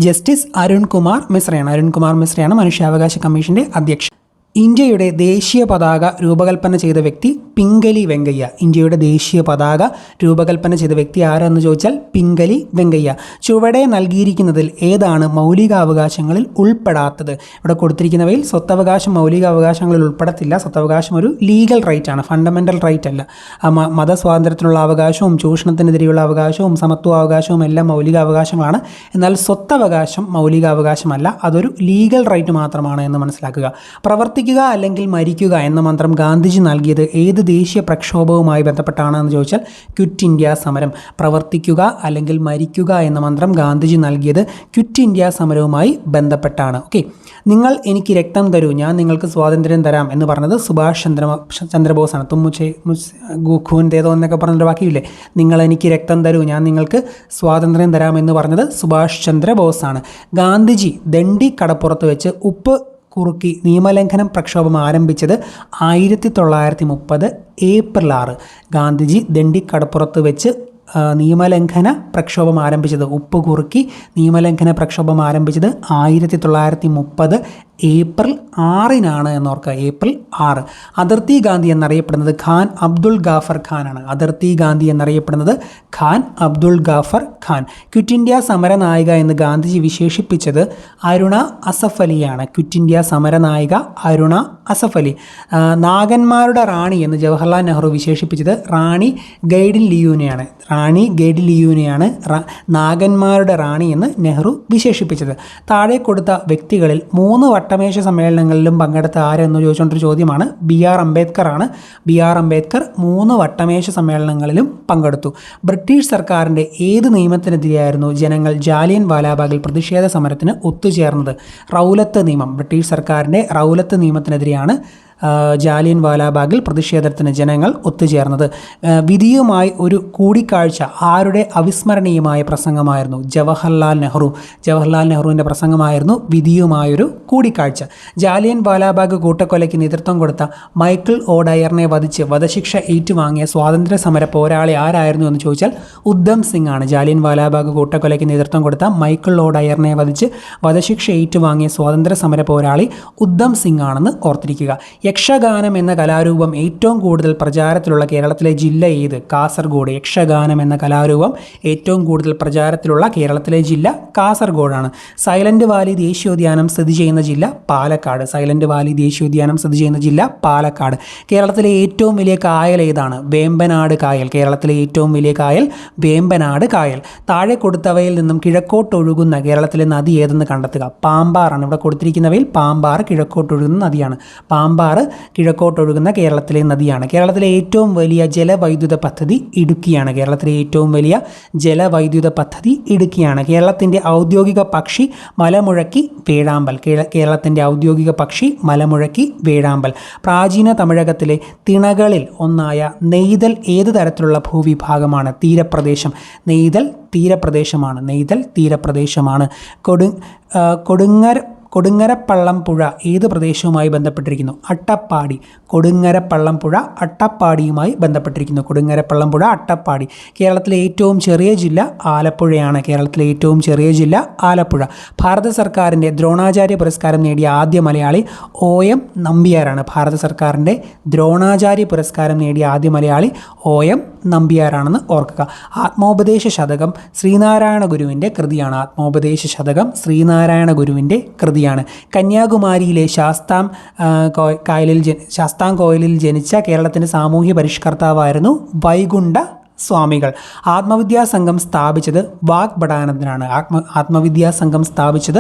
ജസ്റ്റിസ് അരുൺകുമാർ മിശ്രയാണ് മനുഷ്യാവകാശ കമ്മീഷൻ്റെ അധ്യക്ഷൻ. ഇന്ത്യയുടെ ദേശീയ പതാക രൂപകൽപ്പന ചെയ്ത വ്യക്തി പിംഗലി വെങ്കയ്യ. ഇന്ത്യയുടെ ദേശീയ പതാക രൂപകൽപ്പന ചെയ്ത വ്യക്തി ആരെന്ന് ചോദിച്ചാൽ പിംഗലി വെങ്കയ്യ. ചുവടെ നൽകിയിരിക്കുന്നതിൽ ഏതാണ് മൗലികാവകാശങ്ങളിൽ ഉൾപ്പെടാത്തത്? ഇവിടെ കൊടുത്തിരിക്കുന്നവയിൽ സ്വത്തവകാശം മൗലികാവകാശങ്ങളിൽ ഉൾപ്പെടത്തില്ല. സ്വത്തവകാശം ഒരു ലീഗൽ റൈറ്റ് ആണ്, ഫണ്ടമെൻ്റൽ റൈറ്റ് അല്ല. മതസ്വാതന്ത്ര്യത്തിനുള്ള അവകാശവും ചൂഷണത്തിനെതിരെയുള്ള അവകാശവും സമത്വാവകാശവും എല്ലാം മൗലികാവകാശങ്ങളാണ്. എന്നാൽ സ്വത്തവകാശം മൗലികാവകാശമല്ല, അതൊരു ലീഗൽ റൈറ്റ് മാത്രമാണ് എന്ന് മനസ്സിലാക്കുക. പ്രവർത്തിക്കുക അല്ലെങ്കിൽ മരിക്കുക എന്ന മന്ത്രം ഗാന്ധിജി നൽകിയത് ഏത് ദേശീയ പ്രക്ഷോഭവുമായി ബന്ധപ്പെട്ടാണെന്ന് ചോദിച്ചാൽ ക്വിറ്റ് ഇന്ത്യ സമരം. പ്രവർത്തിക്കുക അല്ലെങ്കിൽ മരിക്കുക എന്ന മന്ത്രം ഗാന്ധിജി നൽകിയത് ക്വിറ്റ് ഇന്ത്യ സമരവുമായി ബന്ധപ്പെട്ടാണ്. ഓക്കെ, നിങ്ങൾ എനിക്ക് രക്തം തരൂ, ഞാൻ നിങ്ങൾക്ക് സ്വാതന്ത്ര്യം തരാം എന്ന് പറഞ്ഞത് സുഭാഷ് ചന്ദ്രബോസാണ്. തുമ്മുച്ചേ ഖൂൻ തേതോ എന്നൊക്കെ പറഞ്ഞൊരു വാക്കിയില്ലേ, നിങ്ങൾ എനിക്ക് രക്തം തരൂ, ഞാൻ നിങ്ങൾക്ക് സ്വാതന്ത്ര്യം തരാം എന്ന് പറഞ്ഞത് സുഭാഷ് ചന്ദ്രബോസാണ്. ഗാന്ധിജി ദണ്ഡി കടപ്പുറത്ത് വെച്ച് ഉപ്പ് കുറുക്കി നിയമലംഘനം പ്രക്ഷോഭം ആരംഭിച്ചത് 1930 ഏപ്രിൽ 6. ഗാന്ധിജി ദണ്ഡി കടപ്പുറത്ത് വെച്ച് നിയമലംഘന പ്രക്ഷോഭം ആരംഭിച്ചത്, ഉപ്പ് കുറുക്കി നിയമലംഘന പ്രക്ഷോഭം ആരംഭിച്ചത് 1930 ഏപ്രിൽ 6 എന്നോർക്കുക. ഏപ്രിൽ 6. അതിർത്തി ഗാന്ധി എന്നറിയപ്പെടുന്നത് ഖാൻ അബ്ദുൾ ഗാഫർ ഖാനാണ്. അതിർത്തി ഗാന്ധി എന്നറിയപ്പെടുന്നത് ഖാൻ അബ്ദുൾ ഗാഫർ ഖാൻ. ക്വിറ്റ് ഇന്ത്യ സമരനായിക എന്ന് ഗാന്ധിജി വിശേഷിപ്പിച്ചത് അരുണ അസഫ് അലിയാണ്. ക്വിറ്റ് ഇന്ത്യ സമരനായിക അരുണ അസഫ് അലി. നാഗന്മാരുടെ റാണി എന്ന് ജവഹർലാൽ നെഹ്റു വിശേഷിപ്പിച്ചത് റാണി ഗൈഡിൻ ലിയൂനെയാണ്. നാഗന്മാരുടെ റാണി എന്ന് നെഹ്റു വിശേഷിപ്പിച്ചത്. താഴെ കൊടുത്ത വ്യക്തികളിൽ 3 വട്ടമേശ സമ്മേളനങ്ങളിലും പങ്കെടുത്ത ആരെന്ന് ചോദിച്ചുകൊണ്ടൊരു ചോദ്യമാണ്. BR അംബേദ്കർ ആണ്. BR അംബേദ്കർ 3 വട്ടമേശ സമ്മേളനങ്ങളിലും പങ്കെടുത്തു. ബ്രിട്ടീഷ് സർക്കാരിൻ്റെ ഏത് നിയമത്തിനെതിരെയായിരുന്നു ജനങ്ങൾ ജാലിയൻ വാലാബാഗിൽ പ്രതിഷേധ സമരത്തിന് ഒത്തുചേർന്നത്? റൗലത്ത് നിയമം. ബ്രിട്ടീഷ് സർക്കാരിൻ്റെ റൗലത്ത് നിയമത്തിനെതിരെയാണ് ജാലിയൻ വാലാബാഗിൽ പ്രതിഷേധത്തിന് ജനങ്ങൾ ഒത്തുചേർന്നത്. വിധിയുമായി ഒരു കൂടിക്കാഴ്ച ആരുടെ അവിസ്മരണീയമായ പ്രസംഗമായിരുന്നു? ജവഹർലാൽ നെഹ്റുവിൻ്റെ പ്രസംഗമായിരുന്നു വിധിയുമായൊരു കൂടിക്കാഴ്ച. ജാലിയൻ വാലാബാഗ് കൂട്ടക്കൊലയ്ക്ക് നേതൃത്വം കൊടുത്ത മൈക്കിൾ ഒ ഡയറിനെ വധിച്ച് വധശിക്ഷ ഏറ്റുവാങ്ങിയ സ്വാതന്ത്ര്യ സമര പോരാളി ആരായിരുന്നു എന്ന് ചോദിച്ചാൽ ഉദ്ധം സിംഗ് ആണ്. ജാലിയൻ വാലാബാഗ് കൂട്ടക്കൊലയ്ക്ക് നേതൃത്വം കൊടുത്ത മൈക്കിൾ ഒ ഡയറിനെ വധിച്ച് വധശിക്ഷ ഏറ്റുവാങ്ങിയ സ്വാതന്ത്ര്യ സമര പോരാളി ഉദ്ധം സിംഗ് ആണെന്ന് ഓർത്തിരിക്കുക. യക്ഷഗാനം എന്ന കലാരൂപം ഏറ്റവും കൂടുതൽ പ്രചാരത്തിലുള്ള കേരളത്തിലെ ജില്ല ഏത്? കാസർഗോഡ്. യക്ഷഗാനം എന്ന കലാരൂപം ഏറ്റവും കൂടുതൽ പ്രചാരത്തിലുള്ള കേരളത്തിലെ ജില്ല കാസർഗോഡാണ്. സൈലന്റ് വാലി ദേശീയോദ്യാനം സ്ഥിതി ചെയ്യുന്ന ജില്ല പാലക്കാട്. കേരളത്തിലെ ഏറ്റവും വലിയ കായൽ ഏതാണ്? വേമ്പനാട് കായൽ. കേരളത്തിലെ ഏറ്റവും വലിയ കായൽ വേമ്പനാട് കായൽ. താഴെ കൊടുത്തവയിൽ നിന്നും കിഴക്കോട്ടൊഴുകുന്ന കേരളത്തിലെ നദി ഏതെന്ന് കണ്ടെത്തുക. പാമ്പാറാണ്. ഇവിടെ കൊടുത്തിരിക്കുന്നവയിൽ പാമ്പാർ കിഴക്കോട്ടൊഴുകുന്ന നദിയാണ്. പാമ്പാർ കിഴക്കോട്ടൊഴുകുന്ന കേരളത്തിലെ നദിയാണ്. കേരളത്തിലെ ഏറ്റവും വലിയ ജലവൈദ്യുത പദ്ധതി ഇടുക്കിയാണ്. കേരളത്തിൻ്റെ ഔദ്യോഗിക പക്ഷി മലമുഴക്കി വേഴാമ്പൽ. പ്രാചീന തമിഴകത്തിലെ തിണകളിൽ ഒന്നായ നെയ്തൽ ഏത് തരത്തിലുള്ള ഭൂവിഭാഗമാണ്? തീരപ്രദേശം. നെയ്തൽ തീരപ്രദേശമാണ്. നെയ്തൽ തീരപ്രദേശമാണ്. കൊടുങ്ങരപ്പള്ളം പുഴ ഏത് പ്രദേശവുമായി ബന്ധപ്പെട്ടിരിക്കുന്നു? അട്ടപ്പാടി. കൊടുങ്ങരപ്പള്ളം പുഴ അട്ടപ്പാടിയുമായി ബന്ധപ്പെട്ടിരിക്കുന്നു. കൊടുങ്ങരപ്പള്ളം പുഴ അട്ടപ്പാടി. കേരളത്തിലെ ഏറ്റവും ചെറിയ ജില്ല ആലപ്പുഴയാണ്. കേരളത്തിലെ ഏറ്റവും ചെറിയ ജില്ല ആലപ്പുഴ. ഭാരത സർക്കാരിൻ്റെ ദ്രോണാചാര്യ പുരസ്കാരം നേടിയ ആദ്യ മലയാളി OM നമ്പ്യാരാണ്. ഭാരത സർക്കാരിൻ്റെ ദ്രോണാചാര്യ പുരസ്കാരം നേടിയ ആദ്യ മലയാളി OM നമ്പ്യാരാണെന്ന് ഓർക്കുക. ആത്മോപദേശ ശതകം ശ്രീനാരായണ ഗുരുവിൻ്റെ കൃതിയാണ്. ആത്മോപദേശ ശതകം ശ്രീനാരായണ ഗുരുവിൻ്റെ കൃതിയാണ്. കന്യാകുമാരിയിലെ ശാസ്താംകോയിലിൽ ജനിച്ച കേരളത്തിൻ്റെ സാമൂഹ്യ പരിഷ്കർത്താവായിരുന്നു വൈകുണ്ഠ സ്വാമികൾ. ആത്മവിദ്യാസംഘം സ്ഥാപിച്ചത് വാഗ്ഭടാനന്ദനാണ്. ആത്മവിദ്യാസംഘം സ്ഥാപിച്ചത്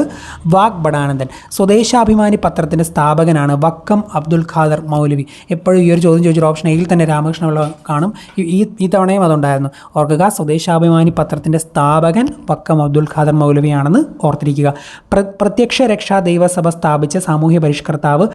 വാഗ്ഭടാനന്ദൻ. സ്വദേശാഭിമാനി പത്രത്തിൻ്റെ സ്ഥാപകനാണ് വക്കം അബ്ദുൽ ഖാദർ മൗലവി. എപ്പോഴും ഈ ഒരു ചോദ്യം ചോദിച്ചൊരു ഓപ്ഷൻ എയിൽ തന്നെ രാമകൃഷ്ണപിള്ള കാണും. ഈ തവണയും അതുണ്ടായിരുന്നു. ഓർക്കുക, സ്വദേശാഭിമാനി പത്രത്തിൻ്റെ സ്ഥാപകൻ വക്കം അബ്ദുൽ ഖാദർ മൗലവിയാണെന്ന് ഓർത്തിരിക്കുക. പ്രത്യക്ഷ രക്ഷാ ദൈവസഭ സ്ഥാപിച്ച സാമൂഹ്യ പരിഷ്കർത്താവ്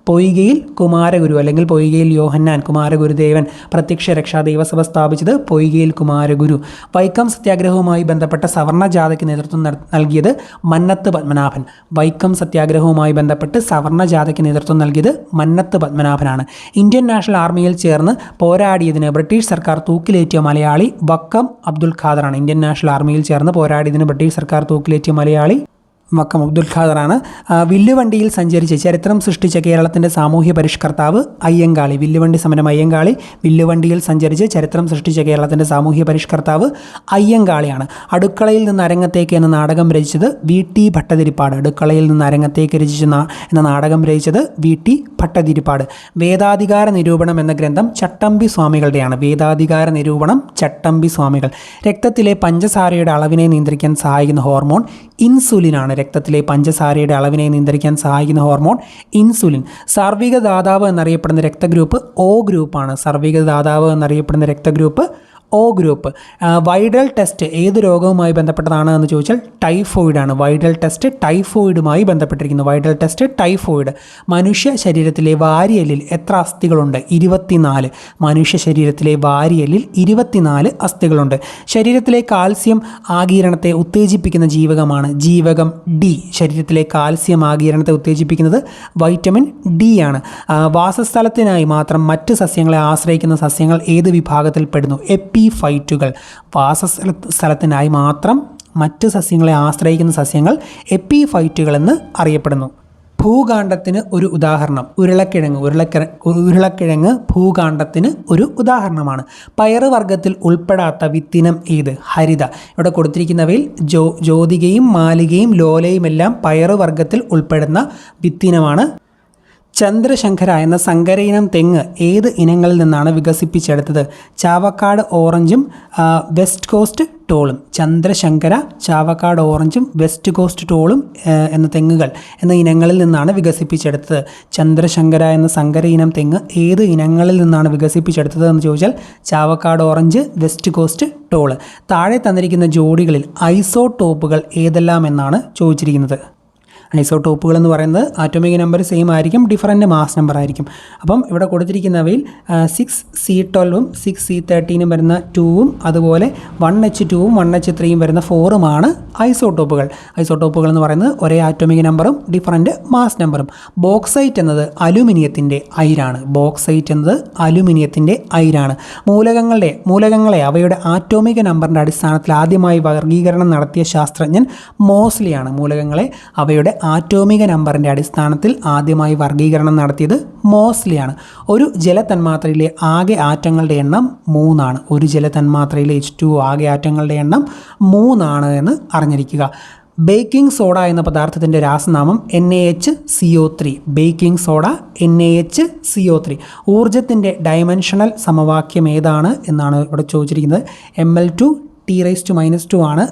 പൊയ്കയിൽ കുമാരഗുരു അല്ലെങ്കിൽ പൊയ്കയിൽ യോഹന്നാൻ. കുമാരഗുരുദേവൻ. പ്രത്യക്ഷ രക്ഷാ ദൈവസഭ സ്ഥാപിച്ചത് പൊയ്കയിൽ കുമാരഗുരു. വൈക്കം സത്യാഗ്രഹവുമായി ബന്ധപ്പെട്ട സവർണ ജാഥയ്ക്ക് നേതൃത്വം നൽകിയത് മന്നത്ത് പത്മനാഭൻ. വൈക്കം സത്യാഗ്രഹവുമായി ബന്ധപ്പെട്ട് സവർണ ജാഥയ്ക്ക് നേതൃത്വം നൽകിയത് മന്നത്ത് പത്മനാഭനാണ്. ഇന്ത്യൻ നാഷണൽ ആർമിയിൽ ചേർന്ന് പോരാടിയതിന് ബ്രിട്ടീഷ് സർക്കാർ തൂക്കിലേറ്റിയ മലയാളി വക്കം അബ്ദുൽ ഖാദറാണ്. ഇന്ത്യൻ നാഷണൽ ആർമിയിൽ ചേർന്ന് പോരാടിയതിന് ബ്രിട്ടീഷ് സർക്കാർ തൂക്കിലേറ്റിയ മലയാളി വക്കം അബ്ദുൽ ഖാദറാണ്. വില്ലുവണ്ടിയിൽ സഞ്ചരിച്ച് ചരിത്രം സൃഷ്ടിച്ച കേരളത്തിൻ്റെ സാമൂഹ്യ പരിഷ്കർത്താവ് അയ്യങ്കാളി. വില്ലുവണ്ടി സമരം അയ്യങ്കാളി. വില്ലുവണ്ടിയിൽ സഞ്ചരിച്ച് ചരിത്രം സൃഷ്ടിച്ച കേരളത്തിൻ്റെ സാമൂഹ്യ പരിഷ്കർത്താവ് അയ്യങ്കാളിയാണ്. അടുക്കളയിൽ നിന്ന് അരങ്ങത്തേക്ക് എന്ന നാടകം രചിച്ചത് VT ഭട്ടതിരിപ്പാട്. അടുക്കളയിൽ നിന്ന് അരങ്ങത്തേക്ക് എന്ന നാടകം രചിച്ചത് VT ഭട്ടതിരിപ്പാട്. വേദാധികാര നിരൂപണം എന്ന ഗ്രന്ഥം ചട്ടമ്പി സ്വാമികളുടെയാണ്. വേദാധികാര നിരൂപണം ചട്ടമ്പി സ്വാമികൾ. രക്തത്തിലെ പഞ്ചസാരയുടെ അളവിനെ നിയന്ത്രിക്കാൻ സഹായിക്കുന്ന ഹോർമോൺ ഇൻസുലിനാണ്. രക്തത്തിലെ പഞ്ചസാരയുടെ അളവിനെ നിയന്ത്രിക്കാൻ സഹായിക്കുന്ന ഹോർമോൺ ഇൻസുലിൻ. സാർവിക ദാതാവ് എന്നറിയപ്പെടുന്ന രക്തഗ്രൂപ്പ് O ഗ്രൂപ്പാണ്. സാർവിക ദാതാവ് എന്നറിയപ്പെടുന്ന രക്തഗ്രൂപ്പ് O ഗ്രൂപ്പ്. വൈഡൽ ടെസ്റ്റ് ഏത് രോഗവുമായി ബന്ധപ്പെട്ടതാണ് എന്ന് ചോദിച്ചാൽ ടൈഫോയിഡാണ്. വൈഡൽ ടെസ്റ്റ് ടൈഫോയിഡുമായി ബന്ധപ്പെട്ടിരിക്കുന്നു. Widal test typhoid. മനുഷ്യ ശരീരത്തിലെ വാരിയെല്ലിൽ എത്ര അസ്ഥികളുണ്ട്? 24. മനുഷ്യ ശരീരത്തിലെ വാരിയെല്ലിൽ 24 അസ്ഥികളുണ്ട്. ശരീരത്തിലെ കാൽസ്യം ആഗീരണത്തെ ഉത്തേജിപ്പിക്കുന്ന ജീവകമാണ് ജീവകം D. ശരീരത്തിലെ കാൽസ്യം ആഗീരണത്തെ ഉത്തേജിപ്പിക്കുന്നത് വൈറ്റമിൻ D ആണ്. വാസസ്ഥലത്തിനായി മാത്രം മറ്റ് സസ്യങ്ങളെ ആശ്രയിക്കുന്ന സസ്യങ്ങൾ ഏത് വിഭാഗത്തിൽപ്പെടുന്നു? എപ്പിഫൈറ്റുകൾ. വാസസ്ഥലത്തിനായി മാത്രം മറ്റ് സസ്യങ്ങളെ ആശ്രയിക്കുന്ന സസ്യങ്ങൾ എപ്പിഫൈറ്റുകൾ എന്ന് അറിയപ്പെടുന്നു. ഭൂകാണ്ഡത്തിന് ഒരു ഉദാഹരണം ഉരുളക്കിഴങ്ങ് ഭൂകാണ്ഡത്തിന് ഒരു ഉദാഹരണമാണ്. പയറുവർഗ്ഗത്തിൽ ഉൾപ്പെടാത്ത വിത്തിനം ഏത്? ഹരിത. ഇവിടെ കൊടുത്തിരിക്കുന്നവയിൽ ജ്യോതികയും മാലികയും ലോലയും എല്ലാം പയറുവർഗ്ഗത്തിൽ ഉൾപ്പെടുന്ന വിത്തിനമാണ്. ചന്ദ്രശങ്കര എന്ന സങ്കരയിനം തെങ്ങ് ഏത് ഇനങ്ങളിൽ നിന്നാണ് വികസിപ്പിച്ചെടുത്തത്? ചാവക്കാട് ഓറഞ്ചും വെസ്റ്റ് കോസ്റ്റ് ടോളും. ചന്ദ്രശങ്കര, ചാവക്കാട് ഓറഞ്ചും വെസ്റ്റ് കോസ്റ്റ് ടോളും എന്ന തെങ്ങുകൾ എന്ന ഇനങ്ങളിൽ നിന്നാണ് വികസിപ്പിച്ചെടുത്തത്. ചന്ദ്രശങ്കര എന്ന സങ്കര ഇനം തെങ്ങ് ഏത് ഇനങ്ങളിൽ നിന്നാണ് വികസിപ്പിച്ചെടുത്തത് എന്ന് ചോദിച്ചാൽ Chavakkad orange, west coast tall. താഴെ തന്നിരിക്കുന്ന ജോഡികളിൽ ഐസോടോപ്പുകൾ ഏതെല്ലാം എന്നാണ് ചോദിച്ചിരിക്കുന്നത്. ഐസോടോപ്പുകൾ എന്ന് പറയുന്നത് ആറ്റോമിക് നമ്പർ സെയിം ആയിരിക്കും, ഡിഫറൻറ്റ് മാസ് നമ്പർ ആയിരിക്കും. അപ്പം ഇവിടെ കൊടുത്തിരിക്കുന്നവയിൽ 6C12ഉം 6C13ഉം വരുന്ന 2ഉം അതുപോലെ 1H2ഉം 1H3ഉം വരുന്ന 4ഉമാണ് ഐസോടോപ്പുകൾ. ഐസോടോപ്പുകൾ എന്ന് പറയുന്നത് ഒരേ ആറ്റോമിക് നമ്പറും ഡിഫറൻറ്റ് മാസ് നമ്പറും. ബോക്സൈറ്റ് എന്നത് അലുമിനിയത്തിൻ്റെ അയിരാണ്. ബോക്സൈറ്റ് എന്നത് അലുമിനിയത്തിൻ്റെ അയിരാണ്. മൂലകങ്ങളെ അവയുടെ ആറ്റോമിക് നമ്പറിൻ്റെ അടിസ്ഥാനത്തിൽ ആദ്യമായി വർഗീകരണം നടത്തിയ ശാസ്ത്രജ്ഞൻ മോസ്ലിയാണ്. മൂലകങ്ങളെ അവയുടെ ആറ്റോമിക നമ്പറിൻ്റെ അടിസ്ഥാനത്തിൽ ആദ്യമായി വർഗീകരണം നടത്തിയത് മോസ്ലിയാണ്. ഒരു ജലതന്മാത്രയിലെ ആകെ ആറ്റങ്ങളുടെ എണ്ണം 3 ഒരു ജലതന്മാത്രയിലെ H2O ആകെ ആറ്റങ്ങളുടെ എണ്ണം 3 എന്ന് അറിഞ്ഞിരിക്കുക. ബേക്കിംഗ് സോഡ എന്ന പദാർത്ഥത്തിൻ്റെ രാസനാമം NaHCO3. Baking soda NaHCO3. ഊർജത്തിൻ്റെ ഡയമെൻഷണൽ സമവാക്യം ഏതാണ് എന്നാണ് ഇവിടെ ചോദിച്ചിരിക്കുന്നത്. Ml2T⁻² ആണ്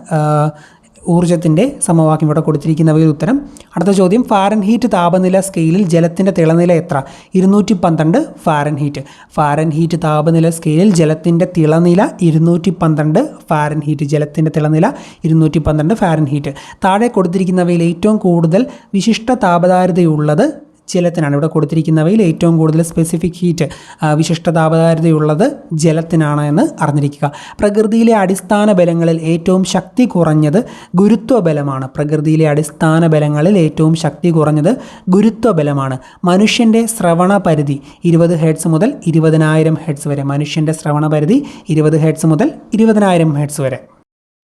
ഊർജത്തിൻ്റെ സമവാക്യം. ഇവിടെ കൊടുത്തിരിക്കുന്നവയിൽ ഉത്തരം. അടുത്ത ചോദ്യം, ഫാരൻഹീറ്റ് താപനില സ്കെയിലിൽ ജലത്തിൻ്റെ തിളനില എത്ര? 212 ഫാരൻഹീറ്റ്. ഫാരൻഹീറ്റ് താപനില സ്കെയിലിൽ ജലത്തിൻ്റെ തിളനില 212 ഫാരൻഹീറ്റ്. ജലത്തിൻ്റെ തിളനില 212 ഫാരൻഹീറ്റ്. താഴെ കൊടുത്തിരിക്കുന്നവയിൽ ഏറ്റവും കൂടുതൽ വിശിഷ്ട താപധാരിതയുള്ളത് ജലത്തിനാണ്. ഇവിടെ കൊടുത്തിരിക്കുന്നവയിൽ ഏറ്റവും കൂടുതൽ സ്പെസിഫിക് ഹീറ്റ് വിശിഷ്ട താപധാരിതയുള്ളത് ജലത്തിനാണ് എന്ന് അറിഞ്ഞിരിക്കുക. പ്രകൃതിയിലെ അടിസ്ഥാന ബലങ്ങളിൽ ഏറ്റവും ശക്തി കുറഞ്ഞത് ഗുരുത്വ ബലമാണ്. പ്രകൃതിയിലെ അടിസ്ഥാന ബലങ്ങളിൽ ഏറ്റവും ശക്തി കുറഞ്ഞത് ഗുരുത്വ ബലമാണ്. മനുഷ്യൻ്റെ ശ്രവണ പരിധി 20 ഹെർട്സ് മുതൽ 20,000 ഹെർട്സ് വരെ. മനുഷ്യൻ്റെ ശ്രവണ പരിധി 20 ഹെർട്സ് മുതൽ 20,000 ഹെർട്സ് വരെ.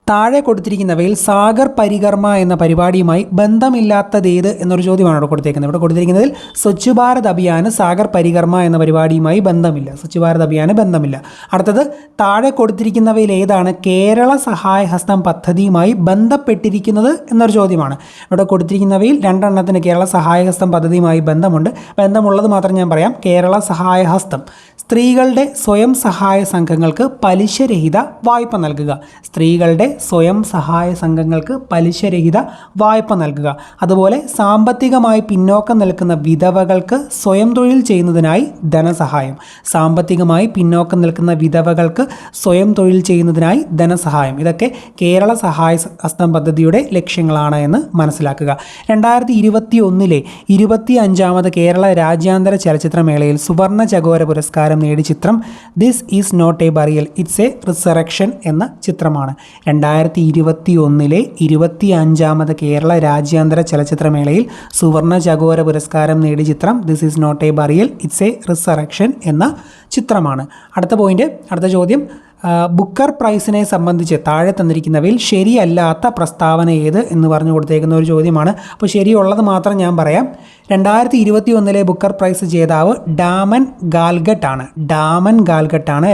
താഴെ കൊടുത്തിരിക്കുന്നവയിൽ സാഗർ പരികർമ്മ എന്ന പരിപാടിയുമായി ബന്ധമില്ലാത്തതേത് എന്നൊരു ചോദ്യമാണ് ഇവിടെ കൊടുത്തിരിക്കുന്നത്. ഇവിടെ കൊടുത്തിരിക്കുന്നതിൽ സ്വച്ഛ് ഭാരത് അഭിയാന് സാഗർ പരികർമ്മ എന്ന പരിപാടിയുമായി ബന്ധമില്ല. സ്വച്ഛ് ഭാരത് അഭിയാന് ബന്ധമില്ല. അടുത്തത് താഴെ കൊടുത്തിരിക്കുന്നവയിൽ ഏതാണ് കേരള സഹായ ഹസ്തം പദ്ധതിയുമായി ബന്ധപ്പെട്ടിരിക്കുന്നത് എന്നൊരു ചോദ്യമാണ്. ഇവിടെ കൊടുത്തിരിക്കുന്നവയിൽ 2 എണ്ണത്തിന് കേരള സഹായ ഹസ്തം പദ്ധതിയുമായി ബന്ധമുണ്ട്. ബന്ധമുള്ളത് മാത്രം ഞാൻ പറയാം. കേരള സഹായ ഹസ്തം സ്ത്രീകളുടെ സ്വയം സഹായ സംഘങ്ങൾക്ക് പലിശരഹിത വായ്പ നൽകുക. സ്ത്രീകളുടെ സ്വയം സഹായ സംഘങ്ങൾക്ക് പലിശരഹിത വായ്പ നൽകുക. അതുപോലെ സാമ്പത്തികമായി പിന്നോക്കം നിൽക്കുന്ന വിധവകൾക്ക് സ്വയം തൊഴിൽ ചെയ്യുന്നതിനായി ധനസഹായം. സാമ്പത്തികമായി പിന്നോക്കം നിൽക്കുന്ന വിധവകൾക്ക് സ്വയം തൊഴിൽ ചെയ്യുന്നതിനായി ധനസഹായം. ഇതൊക്കെ കേരള സഹായ ഹസ്തം പദ്ധതിയുടെ ലക്ഷ്യങ്ങളാണ് എന്ന് മനസ്സിലാക്കുക. 2021 25ാമത് കേരള രാജ്യാന്തര ചലച്ചിത്രമേളയിൽ സുവർണ ചകോര പുരസ്കാരം നേടിയ ചിത്രം this is not a burial it's a resurrection എന്ന ചിത്രമാണ്. 2021 25ാമത് കേരള രാജ്യാന്തര ചലച്ചിത്രമേളയിൽ സുവർണ ചകോര പുരസ്കാരം നേടിയ ചിത്രം this is not a burial it's a resurrection എന്ന ചിത്രമാണ്. അടുത്ത ചോദ്യം, ബുക്കർ പ്രൈസിനെ സംബന്ധിച്ച് താഴെ തന്നിരിക്കുന്നവയിൽ ശരിയല്ലാത്ത പ്രസ്താവന ഏത് എന്ന് പറഞ്ഞു കൊടുത്തേക്കുന്ന ഒരു ചോദ്യമാണ്. അപ്പോൾ ശരിയുള്ളത് മാത്രം ഞാൻ പറയാം. 2021 ബുക്കർ പ്രൈസ് ജേതാവ് ഡാമൻ ഗാൽഗട്ട് ആണ്.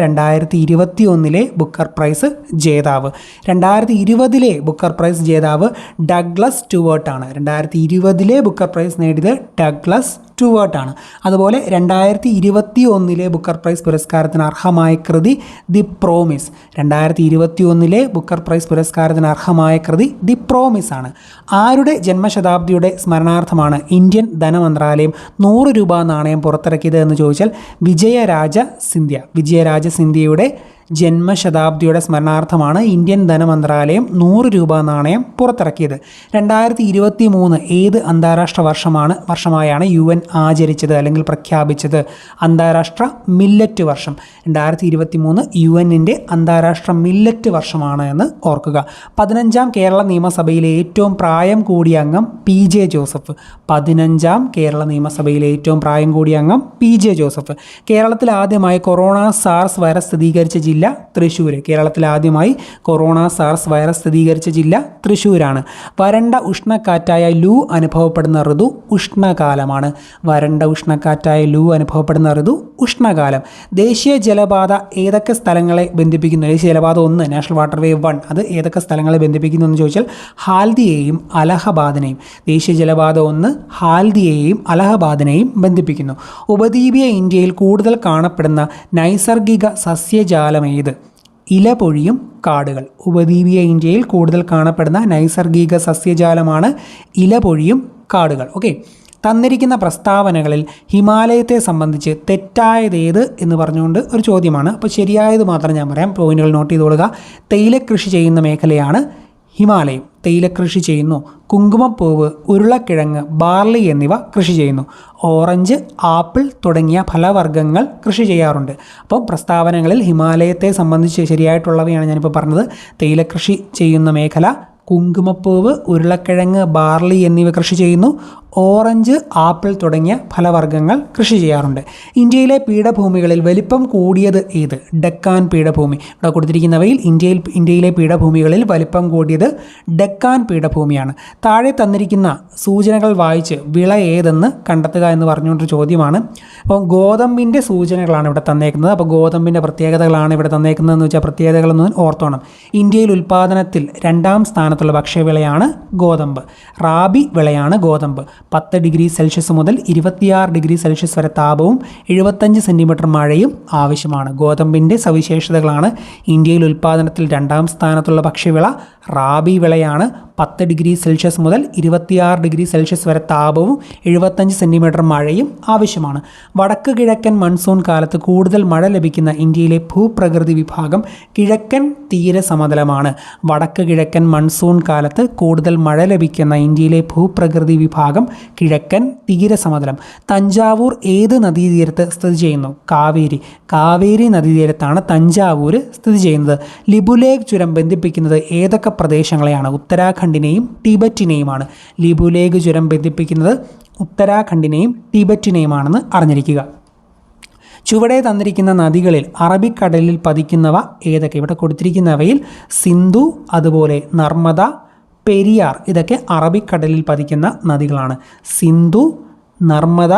2021 ബുക്കർ പ്രൈസ് ജേതാവ്. 2020 ബുക്കർ പ്രൈസ് ജേതാവ് ഡഗ്ലസ് സ്റ്റുവർട്ട് ആണ്. 2020 ബുക്കർ പ്രൈസ് നേടിയത് ഡഗ്ലസ് സ്റ്റുവർട്ട് ആണ്. അതുപോലെ 2021 ബുക്കർ പ്രൈസ് പുരസ്കാരത്തിന് അർഹമായ കൃതി ദി പ്രോമിസ്. 2021 ബുക്കർ പ്രൈസ് പുരസ്കാരത്തിന് അർഹമായ കൃതി ദി പ്രോമിസ് ആണ്. ആരുടെ ജന്മശതാബ്ദിയുടെ സ്മരണാർത്ഥമാണ് ഇന്ത്യൻ ധനമന്ത്രാലയം 100 രൂപ നാണയം പുറത്തിറക്കിയത് എന്ന് ചോദിച്ചാൽ വിജയരാജ സിന്ധ്യയുടെ ജന്മശതാബ്ദിയുടെ സ്മരണാർത്ഥമാണ് ഇന്ത്യൻ ധനമന്ത്രാലയം 100 രൂപ നാണയം പുറത്തിറക്കിയത്. 2023 ഏത് അന്താരാഷ്ട്ര വർഷമായാണ് UN ആചരിച്ചത് അല്ലെങ്കിൽ പ്രഖ്യാപിച്ചത്? അന്താരാഷ്ട്ര മില്ലറ്റ് വർഷം. 2023 UN-ന്റെ അന്താരാഷ്ട്ര മില്ലറ്റ് വർഷമാണ് എന്ന് ഓർക്കുക. 15ാം കേരള നിയമസഭയിലെ ഏറ്റവും പ്രായം കൂടിയ അംഗം PJ ജോസഫ്. 15ാം കേരള നിയമസഭയിലെ ഏറ്റവും പ്രായം കൂടിയ അംഗം PJ ജോസഫ്. കേരളത്തിൽ ആദ്യമായി കൊറോണ സാർസ് വൈറസ് സ്ഥിരീകരിച്ച ജില്ല തൃശ്ശൂർ. കേരളത്തിൽ ആദ്യമായി കൊറോണ സാർസ് വൈറസ് സ്ഥിരീകരിച്ച ജില്ല തൃശ്ശൂരാണ്. വരണ്ട ഉഷ്ണക്കാറ്റായ ലൂ അനുഭവപ്പെടുന്ന ഋതു ഉഷ്ണകാലമാണ്. വരണ്ട ഉഷ്ണക്കാറ്റായ ലൂ അനുഭവപ്പെടുന്ന ഋതു ഉഷ്ണകാലം. ദേശീയ ജലപാത ഏതൊക്കെ സ്ഥലങ്ങളെ ബന്ധിപ്പിക്കുന്നു? ദേശീയ ജലപാത 1 നാഷണൽ വാട്ടർവേ 1 അത് ഏതൊക്കെ സ്ഥലങ്ങളെ ബന്ധിപ്പിക്കുന്നു എന്ന് ചോദിച്ചാൽ ഹാൽദിയെയും അലഹബാദിനെയും. ദേശീയ ജലപാത 1 ഹാൽദിയെയും അലഹബാദിനെയും ബന്ധിപ്പിക്കുന്നു. ഉപദ്വീപീയ ഇന്ത്യയിൽ കൂടുതൽ കാണപ്പെടുന്ന നൈസർഗിക സസ്യജാലം ഏത്? ഇലപൊഴിയും കാടുകൾ. ഉപദ്വീപീയ ഇന്ത്യയിൽ കൂടുതൽ കാണപ്പെടുന്ന നൈസർഗിക സസ്യജാലമാണ് ഇലപൊഴിയും കാടുകൾ. ഓക്കെ, തന്നിരിക്കുന്ന പ്രസ്താവനകളിൽ ഹിമാലയത്തെ സംബന്ധിച്ച് തെറ്റായതേത് എന്ന് പറഞ്ഞുകൊണ്ട് ഒരു ചോദ്യമാണ്. അപ്പോൾ ശരിയായത് മാത്രം ഞാൻ പറയാം. പോയിന്റുകൾ നോട്ട് ചെയ്തുകൊള്ളുക. തേയില കൃഷി ചെയ്യുന്ന മേഖലയാണ് ഹിമാലയം. തേയില കൃഷി ചെയ്യുന്നു. കുങ്കുമപ്പൂവ്, ഉരുളക്കിഴങ്ങ്, ബാർലി എന്നിവ കൃഷി ചെയ്യുന്നു. ഓറഞ്ച്, ആപ്പിൾ തുടങ്ങിയ ഫലവർഗ്ഗങ്ങൾ കൃഷി ചെയ്യാറുണ്ട്. അപ്പോൾ പ്രസ്താവനകളിൽ ഹിമാലയത്തെ സംബന്ധിച്ച് ശരിയായിട്ടുള്ളവയാണ് ഞാനിപ്പോൾ പറഞ്ഞത്. തേയില കൃഷി ചെയ്യുന്ന മേഖല, കുങ്കുമപ്പൂവ്, ഉരുളക്കിഴങ്ങ്, ബാർലി എന്നിവ കൃഷി ചെയ്യുന്നു. ഓറഞ്ച്, ആപ്പിൾ തുടങ്ങിയ ഫലവർഗ്ഗങ്ങൾ കൃഷി ചെയ്യാറുണ്ട്. ഇന്ത്യയിലെ പീഠഭൂമികളിൽ വലിപ്പം കൂടിയത് ഏത്? ഡെക്കാൻ പീഠഭൂമി. ഇവിടെ കൊടുത്തിരിക്കുന്നവയിൽ ഇന്ത്യയിലെ പീഠഭൂമികളിൽ വലിപ്പം കൂടിയത് ഡെക്കാൻ പീഠഭൂമിയാണ്. താഴെ തന്നിരിക്കുന്ന സൂചനകൾ വായിച്ച് വിള ഏതെന്ന് കണ്ടെത്തുക എന്ന് പറഞ്ഞുകൊണ്ടൊരു ചോദ്യമാണ്. അപ്പോൾ ഗോതമ്പിൻ്റെ സൂചനകളാണ് ഇവിടെ തന്നേക്കുന്നത്. അപ്പോൾ ഗോതമ്പിൻ്റെ പ്രത്യേകതകളാണ് ഇവിടെ തന്നേക്കുന്നതെന്ന് വെച്ചാൽ പ്രത്യേകതകളൊന്നും ഓർത്തോണം. ഇന്ത്യയിൽ ഉൽപ്പാദനത്തിൽ 2ാം സ്ഥാനത്തുള്ള ഭക്ഷ്യവിളയാണ് ഗോതമ്പ്. റാബി വിളയാണ് ഗോതമ്പ്. 10 ഡിഗ്രി സെൽഷ്യസ് മുതൽ 26 ഡിഗ്രി സെൽഷ്യസ് വരെ താപവും 75 സെൻറ്റിമീറ്റർ മഴയും ആവശ്യമാണ്. ഗോതമ്പിൻ്റെ സവിശേഷതകളാണ് ഇന്ത്യയിൽ ഉൽപ്പാദനത്തിൽ 2ാം സ്ഥാനത്തുള്ള ഭക്ഷ്യവിള റാബി വിളയാണ്. 10 ഡിഗ്രി സെൽഷ്യസ് മുതൽ 26 ഡിഗ്രി സെൽഷ്യസ് വരെ താപവും 75 സെൻറ്റിമീറ്റർ മഴയും ആവശ്യമാണ്. വടക്ക് കിഴക്കൻ മൺസൂൺ കാലത്ത് കൂടുതൽ മഴ ലഭിക്കുന്ന ഇന്ത്യയിലെ ഭൂപ്രകൃതി വിഭാഗം കിഴക്കൻ തീരസമതലമാണ്. വടക്ക് കിഴക്കൻ മൺസൂൺ കാലത്ത് കൂടുതൽ മഴ ലഭിക്കുന്ന ഇന്ത്യയിലെ ഭൂപ്രകൃതി വിഭാഗം കിഴക്കൻ തീരസമതലം. തഞ്ചാവൂർ ഏത് നദീതീരത്ത് സ്ഥിതി ചെയ്യുന്നു? കാവേരി നദീതീരത്താണ് തഞ്ചാവൂർ സ്ഥിതി ചെയ്യുന്നത്. ലിബുലേഖ് ചുരം ബന്ധിപ്പിക്കുന്നത് ഏതൊക്കെ പ്രദേശങ്ങളെയാണ്? ഉത്തരാഖണ്ഡിനെയും ടിബറ്റിനെയുമാണ്. ലിബുലേഖ് ചുരം ബന്ധിപ്പിക്കുന്നത് ഉത്തരാഖണ്ഡിനെയും ടിബറ്റിനെയുമാണെന്ന് അറിഞ്ഞിരിക്കുക. ചുവടെ തന്നിരിക്കുന്ന നദികളിൽ അറബിക്കടലിൽ പതിക്കുന്നവ ഏതൊക്കെ? ഇവിടെ കൊടുത്തിരിക്കുന്നവയിൽ സിന്ധു, അതുപോലെ നർമ്മദ, പെരിയാർ ഇതൊക്കെ അറബിക്കടലിൽ പതിക്കുന്ന നദികളാണ്. സിന്ധു, നർമ്മദ,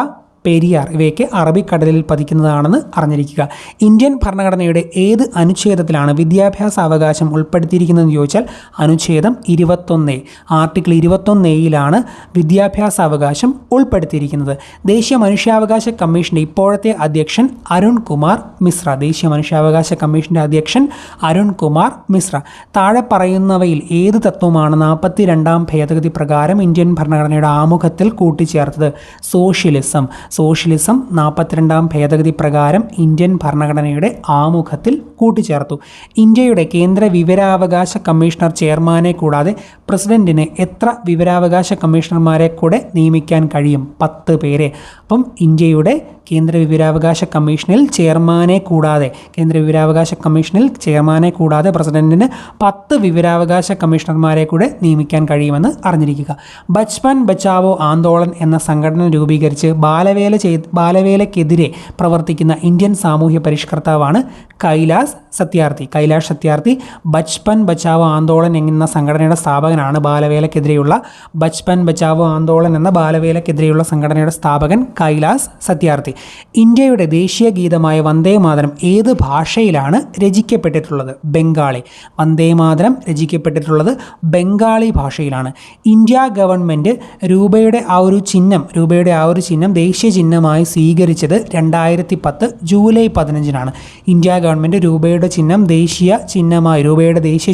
പെരിയാർ ഇവയൊക്കെ അറബിക്കടലിൽ പതിക്കുന്നതാണെന്ന് അറിഞ്ഞിരിക്കുക. ഇന്ത്യൻ ഭരണഘടനയുടെ ഏത് അനുച്ഛേദത്തിലാണ് വിദ്യാഭ്യാസ അവകാശം ഉൾപ്പെടുത്തിയിരിക്കുന്നതെന്ന് ചോദിച്ചാൽ അനുച്ഛേദം 21A. ആർട്ടിക്കിൾ 21Aയിലാണ് വിദ്യാഭ്യാസ അവകാശം ഉൾപ്പെടുത്തിയിരിക്കുന്നത്. ദേശീയ മനുഷ്യാവകാശ കമ്മീഷൻ്റെ ഇപ്പോഴത്തെ അധ്യക്ഷൻ അരുൺ കുമാർ മിശ്ര. ദേശീയ മനുഷ്യാവകാശ കമ്മീഷൻ്റെ അധ്യക്ഷൻ അരുൺ കുമാർ മിശ്ര. താഴെ പറയുന്നവയിൽ ഏത് തത്വമാണ് 42ാം ഭേദഗതി പ്രകാരം ഇന്ത്യൻ ഭരണഘടനയുടെ ആമുഖത്തിൽ കൂട്ടിച്ചേർത്തത്? സോഷ്യലിസം. 42ാം ഭേദഗതി പ്രകാരം ഇന്ത്യൻ ഭരണഘടനയുടെ ആമുഖത്തിൽ കൂട്ടിച്ചേർത്തു. ഇന്ത്യയുടെ കേന്ദ്ര വിവരാവകാശ കമ്മീഷണർ ചെയർമാനെ കൂടാതെ പ്രസിഡന്റിന് എത്ര വിവരാവകാശ കമ്മീഷണർമാരെ കൂടെ നിയമിക്കാൻ കഴിയും? 10 പേരെ. അപ്പം ഇന്ത്യയുടെ കേന്ദ്ര വിവരാവകാശ കമ്മീഷനിൽ ചെയർമാനെ കൂടാതെ പ്രസിഡന്റിന് 10 വിവരാവകാശ കമ്മീഷണർമാരെ കൂടെ നിയമിക്കാൻ കഴിയുമെന്ന് അറിഞ്ഞിരിക്കുക. ബച്പൻ ബച്ചാവോ ആന്തോളൻ എന്ന സംഘടന രൂപീകരിച്ച് ബാലവേലയ്ക്കെതിരെ പ്രവർത്തിക്കുന്ന ഇന്ത്യൻ സാമൂഹ്യ പരിഷ്കർത്താവാണ് കൈലാഷ് സത്യാർത്ഥി. ബച്പൻ ബച്ചാവോ ആന്തോളൻ എന്ന സംഘടനയുടെ സ്ഥാപകനാണ്. ബാലവേലയ്ക്കെതിരെയുള്ള ബച്പൻ ബച്ചാവോ ആന്തോളൻ എന്ന ബാലവേലയ്ക്കെതിരെയുള്ള സംഘടനയുടെ സ്ഥാപകൻ കൈലാഷ് സത്യാർത്ഥി. ഇന്ത്യയുടെ ദേശീയ ഗീതമായ വന്ദേമാതരം ഏത് ഭാഷയിലാണ് രചിക്കപ്പെട്ടിട്ടുള്ളത്? ബംഗാളി. വന്ദേമാതരം രചിക്കപ്പെട്ടിട്ടുള്ളത് ബംഗാളി ഭാഷയിലാണ്. ഇന്ത്യ ഗവൺമെൻറ് രൂപയുടെ ആ ഒരു ചിഹ്നം ദേശീയ ചിഹ്നമായി സ്വീകരിച്ചത് 2010 ജൂലൈ 15-നാണ്. ഇന്ത്യ ഗവൺമെൻറ് രൂപയുടെ ദേശീയ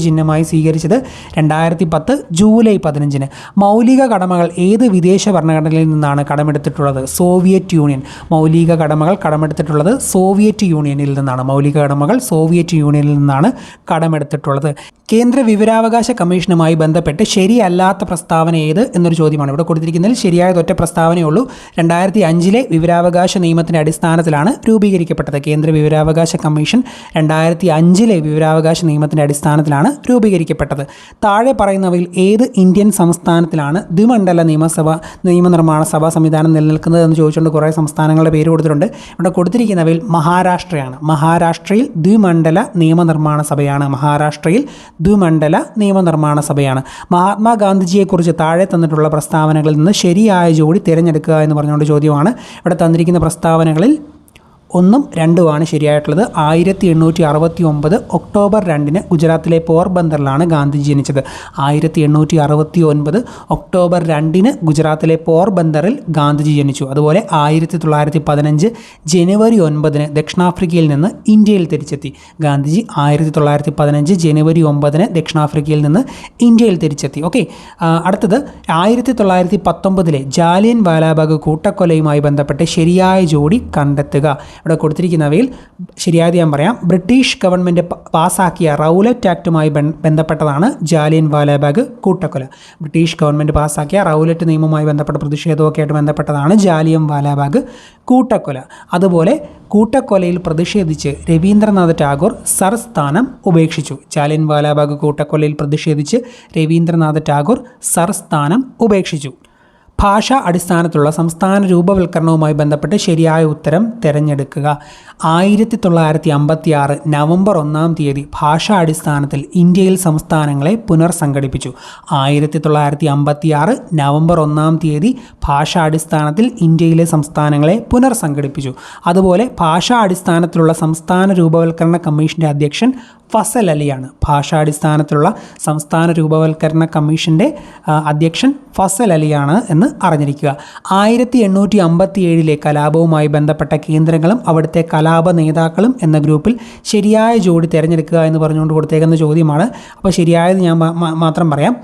ചിഹ്നമായി സ്വീകരിച്ചത് 2010 ജൂലൈ 15-ന്. മൗലിക കടമകൾ ഏത് വിദേശ ഭരണഘടനയിൽ നിന്നാണ് കടമെടുത്തിട്ടുള്ളത്? Soviet union. മൗലിക കടമകൾ കടമെടുത്തിട്ടുള്ളത് സോവിയറ്റ് യൂണിയനിൽ നിന്നാണ് കടമെടുത്തിട്ടുള്ളത്. കേന്ദ്ര വിവരാവകാശ കമ്മീഷനുമായി ബന്ധപ്പെട്ട് ശരിയല്ലാത്ത പ്രസ്താവന ഏത് എന്നൊരു ചോദ്യമാണ്. ഇവിടെ കൊടുത്തിരിക്കുന്നതിൽ ശരിയായ ഒറ്റ പ്രസ്താവനയേ ഉള്ളൂ. 2005 വിവരാവകാശ നിയമത്തിൻ്റെ അടിസ്ഥാനത്തിലാണ് രൂപീകരിക്കപ്പെട്ടത്. കേന്ദ്ര വിവരാവകാശ കമ്മീഷൻ 2005 വിവരാവകാശ നിയമത്തിൻ്റെ അടിസ്ഥാനത്തിലാണ് രൂപീകരിക്കപ്പെട്ടത്. താഴെ പറയുന്നവയിൽ ഏത് ഇന്ത്യൻ സംസ്ഥാനത്തിലാണ് ദ്വിമണ്ഡല നിയമനിർമ്മാണ സഭാ സംവിധാനം നിലനിൽക്കുന്നതെന്ന് ചോദിച്ചുകൊണ്ട് കുറേ സംസ്ഥാനങ്ങളുടെ പേര് കൊടുത്തിട്ടുണ്ട്. ഇവിടെ കൊടുത്തിരിക്കുന്നവയിൽ മഹാരാഷ്ട്രയാണ്. മഹാരാഷ്ട്രയിൽ ദ്വിമണ്ഡല നിയമനിർമ്മാണ സഭയാണ്. മഹാത്മാഗാന്ധിജിയെക്കുറിച്ച് താഴെ തന്നിട്ടുള്ള പ്രസ്താവനകളിൽ നിന്ന് ശരിയായ ജോഡി തിരഞ്ഞെടുക്കുക എന്ന് പറഞ്ഞുകൊണ്ട് ചോദ്യമാണ്. ഇവിടെ തന്നിരിക്കുന്ന പ്രസ്താവനകളിൽ 1ഉം 2ഉമാണ് ശരിയായിട്ടുള്ളത്. 1869 ഒക്ടോബർ 2-ന് ഗുജറാത്തിലെ പോർബന്ദറിലാണ് ഗാന്ധിജി ജനിച്ചത്. 1869 ഒക്ടോബർ 2-ന് ഗുജറാത്തിലെ പോർബന്ദറിൽ ഗാന്ധിജി ജനിച്ചു. അതുപോലെ 1915 ജനുവരി 9-ന് ദക്ഷിണാഫ്രിക്കയിൽ നിന്ന് ഇന്ത്യയിൽ തിരിച്ചെത്തി. ഗാന്ധിജി 1915 ജനുവരി 9-ന് ദക്ഷിണാഫ്രിക്കയിൽ നിന്ന് ഇന്ത്യയിൽ തിരിച്ചെത്തി. ഓക്കെ, അടുത്തത് 1919 ജാലിയൻ വാലാബാഗ് കൂട്ടക്കൊലയുമായി ബന്ധപ്പെട്ട് ശരിയായ ജോഡി കണ്ടെത്തുക. ഇവിടെ കൊടുത്തിരിക്കുന്നവയിൽ ശരിയായത് ഞാൻ പറയാം. ബ്രിട്ടീഷ് ഗവൺമെൻറ് പാസ്സാക്കിയ റൗലറ്റ് ആക്ടുമായി ബന്ധപ്പെട്ടതാണ് ജാലിയൻ വാലാബാഗ് കൂട്ടക്കൊല. ബ്രിട്ടീഷ് ഗവൺമെൻറ് പാസ്സാക്കിയ റൗലറ്റ് നിയമവുമായി ബന്ധപ്പെട്ട പ്രതിഷേധമൊക്കെ ആയിട്ട് ബന്ധപ്പെട്ടതാണ് ജാലിയൻ വാലാബാഗ് കൂട്ടക്കൊല. അതുപോലെ കൂട്ടക്കൊലയിൽ പ്രതിഷേധിച്ച് രവീന്ദ്രനാഥ് ടാഗോർ സർ സ്ഥാനം ഉപേക്ഷിച്ചു. ജാലിയൻ വാലാബാഗ് കൂട്ടക്കൊലയിൽ പ്രതിഷേധിച്ച് രവീന്ദ്രനാഥ് ടാഗോർ സർ സ്ഥാനം ഉപേക്ഷിച്ചു. ഭാഷാ അടിസ്ഥാനത്തിലുള്ള സംസ്ഥാന രൂപവൽക്കരണവുമായി ബന്ധപ്പെട്ട് ശരിയായ ഉത്തരം തിരഞ്ഞെടുക്കുക. 1956 നവംബർ 1-ാം തീയതി ഭാഷാ അടിസ്ഥാനത്തിൽ ഇന്ത്യയിൽ സംസ്ഥാനങ്ങളെ പുനർസംഘടിപ്പിച്ചു. 1956 നവംബർ 1-ാം തീയതി ഭാഷാ അടിസ്ഥാനത്തിൽ ഇന്ത്യയിലെ സംസ്ഥാനങ്ങളെ പുനർസംഘടിപ്പിച്ചു. അതുപോലെ ഭാഷാ അടിസ്ഥാനത്തിലുള്ള സംസ്ഥാന രൂപവൽക്കരണ കമ്മീഷൻ്റെ അധ്യക്ഷൻ ഫസൽ അലിയാണ്. ഭാഷാടിസ്ഥാനത്തിലുള്ള സംസ്ഥാന രൂപവൽക്കരണ കമ്മീഷൻ്റെ അധ്യക്ഷൻ ഫസൽ അലിയാണ് എന്ന് അറിഞ്ഞിരിക്കുക. 1857 കലാപവുമായി ബന്ധപ്പെട്ട കേന്ദ്രങ്ങളും അവിടുത്തെ കലാപ നേതാക്കളും എന്ന ഗ്രൂപ്പിൽ ശരിയായ ജോഡി തിരഞ്ഞെടുക്കുക എന്ന് പറഞ്ഞുകൊണ്ട് കൊടുത്തേക്കുന്ന ചോദ്യമാണ്. അപ്പോൾ ശരിയായത് ഞാൻ മാത്രം പറയാം.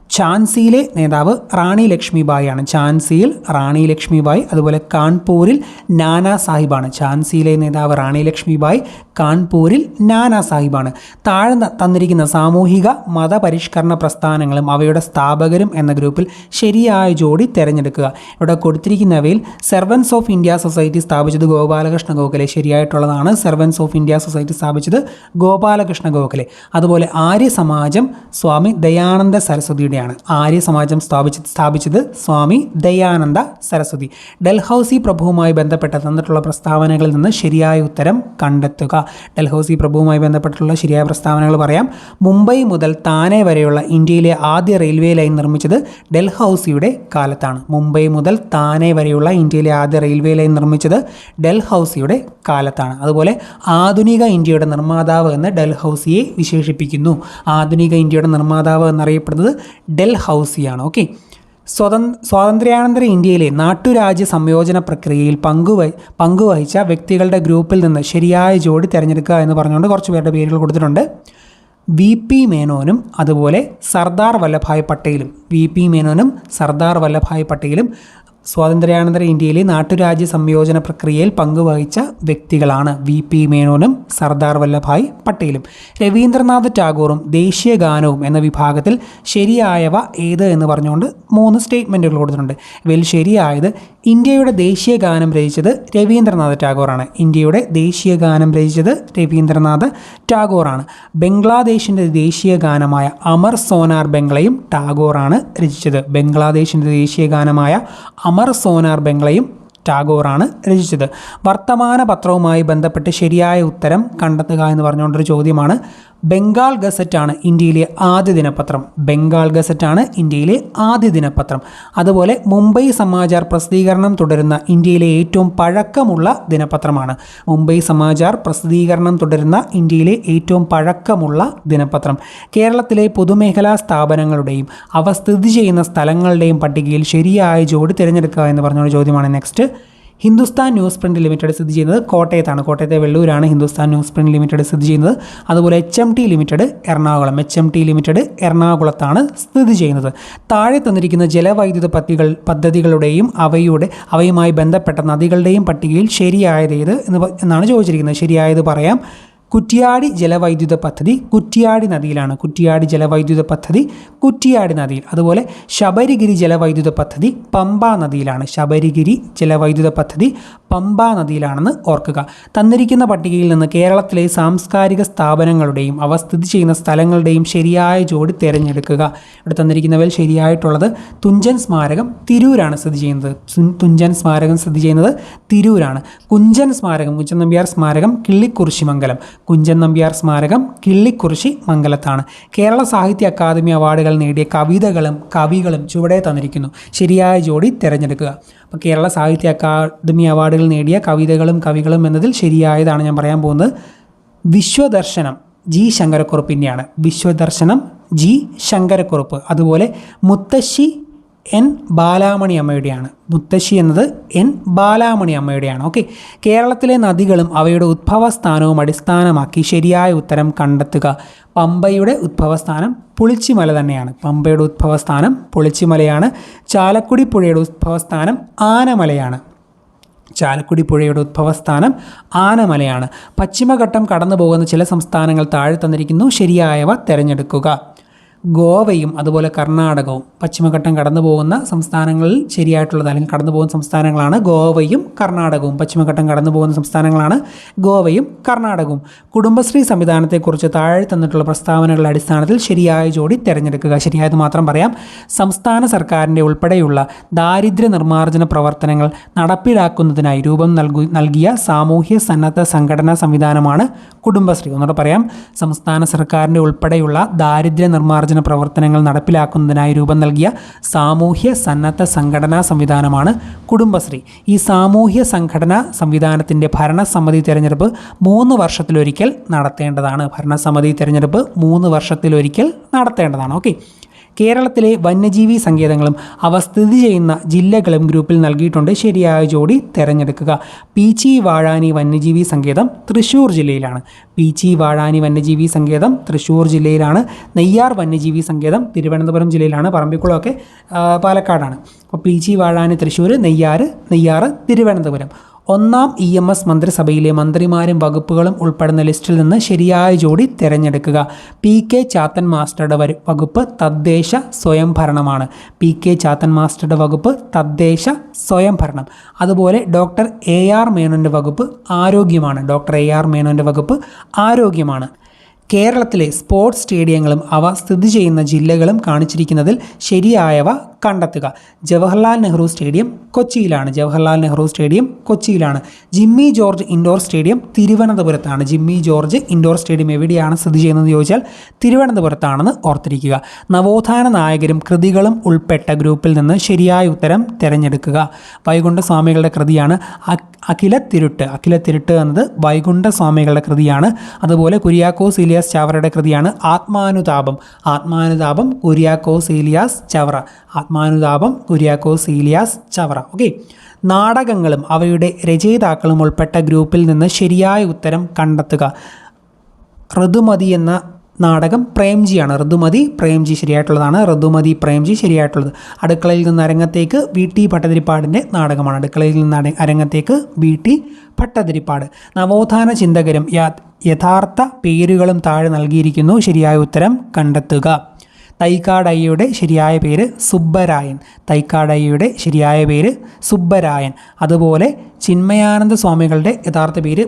ഝാൻസിയിലെ നേതാവ് റാണി ലക്ഷ്മിബായി ആണ്. ഝാൻസിയിൽ റാണി ലക്ഷ്മിബായി. അതുപോലെ കാൺപൂരിൽ നാനാ സാഹിബാണ്. ഝാൻസിയിലെ നേതാവ് റാണി ലക്ഷ്മിബായി, കാൺപൂരിൽ നാനാ സാഹിബാണ്. താഴെ തന്നിരിക്കുന്ന സാമൂഹിക മതപരിഷ്കരണ പ്രസ്ഥാനങ്ങളും അവയുടെ സ്ഥാപകരും എന്ന ഗ്രൂപ്പിൽ ശരിയായ ജോഡി തിരഞ്ഞെടുക്കുക. ഇവിടെ കൊടുത്തിരിക്കുന്നവയിൽ സെർവൻസ് ഓഫ് ഇന്ത്യ സൊസൈറ്റി സ്ഥാപിച്ചത് ഗോപാലകൃഷ്ണ ഗോഖലെ. ശരിയായിട്ടുള്ളതാണ്. സെർവൻസ് ഓഫ് ഇന്ത്യ സൊസൈറ്റി സ്ഥാപിച്ചത് ഗോപാലകൃഷ്ണ ഗോഖലെ. അതുപോലെ ആര്യ സമാജം സ്വാമി ദയാനന്ദ സരസ്വതിയുടെ ആര്യ സമാജം സ്ഥാപിച്ചത് സ്വാമി ദയാനന്ദ സരസ്വതി. ഡൽഹൌസി പ്രഭുവുമായി ബന്ധപ്പെട്ട് തന്നിട്ടുള്ള പ്രസ്താവനകളിൽ നിന്ന് ശരിയായ ഉത്തരം കണ്ടെത്തുക. ഡൽഹൌസി പ്രഭുവുമായി ബന്ധപ്പെട്ടുള്ള ശരിയായ പ്രസ്താവനകൾ പറയാം. മുംബൈ മുതൽ താനെ വരെയുള്ള ഇന്ത്യയിലെ ആദ്യ റെയിൽവേ ലൈൻ നിർമ്മിച്ചത് ഡൽഹൌസിയുടെ കാലത്താണ്. മുംബൈ മുതൽ താനെ വരെയുള്ള ഇന്ത്യയിലെ ആദ്യ റെയിൽവേ ലൈൻ നിർമ്മിച്ചത് ഡൽഹൌസിയുടെ കാലത്താണ്. അതുപോലെ ആധുനിക ഇന്ത്യയുടെ നിർമ്മാതാവ് എന്ന് ഡൽഹൌസിയെ വിശേഷിപ്പിക്കുന്നു. ആധുനിക ഇന്ത്യയുടെ നിർമ്മാതാവ് എന്നറിയപ്പെടുന്നത് ഡൽഹൌസിയാണ്. ഓക്കെ. സ്വാതന്ത്ര്യാനന്തര ഇന്ത്യയിലെ നാട്ടുരാജ്യ സംയോജന പ്രക്രിയയിൽ പങ്കുവഹിച്ച വ്യക്തികളുടെ ഗ്രൂപ്പിൽ നിന്ന് ശരിയായ ജോഡി തിരഞ്ഞെടുക്കുക എന്ന് പറഞ്ഞുകൊണ്ട് കുറച്ച് പേരുടെ പേരുകൾ കൊടുത്തിട്ടുണ്ട്. VP മേനോനും അതുപോലെ സർദാർ വല്ലഭായ് പട്ടേലും. VP മേനോനും സർദാർ വല്ലഭായ് പട്ടേലും സ്വാതന്ത്ര്യാനന്തര ഇന്ത്യയിലെ നാട്ടുരാജ്യ സംയോജന പ്രക്രിയയിൽ പങ്കുവഹിച്ച വ്യക്തികളാണ്. VP മേനോനും സർദാർ വല്ലഭായ് പട്ടേലും. രവീന്ദ്രനാഥ് ടാഗോറും ദേശീയ ഗാനവും എന്ന വിഭാഗത്തിൽ ശരിയായവ ഏത് എന്ന് പറഞ്ഞുകൊണ്ട് 3 സ്റ്റേറ്റ്മെൻറ്റുകൾ കൊടുത്തിട്ടുണ്ട്. ഇവയിൽ ശരിയായത് ഇന്ത്യയുടെ ദേശീയ ഗാനം രചിച്ചത് രവീന്ദ്രനാഥ് ടാഗോറാണ്. ഇന്ത്യയുടെ ദേശീയ ഗാനം രചിച്ചത് രവീന്ദ്രനാഥ് ടാഗോറാണ്. ബംഗ്ലാദേശിൻ്റെ ദേശീയ ഗാനമായ അമർ സോനാർ ബംഗ്ലയും ടാഗോറാണ് രചിച്ചത്. ബംഗ്ലാദേശിൻ്റെ ദേശീയ ഗാനമായ അമർ സോനാർ ബംഗ്ലയും ടാഗോറാണ് രചിച്ചത്. വർത്തമാന പത്രവുമായി ബന്ധപ്പെട്ട് ശരിയായ ഉത്തരം കണ്ടെത്തുക എന്ന് പറഞ്ഞുകൊണ്ടൊരു ചോദ്യമാണ്. ബംഗാൾ ഗസറ്റാണ് ഇന്ത്യയിലെ ആദ്യ ദിനപത്രം. ബംഗാൾ ഗസറ്റാണ് ഇന്ത്യയിലെ ആദ്യ ദിനപത്രം. അതുപോലെ മുംബൈ സമാചാർ പ്രസിദ്ധീകരണം തുടരുന്ന ഇന്ത്യയിലെ ഏറ്റവും പഴക്കമുള്ള ദിനപത്രമാണ്. മുംബൈ സമാചാർ പ്രസിദ്ധീകരണം തുടരുന്ന ഇന്ത്യയിലെ ഏറ്റവും പഴക്കമുള്ള ദിനപത്രം. കേരളത്തിലെ പൊതുമേഖലാ സ്ഥാപനങ്ങളുടെയും അവ സ്ഥിതി ചെയ്യുന്ന സ്ഥലങ്ങളുടെയും പട്ടികയിൽ ശരിയായ ജോഡി തിരഞ്ഞെടുക്കുക എന്ന് പറഞ്ഞൊരു ചോദ്യമാണ്. Next, Hindustan news print limited സ്ഥിതി ചെയ്യുന്നത് കോട്ടയത്താണ്. കോട്ടയത്തെ വെള്ളൂരാണ് ഹിന്ദുസ്ഥാൻ ന്യൂസ് പ്രിൻ്റ് ലിമിറ്റഡ് സ്ഥിതി ചെയ്യുന്നത്. അതുപോലെ HMT limited Ernakulam. HMT limited എറണാകുളത്താണ് സ്ഥിതി ചെയ്യുന്നത്. താഴെ തന്നിരിക്കുന്ന ജലവൈദ്യുത പദ്ധതികളുടെയും അവയുമായി ബന്ധപ്പെട്ട നദികളുടെയും പട്ടികയിൽ ശരിയായത് ഏത് എന്നാണ് ചോദിച്ചിരിക്കുന്നത്. ശരിയായത് പറയാം. കുറ്റിയാടി ജലവൈദ്യുത പദ്ധതി കുറ്റിയാടി നദിയിലാണ്. കുറ്റിയാടി ജലവൈദ്യുത പദ്ധതി കുറ്റിയാടി നദിയിൽ. അതുപോലെ ശബരിഗിരി ജലവൈദ്യുത പദ്ധതി പമ്പാ നദിയിലാണ്. ശബരിഗിരി ജലവൈദ്യുത പദ്ധതി പമ്പാ നദിയിലാണെന്ന് ഓർക്കുക. തന്നിരിക്കുന്ന പട്ടികയിൽ നിന്ന് കേരളത്തിലെ സാംസ്കാരിക സ്ഥാപനങ്ങളുടെയും അവ സ്ഥിതി ചെയ്യുന്ന സ്ഥലങ്ങളുടെയും ശരിയായ ജോഡി തിരഞ്ഞെടുക്കുക. ഇവിടെ തന്നിരിക്കുന്നവയിൽ ശരിയായിട്ടുള്ളത് തുഞ്ചൻ സ്മാരകം തിരൂരാണ് സ്ഥിതി ചെയ്യുന്നത്. തുഞ്ചൻ സ്മാരകം സ്ഥിതി ചെയ്യുന്നത് തിരൂരാണ്. കുഞ്ചൻ സ്മാരകം, കുഞ്ചൻ നമ്പ്യാർ സ്മാരകം കിള്ളിക്കുറിശി മംഗലം. കുഞ്ചൻ നമ്പ്യാർ സ്മാരകം കിള്ളിക്കുറിശി മംഗലത്താണ്. കേരള സാഹിത്യ അക്കാദമി അവാർഡുകൾ നേടിയ കവികളും ചുവടെ തന്നിരിക്കുന്നു. ശരിയായ ജോഡി തിരഞ്ഞെടുക്കുക. അപ്പോൾ കേരള സാഹിത്യ അക്കാദമി അവാർഡുകൾ നേടിയ കവികളും എന്നതിൽ ശരിയായതാണ് ഞാൻ പറയാൻ പോകുന്നത്. വിശ്വദർശനം G ശങ്കരക്കുറുപ്പിൻ്റെയാണ്. വിശ്വദർശനം G ശങ്കരക്കുറുപ്പ്. അതുപോലെ മുത്തശ്ശി N ബാലാമണി അമ്മയുടെയാണ്. മുത്തശ്ശി എന്നത് N ബാലാമണി അമ്മയുടെയാണ്. ഓക്കെ. കേരളത്തിലെ നദികളും അവയുടെ ഉദ്ഭവസ്ഥാനവും അടിസ്ഥാനമാക്കി ശരിയായ ഉത്തരം കണ്ടെത്തുക. പമ്പയുടെ ഉദ്ഭവസ്ഥാനം പുളിച്ചിമല തന്നെയാണ്. പമ്പയുടെ ഉദ്ഭവസ്ഥാനം പുളിച്ചിമലയാണ്. ചാലക്കുടി പുഴയുടെ ഉദ്ഭവസ്ഥാനം ആനമലയാണ്. ചാലക്കുടി പുഴയുടെ ഉദ്ഭവസ്ഥാനം ആനമലയാണ്. പശ്ചിമഘട്ടം കടന്നു പോകുന്ന ചില സംസ്ഥാനങ്ങൾ താഴെ തന്നിരിക്കുന്നു. ശരിയായവ തിരഞ്ഞെടുക്കുക. ഗോവയും അതുപോലെ കർണാടകവും പശ്ചിമഘട്ടം കടന്നു പോകുന്ന സംസ്ഥാനങ്ങളിൽ ശരിയായിട്ടുള്ളത് അല്ലെങ്കിൽ കടന്നു പോകുന്ന സംസ്ഥാനങ്ങളാണ് ഗോവയും കർണാടകവും. പശ്ചിമഘട്ടം കടന്നു പോകുന്ന സംസ്ഥാനങ്ങളാണ് ഗോവയും കർണാടകവും. കുടുംബശ്രീ സംവിധാനത്തെക്കുറിച്ച് താഴെ തന്നിട്ടുള്ള പ്രസ്താവനകളുടെ അടിസ്ഥാനത്തിൽ ശരിയായ ജോഡി തിരഞ്ഞെടുക്കുക. ശരിയായത് മാത്രം പറയാം. സംസ്ഥാന സർക്കാരിൻ്റെ ഉൾപ്പെടെയുള്ള ദാരിദ്ര്യ നിർമ്മാർജ്ജന പ്രവർത്തനങ്ങൾ നടപ്പിലാക്കുന്നതിനായി രൂപം നൽകിയ സാമൂഹ്യ സന്നദ്ധ സംഘടനാ സംവിധാനമാണ് കുടുംബശ്രീ. ഒന്നുകൂടെ പറയാം. സംസ്ഥാന സർക്കാരിൻ്റെ ഉൾപ്പെടെയുള്ള ദാരിദ്ര്യ നിർമ്മാർജ്ജന പ്രവർത്തനങ്ങൾ നടപ്പിലാക്കുന്നതിനായി രൂപം നൽകിയ സാമൂഹ്യ സന്നദ്ധ സംഘടനാ സംവിധാനമാണ് കുടുംബശ്രീ. ഈ സാമൂഹ്യ സംഘടനാ സംവിധാനത്തിൻ്റെ ഭരണസമിതി തിരഞ്ഞെടുപ്പ് 3 വർഷത്തിലൊരിക്കൽ നടത്തേണ്ടതാണ്. ഭരണസമിതി തിരഞ്ഞെടുപ്പ് 3 വർഷത്തിലൊരിക്കൽ നടത്തേണ്ടതാണ്. ഓക്കെ. കേരളത്തിലെ വന്യജീവി സങ്കേതങ്ങളും അവ സ്ഥിതി ചെയ്യുന്ന ജില്ലകളും ഗ്രൂപ്പിൽ നൽകിയിട്ടുണ്ട്. ശരിയായ ജോഡി തിരഞ്ഞെടുക്കുക. പീച്ചി വാഴാനി വന്യജീവി സങ്കേതം തൃശ്ശൂർ ജില്ലയിലാണ്. പീച്ചി വാഴാനി വന്യജീവി സങ്കേതം തൃശ്ശൂർ ജില്ലയിലാണ്. നെയ്യാർ വന്യജീവി സങ്കേതം തിരുവനന്തപുരം ജില്ലയിലാണ്. പറമ്പിക്കുളമൊക്കെ പാലക്കാടാണ്. അപ്പോൾ പീച്ചി വാഴാനി തൃശ്ശൂർ, നെയ്യാർ തിരുവനന്തപുരം. ഒന്നാം EMS മന്ത്രിസഭയിലെ മന്ത്രിമാരും വകുപ്പുകളും ഉൾപ്പെടുന്ന ലിസ്റ്റിൽ നിന്ന് ശരിയായ ജോഡി തിരഞ്ഞെടുക്കുക. PK ചാത്തൻ മാസ്റ്ററുടെ വകുപ്പ് തദ്ദേശ സ്വയംഭരണമാണ്. PK ചാത്തൻ മാസ്റ്ററുടെ വകുപ്പ് തദ്ദേശ സ്വയംഭരണം. അതുപോലെ ഡോക്ടർ AR മേനോൻ്റെ വകുപ്പ് ആരോഗ്യമാണ്. ഡോക്ടർ AR മേനോൻ്റെ വകുപ്പ് ആരോഗ്യമാണ്. കേരളത്തിലെ സ്പോർട്സ് സ്റ്റേഡിയങ്ങളും അവ സ്ഥിതി ചെയ്യുന്ന ജില്ലകളും കാണിച്ചിരിക്കുന്നതിൽ ശരിയായവ കണ്ടെത്തുക. ജവഹർലാൽ നെഹ്റു സ്റ്റേഡിയം കൊച്ചിയിലാണ്. ജവഹർലാൽ നെഹ്റു സ്റ്റേഡിയം കൊച്ചിയിലാണ്. ജിമ്മി ജോർജ് ഇൻഡോർ സ്റ്റേഡിയം തിരുവനന്തപുരത്താണ്. ജിമ്മി ജോർജ് ഇൻഡോർ സ്റ്റേഡിയം എവിടെയാണ് സ്ഥിതി ചെയ്യുന്നതെന്ന് ചോദിച്ചാൽ തിരുവനന്തപുരത്താണെന്ന് ഓർത്തിരിക്കുക. നവോത്ഥാന നായകരും കൃതികളും ഉൾപ്പെട്ട ഗ്രൂപ്പിൽ നിന്ന് ശരിയായ ഉത്തരം തിരഞ്ഞെടുക്കുക. വൈകുണ്ഠസ്വാമികളുടെ കൃതിയാണ് അഖിലത്തിരുട്ട് എന്നത് വൈകുണ്ഠസ്വാമികളുടെ കൃതിയാണ്. അതുപോലെ കുര്യാക്കോസ് ഇലിയാസ് ചാവറയുടെ കൃതിയാണ് ആത്മാനുതാപം കുര്യാക്കോസ് ഇലിയാസ് ചാവറ. ഓക്കെ. നാടകങ്ങളും അവയുടെ രചയിതാക്കളും ഉൾപ്പെട്ട ഗ്രൂപ്പിൽ നിന്ന് ശരിയായ ഉത്തരം കണ്ടെത്തുക. ഋതുമതി എന്ന നാടകം പ്രേംജിയാണ്. പ്രേംജി ശരിയായിട്ടുള്ളതാണ്. പ്രേംജി ശരിയായിട്ടുള്ളത്. അടുക്കളയിൽ നിന്ന് അരങ്ങത്തേക്ക് VT ഭട്ടതിരിപ്പാടിൻ്റെ നാടകമാണ്. അടുക്കളയിൽ നിന്ന് അരങ്ങത്തേക്ക് VT ഭട്ടതിരിപ്പാട്. നവോത്ഥാന ചിന്തകരും യഥാർത്ഥ പേരുകളും താഴെ നൽകിയിരിക്കുന്നു. ശരിയായ ഉത്തരം കണ്ടെത്തുക. തൈക്കാടയ്യയുടെ ശരിയായ പേര് സുബ്ബരായൻ. അതുപോലെ ചിന്മയാനന്ദ സ്വാമികളുടെ യഥാർത്ഥ പേര്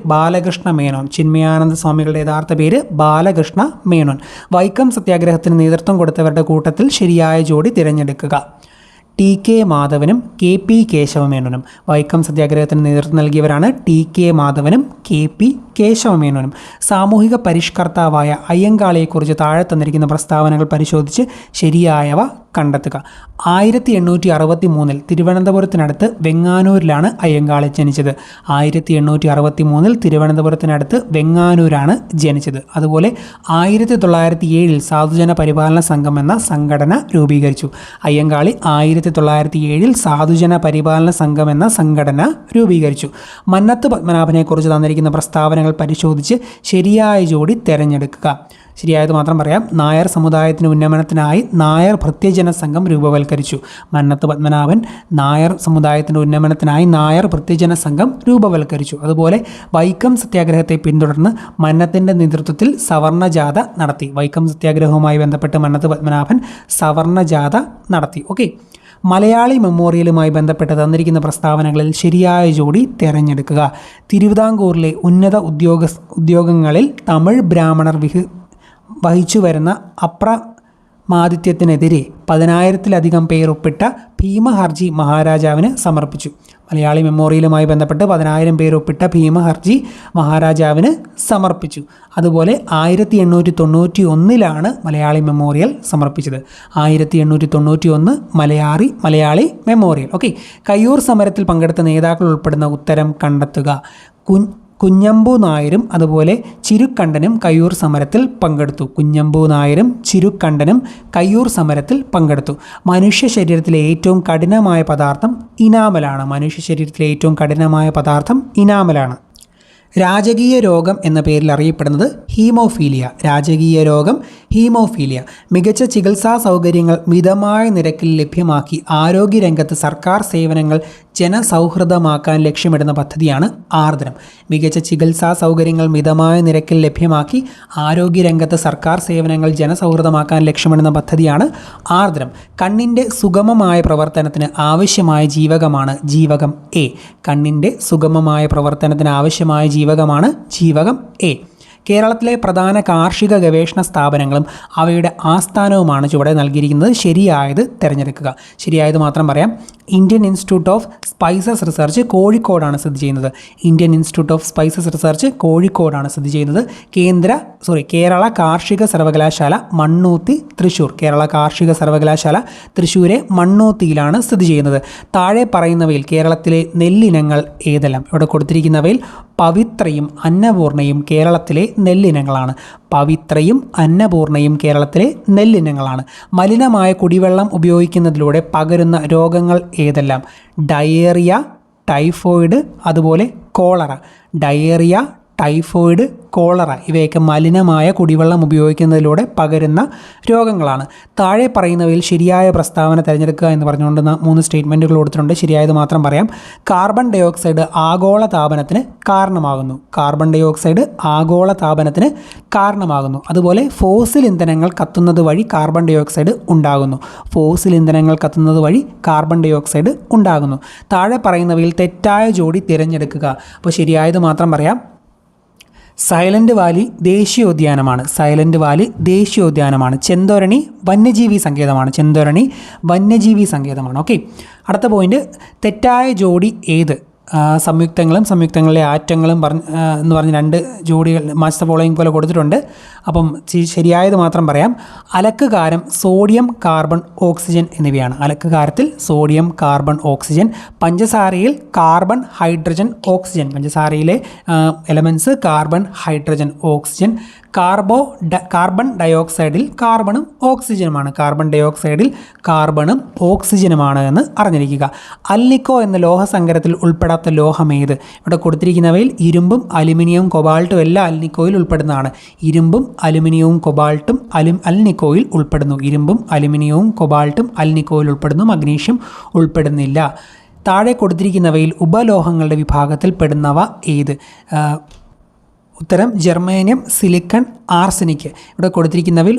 ബാലകൃഷ്ണ മേനോൻ. വൈക്കം സത്യാഗ്രഹത്തിന് നേതൃത്വം കൊടുത്തവരുടെ കൂട്ടത്തിൽ ശരിയായ ജോഡി തിരഞ്ഞെടുക്കുക. TK മാധവനും KP കേശവമേനോനും. വൈക്കം സത്യാഗ്രഹത്തിന് നേതൃത്വം നൽകിയവരാണ് TK മാധവനും KP കേശവമേനോനും. സാമൂഹിക പരിഷ്കർത്താവായ അയ്യങ്കാളിയെക്കുറിച്ച് താഴെ തന്നിരിക്കുന്ന പ്രസ്താവനകൾ പരിശോധിച്ച് ശരിയായവ കണ്ടെത്തുക. 1863 തിരുവനന്തപുരത്തിനടുത്ത് വെങ്ങാനൂരിലാണ് അയ്യങ്കാളി ജനിച്ചത്. 1863 തിരുവനന്തപുരത്തിനടുത്ത് വെങ്ങാനൂരാണ് ജനിച്ചത്. അതുപോലെ 1907 സാധുജന പരിപാലന സംഘം എന്ന സംഘടന രൂപീകരിച്ചു. അയ്യങ്കാളി 1907 സാധുജന പരിപാലന സംഘം എന്ന സംഘടന രൂപീകരിച്ചു. മന്നത്ത് പത്മനാഭനെക്കുറിച്ച് തന്നിരിക്കുന്ന പ്രസ്താവനകൾ പരിശോധിച്ച് ശരിയായ ജോഡി തിരഞ്ഞെടുക്കുക. ശരിയായത് മാത്രം പറയാം. നായർ സമുദായത്തിന് ഉന്നമനത്തിനായി നായർ ഭൃത്യജന സംഘം രൂപവൽക്കരിച്ചു. മന്നത്ത് പത്മനാഭൻ നായർ സമുദായത്തിൻ്റെ ഉന്നമനത്തിനായി നായർ ഭൃത്യജന സംഘം രൂപവൽക്കരിച്ചു. അതുപോലെ വൈക്കം സത്യാഗ്രഹത്തെ പിന്തുടർന്ന് മന്നത്തിൻ്റെ നേതൃത്വത്തിൽ സവർണജാഥ നടത്തി. വൈക്കം സത്യാഗ്രഹവുമായി ബന്ധപ്പെട്ട് മന്നത്ത് പത്മനാഭൻ സവർണജാഥ നടത്തി. ഓക്കെ. മലയാളി മെമ്മോറിയലുമായി ബന്ധപ്പെട്ട് തന്നിരിക്കുന്ന പ്രസ്താവനകളിൽ ശരിയായ ജോഡി തിരഞ്ഞെടുക്കുക. തിരുവിതാംകൂറിലെ ഉന്നത ഉദ്യോഗങ്ങളിൽ തമിഴ് ബ്രാഹ്മണർ വഹിച്ചു വരുന്ന അപ്രമാദിത്യത്തിനെതിരെ 10,000-ലധികം പേർ ഒപ്പിട്ട ഭീമഹർജി മഹാരാജാവിന് സമർപ്പിച്ചു. മലയാളി മെമ്മോറിയലുമായി ബന്ധപ്പെട്ട് 10,000 പേർ ഒപ്പിട്ട ഭീമഹർജി മഹാരാജാവിന് സമർപ്പിച്ചു. അതുപോലെ 1891 മലയാളി മെമ്മോറിയൽ സമർപ്പിച്ചത്. 1891 മലയാളി മെമ്മോറിയൽ. ഓക്കെ. കയ്യൂർ സമരത്തിൽ പങ്കെടുത്ത നേതാക്കൾ ഉൾപ്പെടുന്ന ഉത്തരം കണ്ടെത്തുക. കുഞ്ഞമ്പു നായരും അതുപോലെ ചിരുക്കണ്ടനും കയ്യൂർ സമരത്തിൽ പങ്കെടുത്തു. കയ്യൂർ സമരത്തിൽ പങ്കെടുത്തു. മനുഷ്യ ശരീരത്തിലെ ഏറ്റവും കഠിനമായ പദാർത്ഥം ഇനാമലാണ്. രാജകീയ രോഗം എന്ന പേരിൽ അറിയപ്പെടുന്നത് ഹീമോഫീലിയ. മികച്ച ചികിത്സാ സൗകര്യങ്ങൾ മിതമായ നിരക്കിൽ ലഭ്യമാക്കി ആരോഗ്യരംഗത്ത് സർക്കാർ സേവനങ്ങൾ ജനസൗഹൃദമാക്കാൻ ലക്ഷ്യമിടുന്ന പദ്ധതിയാണ് ആർദ്രം. മികച്ച ചികിത്സാ സൗകര്യങ്ങൾ മിതമായ നിരക്കിൽ ലഭ്യമാക്കി ആരോഗ്യരംഗത്ത് സർക്കാർ സേവനങ്ങൾ ജനസൗഹൃദമാക്കാൻ ലക്ഷ്യമിടുന്ന പദ്ധതിയാണ് ആർദ്രം. കണ്ണിൻ്റെ സുഗമമായ പ്രവർത്തനത്തിന് ആവശ്യമായ ജീവകമാണ് ജീവകം എ. കണ്ണിൻ്റെ സുഗമമായ പ്രവർത്തനത്തിന് ആവശ്യമായ ജീവകമാണ് ജീവകം എ. കേരളത്തിലെ പ്രധാന കാർഷിക ഗവേഷണ സ്ഥാപനങ്ങളും അവയുടെ ആസ്ഥാനവുമാണ് ചുവടെ നൽകിയിരിക്കുന്നത്. ശരിയായത് തിരഞ്ഞെടുക്കുക. ശരിയായത് മാത്രം പറയാം. Indian institute of spices research കോഴിക്കോടാണ് സ്ഥിതി ചെയ്യുന്നത്. കേരള കാർഷിക സർവകലാശാല മണ്ണൂത്തി തൃശ്ശൂർ. തൃശ്ശൂരെ മണ്ണൂത്തിയിലാണ് സ്ഥിതി ചെയ്യുന്നത്. താഴെ പറയുന്നവയിൽ കേരളത്തിലെ നെല്ലിനങ്ങൾ ഏതെല്ലാം? ഇവിടെ കൊടുത്തിരിക്കുന്നവയിൽ പവിത്രയും അന്നപൂർണയും കേരളത്തിലെ നെല്ലിനങ്ങളാണ്. പവിത്രയും അന്നപൂർണയും കേരളത്തിലെ നെല്ലിനങ്ങളാണ്. മലിനമായ കുടിവെള്ളം ഉപയോഗിക്കുന്നതിലൂടെ പകരുന്ന രോഗങ്ങൾ ഏതെല്ലാം? ഡയേറിയ, ടൈഫോയിഡ്, അതുപോലെ കോളറ. ഡയേറിയ, ടൈഫോയിഡ്, കോളറ ഇവയൊക്കെ മലിനമായ കുടിവെള്ളം ഉപയോഗിക്കുന്നതിലൂടെ പകരുന്ന രോഗങ്ങളാണ്. താഴെ പറയുന്നവയിൽ ശരിയായ പ്രസ്താവന തിരഞ്ഞെടുക്കുക എന്ന് പറഞ്ഞുകൊണ്ട് 3 സ്റ്റേറ്റ്മെൻറ്റുകൾ കൊടുത്തിട്ടുണ്ട്. ശരിയായത് മാത്രം പറയാം. കാർബൺ ഡൈ ഓക്സൈഡ് ആഗോള താപനത്തിന് കാരണമാകുന്നു. കാർബൺ ഡൈ ഓക്സൈഡ് ആഗോള താപനത്തിന് കാരണമാകുന്നു. അതുപോലെ ഫോസിൽ ഇന്ധനങ്ങൾ കത്തുന്നത് വഴി കാർബൺ ഡൈ ഓക്സൈഡ് ഉണ്ടാകുന്നു. ഫോസിൽ ഇന്ധനങ്ങൾ കത്തുന്നത് വഴി കാർബൺ ഡൈ ഓക്സൈഡ് ഉണ്ടാകുന്നു. താഴെ പറയുന്നവയിൽ തെറ്റായ ജോഡി തിരഞ്ഞെടുക്കുക. അപ്പോൾ ശരിയായത് മാത്രം പറയാം. സൈലൻറ്റ് വാലി ദേശീയോദ്യാനമാണ്. സൈലൻറ്റ് വാലി ദേശീയോദ്യാനമാണ്. ചെന്തോരണി വന്യജീവി സങ്കേതമാണ്. ചെന്തോരണി വന്യജീവി സങ്കേതമാണ്. ഓക്കെ, അടുത്ത പോയിന്റ്, തെറ്റായ ജോഡി ഏത്? സംയുക്തങ്ങളും സംയുക്തങ്ങളിലെ ആറ്റങ്ങളും എന്ന് പറഞ്ഞ് 2 ജോഡികൾ മാച്ച് ദ ഫോളോയിങ് പോലെ കൊടുത്തിട്ടുണ്ട്. അപ്പം ശരിയായത് മാത്രം പറയാം. അലക്ക് കാരം സോഡിയം, കാർബൺ, ഓക്സിജൻ എന്നിവയാണ്. അലക്ക് കാരത്തിൽ സോഡിയം, കാർബൺ, ഓക്സിജൻ. പഞ്ചസാരയിൽ കാർബൺ, ഹൈഡ്രജൻ, ഓക്സിജൻ. പഞ്ചസാരയിലെ elements carbon, hydrogen, oxygen. Carbon ഡൈ ഓക്സൈഡിൽ കാർബണും ഓക്സിജനുമാണ്. കാർബൺ ഡൈ ഓക്സൈഡിൽ കാർബണും ഓക്സിജനുമാണ് എന്ന് അറിഞ്ഞിരിക്കുക. അൽനിക്കോ എന്ന ലോഹസങ്കരത്തിൽ ഉൾപ്പെടാത്ത ലോഹം ഏത്? ഇവിടെ കൊടുത്തിരിക്കുന്നവയിൽ ഇരുമ്പും അലുമിനിയവും കൊബാൾട്ടും എല്ലാം അൽനിക്കോയിൽ ഉൾപ്പെടുന്നതാണ്. ഇരുമ്പും അലുമിനിയവും കൊബാൾട്ടും അൽനിക്കോയിൽ ഉൾപ്പെടുന്നു. ഇരുമ്പും അലുമിനിയവും കൊബാൾട്ടും അൽനിക്കോയിൽ ഉൾപ്പെടുന്നു. മഗ്നീഷ്യം ഉൾപ്പെടുന്നില്ല. താഴെ കൊടുത്തിരിക്കുന്നവയിൽ ഉപലോഹങ്ങളുടെ വിഭാഗത്തിൽ പെടുന്നവ ഏത്? ഉത്തരം ജെർമേനിയം, സിലിക്കൺ, ആർസനിക്. ഇവിടെ കൊടുത്തിരിക്കുന്നവയിൽ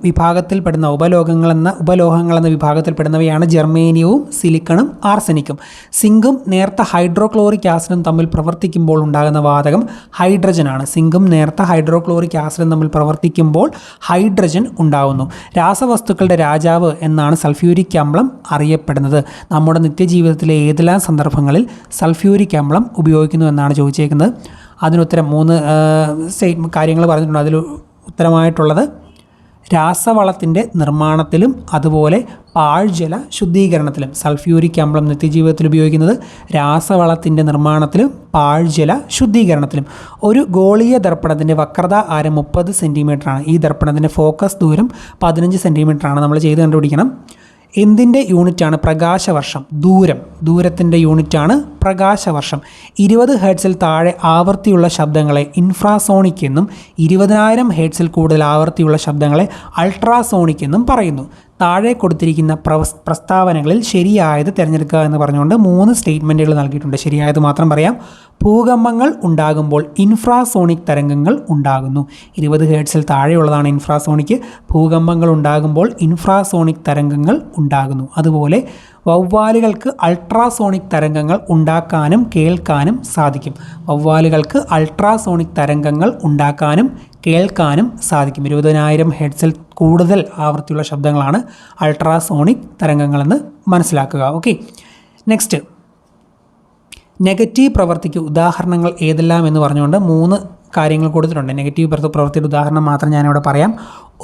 വിഭാഗത്തിൽപ്പെടുന്ന ഉപലോഹങ്ങളെന്ന വിഭാഗത്തിൽപ്പെടുന്നവയാണ് ജെർമേനിയവും സിലിക്കണും ആർസനിക്കും. സിങ്കും നേർത്ത ഹൈഡ്രോക്ലോറിക് ആസിഡും തമ്മിൽ പ്രവർത്തിക്കുമ്പോൾ ഉണ്ടാകുന്ന വാതകം ഹൈഡ്രജനാണ്. സിങ്കും നേർത്ത ഹൈഡ്രോക്ലോറിക് ആസിഡും തമ്മിൽ പ്രവർത്തിക്കുമ്പോൾ ഹൈഡ്രജൻ ഉണ്ടാകുന്നു. രാസവസ്തുക്കളുടെ രാജാവ് എന്നാണ് സൾഫ്യൂരിക് അമ്ലം അറിയപ്പെടുന്നത്. നമ്മുടെ നിത്യജീവിതത്തിലെ ഏതെല്ലാം സന്ദർഭങ്ങളിൽ സൾഫ്യൂരിക് അമ്ലം ഉപയോഗിക്കുന്നു എന്നാണ് ചോദിച്ചേക്കുന്നത്. അതിനുത്തരം 3 കാര്യങ്ങൾ പറഞ്ഞിട്ടുണ്ട്. അതിൽ ഉത്തരമായിട്ടുള്ളത് രാസവളത്തിൻ്റെ നിർമ്മാണത്തിലും അതുപോലെ പാഴ്ജല ശുദ്ധീകരണത്തിലും. സൾഫ്യൂരിക് അമ്ലം നിത്യജീവിതത്തിൽ ഉപയോഗിക്കുന്നത് രാസവളത്തിൻ്റെ നിർമ്മാണത്തിലും പാഴ്ജല ശുദ്ധീകരണത്തിലും. ഒരു ഗോളീയ ദർപ്പണത്തിൻ്റെ വക്രത ആരം 30 സെൻറ്റിമീറ്ററാണ്. ഈ ദർപ്പണത്തിൻ്റെ ഫോക്കസ് ദൂരം 15 സെൻറ്റിമീറ്ററാണ്. നമ്മൾ ചെയ്ത് കണ്ടുപിടിക്കണം. എന്തിൻ്റെ യൂണിറ്റാണ് പ്രകാശവർഷം? ദൂരത്തിൻ്റെ യൂണിറ്റാണ് പ്രകാശവർഷം. 20 ഹെർട്സിൽ താഴെ ആവൃത്തിയുള്ള ശബ്ദങ്ങളെ ഇൻഫ്രാസോണിക് എന്നും 20,000 ഹെർട്സിൽ കൂടുതൽ ആവൃത്തിയുള്ള ശബ്ദങ്ങളെ അൾട്രാസോണിക് എന്നും പറയുന്നു. താഴെ കൊടുത്തിരിക്കുന്ന പ്രസ്താവനകളിൽ ശരിയായത് തിരഞ്ഞെടുക്കുക എന്ന് പറഞ്ഞുകൊണ്ട് 3 സ്റ്റേറ്റ്മെൻറ്റുകൾ നൽകിയിട്ടുണ്ട്. ശരിയായത് മാത്രം പറയാം. ഭൂകമ്പങ്ങൾ ഉണ്ടാകുമ്പോൾ ഇൻഫ്രാസോണിക് തരംഗങ്ങൾ ഉണ്ടാകുന്നു. 20 ഹെർട്സിൽ താഴെയുള്ളതാണ് ഇൻഫ്രാസോണിക്. ഭൂകമ്പങ്ങൾ ഉണ്ടാകുമ്പോൾ ഇൻഫ്രാസോണിക് തരംഗങ്ങൾ ഉണ്ടാകുന്നു. അതുപോലെ വവ്വാലുകൾക്ക് അൾട്രാസോണിക് തരംഗങ്ങൾ ഉണ്ടാക്കാനും കേൾക്കാനും സാധിക്കും. വവ്വാലുകൾക്ക് അൾട്രാസോണിക് തരംഗങ്ങൾ ഉണ്ടാക്കാനും കേൾക്കാനും സാധിക്കും. 20,000 ഹെർട്സിൽ കൂടുതൽ ആവൃത്തിയുള്ള ശബ്ദങ്ങളാണ് അൾട്രാസോണിക് തരംഗങ്ങളെന്ന് മനസ്സിലാക്കുക. ഓക്കെ, നെക്സ്റ്റ്, നെഗറ്റീവ് പ്രവൃത്തിക്ക് ഉദാഹരണങ്ങൾ ഏതെല്ലാം എന്ന് പറഞ്ഞുകൊണ്ട് 3 കാര്യങ്ങൾ കൊടുത്തിട്ടുണ്ട്. നെഗറ്റീവ് പ്രവൃത്തിയുടെ ഉദാഹരണം മാത്രം ഞാനിവിടെ പറയാം.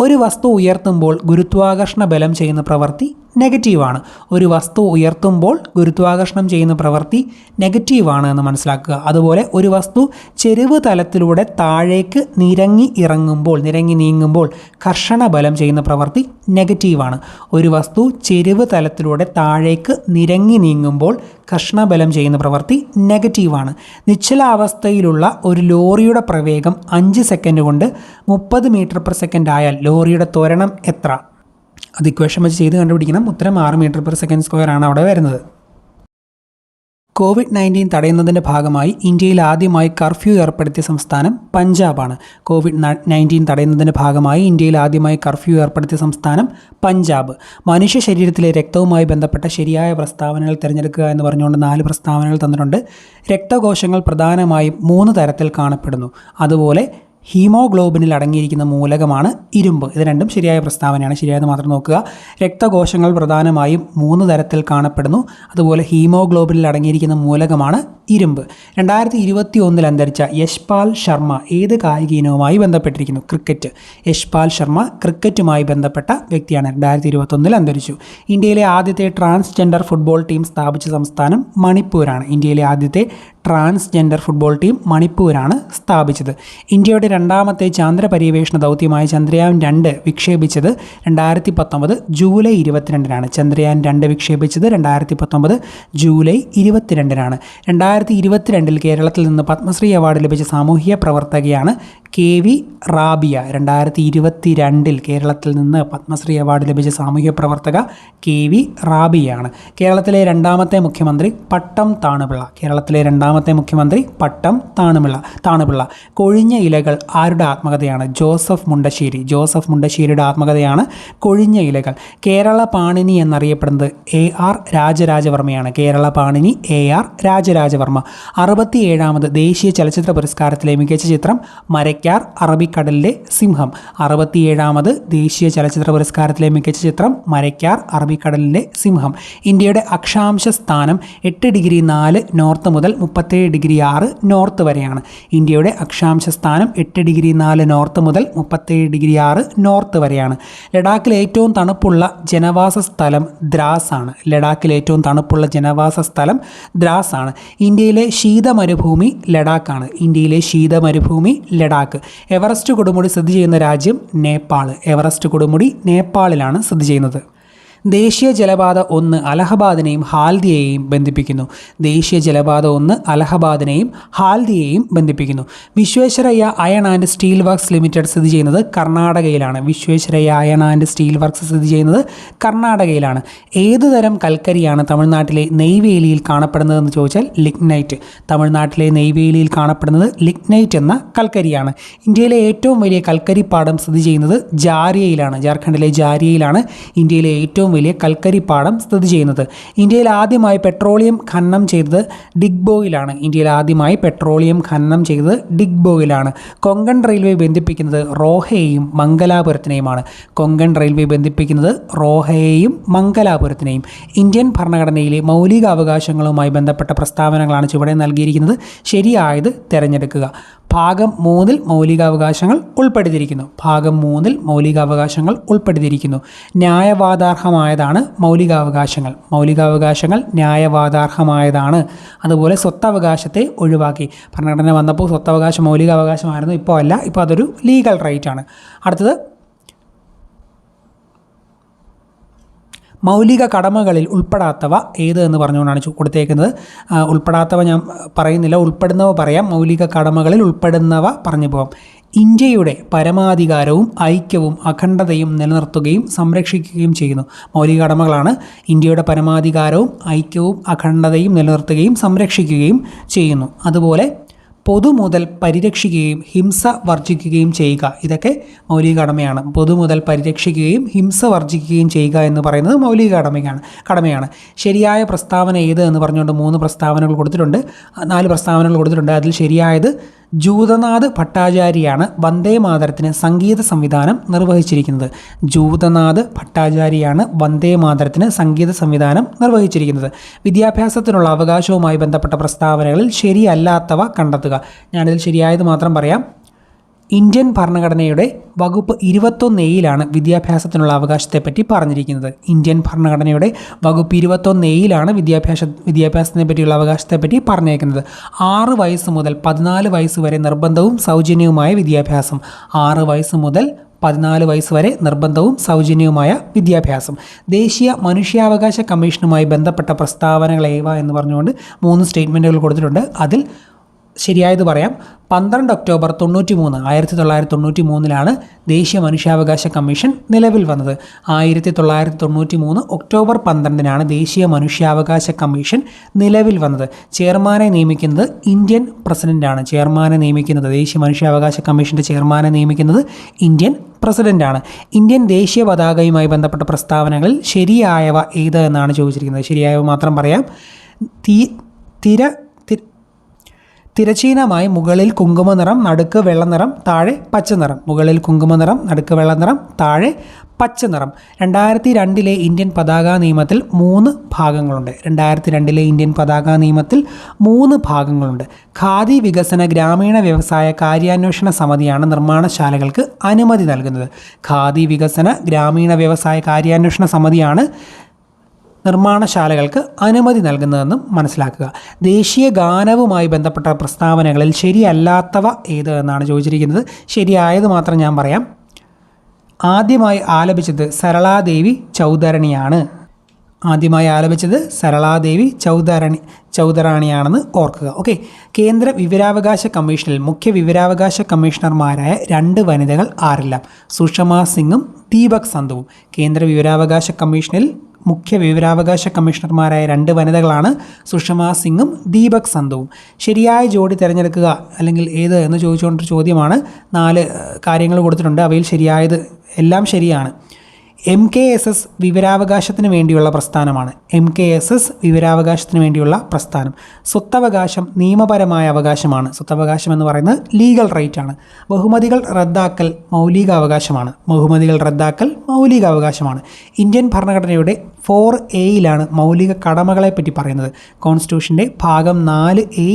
ഒരു വസ്തു ഉയർത്തുമ്പോൾ ഗുരുത്വാകർഷണ ബലം ചെയ്യുന്ന പ്രവൃത്തി നെഗറ്റീവാണ്. ഒരു വസ്തു ഉയർത്തുമ്പോൾ ഗുരുത്വാകർഷണം ചെയ്യുന്ന പ്രവൃത്തി നെഗറ്റീവാണ് എന്ന് മനസ്സിലാക്കുക. അതുപോലെ ഒരു വസ്തു ചെരിവ് തലത്തിലൂടെ താഴേക്ക് നിരങ്ങി നീങ്ങുമ്പോൾ കർഷണ ബലം ചെയ്യുന്ന പ്രവൃത്തി നെഗറ്റീവാണ്. ഒരു വസ്തു ചെരിവ് തലത്തിലൂടെ താഴേക്ക് നിരങ്ങി നീങ്ങുമ്പോൾ കർഷണബലം ചെയ്യുന്ന പ്രവൃത്തി നെഗറ്റീവാണ്. നിശ്ചലാവസ്ഥയിലുള്ള ഒരു ലോറിയുടെ പ്രവേഗം 5 സെക്കൻഡ് കൊണ്ട് 30 മീറ്റർ പെർ സെക്കൻഡ് ആയാൽ ലോറിയുടെ ത്വരണം എത്ര? അത് ഇക്വേഷൻ വെച്ച് ചെയ്ത് കണ്ടുപിടിക്കണം. ഉത്തരം 6 മീറ്റർ പെർ സെക്കൻഡ് സ്ക്വയർ ആണ് അവിടെ വരുന്നത്. COVID-19 തടയുന്നതിൻ്റെ ഭാഗമായി ഇന്ത്യയിൽ ആദ്യമായി കർഫ്യൂ ഏർപ്പെടുത്തിയ സംസ്ഥാനം പഞ്ചാബാണ്. COVID-19 തടയുന്നതിൻ്റെ ഭാഗമായി ഇന്ത്യയിൽ ആദ്യമായി കർഫ്യൂ ഏർപ്പെടുത്തിയ സംസ്ഥാനം പഞ്ചാബ്. മനുഷ്യ ശരീരത്തിലെ രക്തവുമായി ബന്ധപ്പെട്ട ശരിയായ പ്രസ്താവനകൾ തിരഞ്ഞെടുക്കുക എന്ന് പറഞ്ഞുകൊണ്ട് 4 പ്രസ്താവനകൾ തന്നിട്ടുണ്ട്. രക്തകോശങ്ങൾ പ്രധാനമായും 3 തരത്തിൽ കാണപ്പെടുന്നു. അതുപോലെ ഹീമോഗ്ലോബിനിൽ അടങ്ങിയിരിക്കുന്ന മൂലകമാണ് ഇരുമ്പ്. ഇത് രണ്ടും ശരിയായ പ്രസ്താവനയാണ്. ശരിയായത് മാത്രം നോക്കുക. രക്തകോശങ്ങൾ പ്രധാനമായും 3 തരത്തിൽ കാണപ്പെടുന്നു. അതുപോലെ ഹീമോഗ്ലോബിനിൽ അടങ്ങിയിരിക്കുന്ന മൂലകമാണ് ഇരുമ്പ്. 2021 അന്തരിച്ച യശ്പാൽ ശർമ്മ ഏത് കായിക ഇനവുമായി ബന്ധപ്പെട്ടിരിക്കുന്നു? ക്രിക്കറ്റ്. യശ്പാൽ ശർമ്മ ക്രിക്കറ്റുമായി ബന്ധപ്പെട്ട വ്യക്തിയാണ്. 2021 അന്തരിച്ചു. ഇന്ത്യയിലെ ആദ്യത്തെ ട്രാൻസ്ജെൻഡർ ഫുട്ബോൾ ടീം സ്ഥാപിച്ച സംസ്ഥാനം മണിപ്പൂരാണ്. ഇന്ത്യയിലെ ആദ്യത്തെ ട്രാൻസ്ജെൻഡർ ഫുട്ബോൾ ടീം മണിപ്പൂരാണ് സ്ഥാപിച്ചത്. ഇന്ത്യയുടെ രണ്ടാമത്തെ ചാന്ദ്ര പര്യവേഷണ ദൗത്യമായ ചന്ദ്രയാൻ 2 വിക്ഷേപിച്ചത് 2019 ജൂലൈ 22-നാണ്. ചന്ദ്രയാൻ 2 വിക്ഷേപിച്ചത് 2019 ജൂലൈ 22-നാണ്. 2022 കേരളത്തിൽ നിന്ന് പത്മശ്രീ അവാർഡ് ലഭിച്ച സാമൂഹിക പ്രവർത്തകയാണ് KV റാബിയ. 2022 കേരളത്തിൽ നിന്ന് പത്മശ്രീ അവാർഡ് ലഭിച്ച സാമൂഹ്യ പ്രവർത്തക KV റാബിയാണ്. കേരളത്തിലെ രണ്ടാമത്തെ മുഖ്യമന്ത്രി പട്ടം താണുപിള്ള. കേരളത്തിലെ രണ്ടാമത്തെ മുഖ്യമന്ത്രി പട്ടം താണുപിള്ള. കൊഴിഞ്ഞ ഇലകൾ ആരുടെ ആത്മകഥയാണ്? ജോസഫ് മുണ്ടശ്ശേരി. ജോസഫ് മുണ്ടശ്ശേരിയുടെ ആത്മകഥയാണ് കൊഴിഞ്ഞ ഇലകൾ. കേരള പാണിനി എന്നറിയപ്പെടുന്നത് AR രാജരാജവർമ്മയാണ്. കേരള പാണിനി AR രാജരാജവർമ്മ. 67ാമത് ദേശീയ ചലച്ചിത്ര പുരസ്കാരത്തിലെ മികച്ച ചിത്രം മരയ്ക്കാർ അറബിക്കടലിലെ സിംഹം. 67ാമത് ദേശീയ ചലച്ചിത്ര പുരസ്കാരത്തിലെ മികച്ച ചിത്രം മരയ്ക്കാർ അറബിക്കടലിലെ സിംഹം. ഇന്ത്യയുടെ അക്ഷാംശ സ്ഥാനം 8°4 നോർത്ത് മുതൽ 37°6 നോർത്ത് വരെയാണ്. ഇന്ത്യയുടെ അക്ഷാംശ സ്ഥാനം 8°4 നോർത്ത് മുതൽ 37°6 നോർത്ത് വരെയാണ്. ലഡാക്കിൽ ഏറ്റവും തണുപ്പുള്ള ജനവാസ സ്ഥലം ദ്രാസാണ്. ലഡാക്കിൽ ഏറ്റവും തണുപ്പുള്ള ജനവാസ സ്ഥലം ദ്രാസാണ്. ഇന്ത്യയിലെ ശീതമരുഭൂമി ലഡാക്കാണ്. ഇന്ത്യയിലെ ശീതമരുഭൂമി ലഡാക്ക്. എവറസ്റ്റ് കൊടുമുടി സ്ഥിതി ചെയ്യുന്ന രാജ്യം നേപ്പാൾ. എവറസ്റ്റ് കൊടുമുടി നേപ്പാളിലാണ് സ്ഥിതി ചെയ്യുന്നത്. ദേശീയ ജലപാത 1 അലഹബാദിനെയും ഹാൽദിയെയും ബന്ധിപ്പിക്കുന്നു. ദേശീയ ജലപാത 1 അലഹബാദിനെയും ഹാൽദിയെയും ബന്ധിപ്പിക്കുന്നു. Visvesvaraya iron and steel works limited സ്ഥിതി ചെയ്യുന്നത് കർണാടകയിലാണ്. Visvesvaraya iron and steel works സ്ഥിതി ചെയ്യുന്നത് കർണാടകയിലാണ്. ഏതുതരം കൽക്കരിയാണ് തമിഴ്നാട്ടിലെ നെയ്വേലിയിൽ കാണപ്പെടുന്നതെന്ന് ചോദിച്ചാൽ ലിഗ്നൈറ്റ്. തമിഴ്നാട്ടിലെ നെയ്വേലിയിൽ കാണപ്പെടുന്നത് ലിഗ്നൈറ്റ് എന്ന കൽക്കരിയാണ്. ഇന്ത്യയിലെ ഏറ്റവും വലിയ കൽക്കരിപ്പാടം സ്ഥിതി ചെയ്യുന്നത് ജാരിയയിലാണ്. ജാർഖണ്ഡിലെ ജാരിയയിലാണ് ഇന്ത്യയിലെ ഏറ്റവും വലിയ കൽക്കരിപ്പാടം സ്ഥിതി ചെയ്യുന്നത്. ഇന്ത്യയിൽ ആദ്യമായി പെട്രോളിയം ഖനനം ചെയ്തത് ഡിഗ്ബോയിലാണ്. ഇന്ത്യയിൽ ആദ്യമായി പെട്രോളിയം ഖനനം ചെയ്തത് ഡിഗ്ബോയിലാണ്. കൊങ്കൺ റെയിൽവേ ബന്ധിപ്പിക്കുന്നത് റോഹയെയും മംഗലാപുരത്തിനെയുമാണ്. കൊങ്കൺ റെയിൽവേ ബന്ധിപ്പിക്കുന്നത് റോഹയെയും മംഗലാപുരത്തിനെയും. ഇന്ത്യൻ ഭരണഘടനയിലെ മൗലിക അവകാശങ്ങളുമായി ബന്ധപ്പെട്ട പ്രസ്താവനകളാണ് ചുവടെ നൽകിയിരിക്കുന്നത്. ശരിയായത് തിരഞ്ഞെടുക്കുക. ഭാഗം 3 മൗലികാവകാശങ്ങൾ ഉൾപ്പെടുത്തിയിരിക്കുന്നു. ഭാഗം 3 മൗലികാവകാശങ്ങൾ ഉൾപ്പെടുത്തിയിരിക്കുന്നു. ന്യായവാദാർഹമായതാണ് മൗലികാവകാശങ്ങൾ. മൗലികാവകാശങ്ങൾ ന്യായവാദാർഹമായതാണ്. അതുപോലെ സ്വത്തവകാശത്തെ ഒഴിവാക്കി. ഭരണഘടന വന്നപ്പോൾ സ്വത്തവകാശം മൗലികാവകാശമായിരുന്നു, ഇപ്പോൾ അല്ല. ഇപ്പോൾ അതൊരു ലീഗൽ റൈറ്റ് ആണ്. അടുത്തത് മൗലിക കടമകളിൽ ഉൾപ്പെടാത്തവ ഏത് എന്ന് പറഞ്ഞുകൊണ്ടാണ് കൊടുത്തേക്കുന്നത്. ഉൾപ്പെടാത്തവ ഞാൻ പറയുന്നില്ല, ഉൾപ്പെടുന്നവ പറയാം. മൗലിക കടമകളിൽ ഉൾപ്പെടുന്നവ പറഞ്ഞു പോകാം. ഇന്ത്യയുടെ പരമാധികാരവും ഐക്യവും അഖണ്ഡതയും നിലനിർത്തുകയും സംരക്ഷിക്കുകയും ചെയ്യുന്നു. മൗലിക കടമകളാണ് ഇന്ത്യയുടെ പരമാധികാരവും ഐക്യവും അഖണ്ഡതയും നിലനിർത്തുകയും സംരക്ഷിക്കുകയും ചെയ്യുന്നു. അതുപോലെ പൊതുമുതൽ പരിരക്ഷിക്കുകയും ഹിംസ വർജിക്കുകയും ചെയ്യുക. ഇതൊക്കെ മൗലിക കടമയാണ്. പൊതുമുതൽ പരിരക്ഷിക്കുകയും ഹിംസ വർജിക്കുകയും ചെയ്യുക എന്ന് പറയുന്നത് മൗലിക കടമയാണ്. ശരിയായ പ്രസ്താവന ഏത് എന്ന് പറഞ്ഞുകൊണ്ട് 3 പ്രസ്താവനകൾ കൊടുത്തിട്ടുണ്ട്. 4 പ്രസ്താവനകൾ കൊടുത്തിട്ടുണ്ട്. അതിൽ ശരിയായത് ജൂതനാഥ് ഭട്ടാചാര്യയാണ് വന്ദേ മാതരത്തിന് സംഗീത സംവിധാനം നിർവഹിച്ചിരിക്കുന്നത്. ജൂതനാഥ് ഭട്ടാചാര്യയാണ് വന്ദേ മാതരത്തിന് സംഗീത സംവിധാനം നിർവഹിച്ചിരിക്കുന്നത്. വിദ്യാഭ്യാസത്തിനുള്ള അവകാശവുമായി ബന്ധപ്പെട്ട പ്രസ്താവനകളിൽ ശരിയല്ലാത്തവ കണ്ടെത്തുക. ഞാനിതിൽ ശരിയായത് മാത്രം പറയാം. ഇന്ത്യൻ ഭരണഘടനയുടെ വകുപ്പ് 21A വിദ്യാഭ്യാസത്തിനുള്ള അവകാശത്തെപ്പറ്റി പറഞ്ഞിരിക്കുന്നത്. ഇന്ത്യൻ ഭരണഘടനയുടെ വകുപ്പ് 21A വിദ്യാഭ്യാസത്തിനെ പറ്റിയുള്ള അവകാശത്തെപ്പറ്റി പറഞ്ഞേക്കുന്നത്. 6 വയസ്സ് മുതൽ 14 വയസ്സ് വരെ നിർബന്ധവും സൗജന്യവുമായ വിദ്യാഭ്യാസം. 6 വയസ്സ് മുതൽ 14 വയസ്സ് വരെ നിർബന്ധവും സൗജന്യവുമായ വിദ്യാഭ്യാസം. ദേശീയ മനുഷ്യാവകാശ കമ്മീഷനുമായി ബന്ധപ്പെട്ട പ്രസ്താവനകൾ ഏവ എന്ന് പറഞ്ഞുകൊണ്ട് 3 സ്റ്റേറ്റ്മെൻറ്റുകൾ കൊടുത്തിട്ടുണ്ട്. അതിൽ ശരിയായത് പറയാം. 12 ഒക്ടോബർ 1993 ദേശീയ മനുഷ്യാവകാശ കമ്മീഷൻ നിലവിൽ വന്നത്. 1993 ഒക്ടോബർ 12 ദേശീയ മനുഷ്യാവകാശ കമ്മീഷൻ നിലവിൽ വന്നത്. ചെയർമാനെ നിയമിക്കുന്നത് ഇന്ത്യൻ പ്രസിഡൻ്റാണ്. ചെയർമാനെ നിയമിക്കുന്നത്, ദേശീയ മനുഷ്യാവകാശ കമ്മീഷൻ്റെ ചെയർമാനെ നിയമിക്കുന്നത് ഇന്ത്യൻ പ്രസിഡൻ്റാണ്. ഇന്ത്യൻ ദേശീയ പതാകയുമായി ബന്ധപ്പെട്ട പ്രസ്താവനകളിൽ ശരിയായവ ഏത് എന്നാണ് ചോദിച്ചിരിക്കുന്നത്. ശരിയായവ മാത്രം പറയാം. തിരച്ചീനമായി മുകളിൽ കുങ്കുമനിറം, നടുക്ക് വെള്ളനിറം, താഴെ പച്ചനിറം. മുകളിൽ കുങ്കുമനിറം, നടുക്ക് വെള്ളനിറം, താഴെ പച്ചനിറം. 2002 ഇന്ത്യൻ പതാക നിയമത്തിൽ 3 ഭാഗങ്ങളുണ്ട്. 2002 ഇന്ത്യൻ പതാക നിയമത്തിൽ 3 ഭാഗങ്ങളുണ്ട്. ഖാദി വികസന ഗ്രാമീണ വ്യവസായ കാര്യാന്വേഷണ സമിതിയാണ് നിർമ്മാണശാലകൾക്ക് അനുമതി നൽകുന്നത്. ഖാദി വികസന ഗ്രാമീണ വ്യവസായ കാര്യാന്വേഷണ സമിതിയാണ് നിർമ്മാണശാലകൾക്ക് അനുമതി നൽകുന്നതെന്നും മനസ്സിലാക്കുക. ദേശീയ ഗാനവുമായി ബന്ധപ്പെട്ട പ്രസ്താവനകളിൽ ശരിയല്ലാത്തവ ഏത് എന്നാണ് ചോദിച്ചിരിക്കുന്നത്. ശരിയായത് മാത്രം ഞാൻ പറയാം. ആദ്യമായി ആലപിച്ചത് സരളാദേവി ചൗധരണിയാണ്. ചൗധരാണിയാണെന്ന് ഓർക്കുക. ഓക്കെ. കേന്ദ്ര വിവരാവകാശ കമ്മീഷനിൽ മുഖ്യ വിവരാവകാശ കമ്മീഷണർമാരായ 2 വനിതകൾ ആരെല്ലാം? സുഷമ സിംഗും ദീപക് സന്ധുവും. കേന്ദ്ര വിവരാവകാശ കമ്മീഷനിൽ മുഖ്യ വിവരാവകാശ കമ്മീഷണർമാരായ 2 വനിതകളാണ് സുഷമ സിംഗും ദീപക് സന്ധുവും. ശരിയായ ജോഡി തിരഞ്ഞെടുക്കുക അല്ലെങ്കിൽ ഏത് എന്ന് ചോദിച്ചുകൊണ്ടൊരു ചോദ്യമാണ്. 4 കാര്യങ്ങൾ കൊടുത്തിട്ടുണ്ട്. അവയിൽ ശരിയായത് എല്ലാം ശരിയാണ്. MKSS വിവരാവകാശത്തിന് വേണ്ടിയുള്ള പ്രസ്ഥാനമാണ്. MKSS വിവരാവകാശത്തിന് വേണ്ടിയുള്ള പ്രസ്ഥാനം. സ്വത്തവകാശം നിയമപരമായ അവകാശമാണ്. സ്വത്തവകാശം എന്ന് പറയുന്നത് ലീഗൽ റൈറ്റ് ആണ്. ബഹുമതികൾ റദ്ദാക്കൽ മൗലികാവകാശമാണ്. ഇന്ത്യൻ ഭരണഘടനയുടെ 4A മൗലിക കടമകളെപ്പറ്റി പറയുന്നത്. കോൺസ്റ്റിറ്റ്യൂഷൻ്റെ ഭാഗം 4A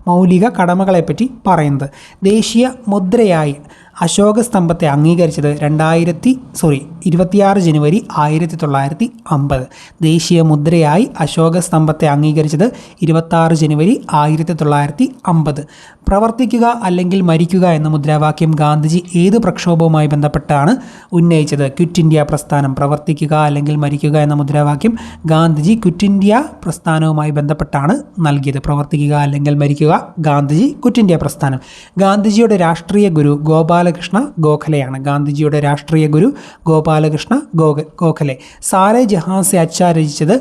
മൗലിക കടമകളെപ്പറ്റി പറയുന്നത്. ദേശീയ മുദ്രയായി അശോക സ്തംഭത്തെ അംഗീകരിച്ചത് 26 ജനുവരി 1950. ദേശീയ മുദ്രയായി അശോക സ്തംഭത്തെ അംഗീകരിച്ചത് 26 ജനുവരി 1950. പ്രവർത്തിക്കുക അല്ലെങ്കിൽ മരിക്കുക എന്ന മുദ്രാവാക്യം ഗാന്ധിജി ഏത് പ്രക്ഷോഭവുമായി ബന്ധപ്പെട്ടാണ് ഉന്നയിച്ചത്? ക്വിറ്റ് ഇന്ത്യ പ്രസ്ഥാനം. പ്രവർത്തിക്കുക അല്ലെങ്കിൽ മരിക്കുക എന്ന മുദ്രാവാക്യം ഗാന്ധിജി ക്വിറ്റ് ഇന്ത്യ പ്രസ്ഥാനവുമായി ബന്ധപ്പെട്ടാണ് നൽകിയത്. പ്രവർത്തിക്കുക അല്ലെങ്കിൽ മരിക്കുക, ഗാന്ധിജി ക്വിറ്റ് ഇന്ത്യ പ്രസ്ഥാനം. ഗാന്ധിജിയുടെ രാഷ്ട്രീയ ഗുരു ഗോപാലകൃഷ്ണ ഗോഖലെയാണ്. ഗോഖലെ. സാരെ ജഹാൻ സെ അച്ഛാ രചിച്ചത്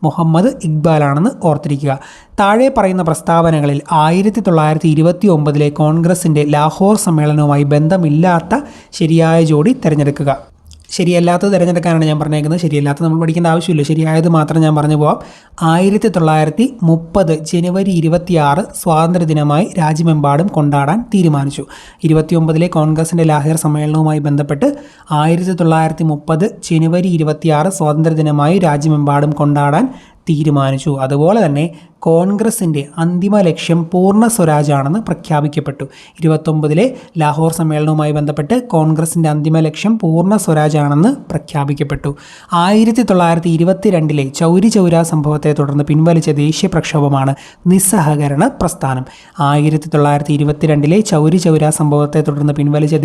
മുഹമ്മദ് ഇക്ബാലാണെന്ന് ഓർത്തിരിക്കുക. താഴെ പറയുന്ന പ്രസ്താവനകളിൽ 1929 കോൺഗ്രസിൻ്റെ ലാഹോർ സമ്മേളനവുമായി ബന്ധമില്ലാത്ത ശരിയായ ജോഡി തിരഞ്ഞെടുക്കുക. ശരിയല്ലാത്തത് തിരഞ്ഞെടുക്കാനാണ് ഞാൻ പറഞ്ഞേക്കുന്നത്. ശരിയല്ലാത്തത് നമ്മൾ പഠിക്കേണ്ട ആവശ്യമില്ല. ശരിയായത് മാത്രം ഞാൻ പറഞ്ഞു പോവാം. 1930 ജനുവരി 26 സ്വാതന്ത്ര്യദിനമായി രാജ്യമെമ്പാടും കൊണ്ടാടാൻ തീരുമാനിച്ചു. 29 കോൺഗ്രസിൻ്റെ ലാഹോർ സമ്മേളനവുമായി ബന്ധപ്പെട്ട് 1930 ജനുവരി 26 സ്വാതന്ത്ര്യദിനമായി രാജ്യമെമ്പാടും കൊണ്ടാടാൻ തീരുമാനിച്ചു. അതുപോലെ തന്നെ കോൺഗ്രസിൻ്റെ അന്തിമ ലക്ഷ്യം പൂർണ്ണ സ്വരാജാണെന്ന് പ്രഖ്യാപിക്കപ്പെട്ടു. 29 ലാഹോർ സമ്മേളനവുമായി ബന്ധപ്പെട്ട് കോൺഗ്രസിൻ്റെ അന്തിമ ലക്ഷ്യം പൂർണ്ണ സ്വരാജാണെന്ന് പ്രഖ്യാപിക്കപ്പെട്ടു. 1922 ചൗരി ചൗര സംഭവത്തെ തുടർന്ന് പിൻവലിച്ച ദേശീയ പ്രക്ഷോഭമാണ് നിസ്സഹകരണ പ്രസ്ഥാനം. 1922 ചൗരി ചൗര സംഭവത്തെ തുടർന്ന് പിൻവലിച്ച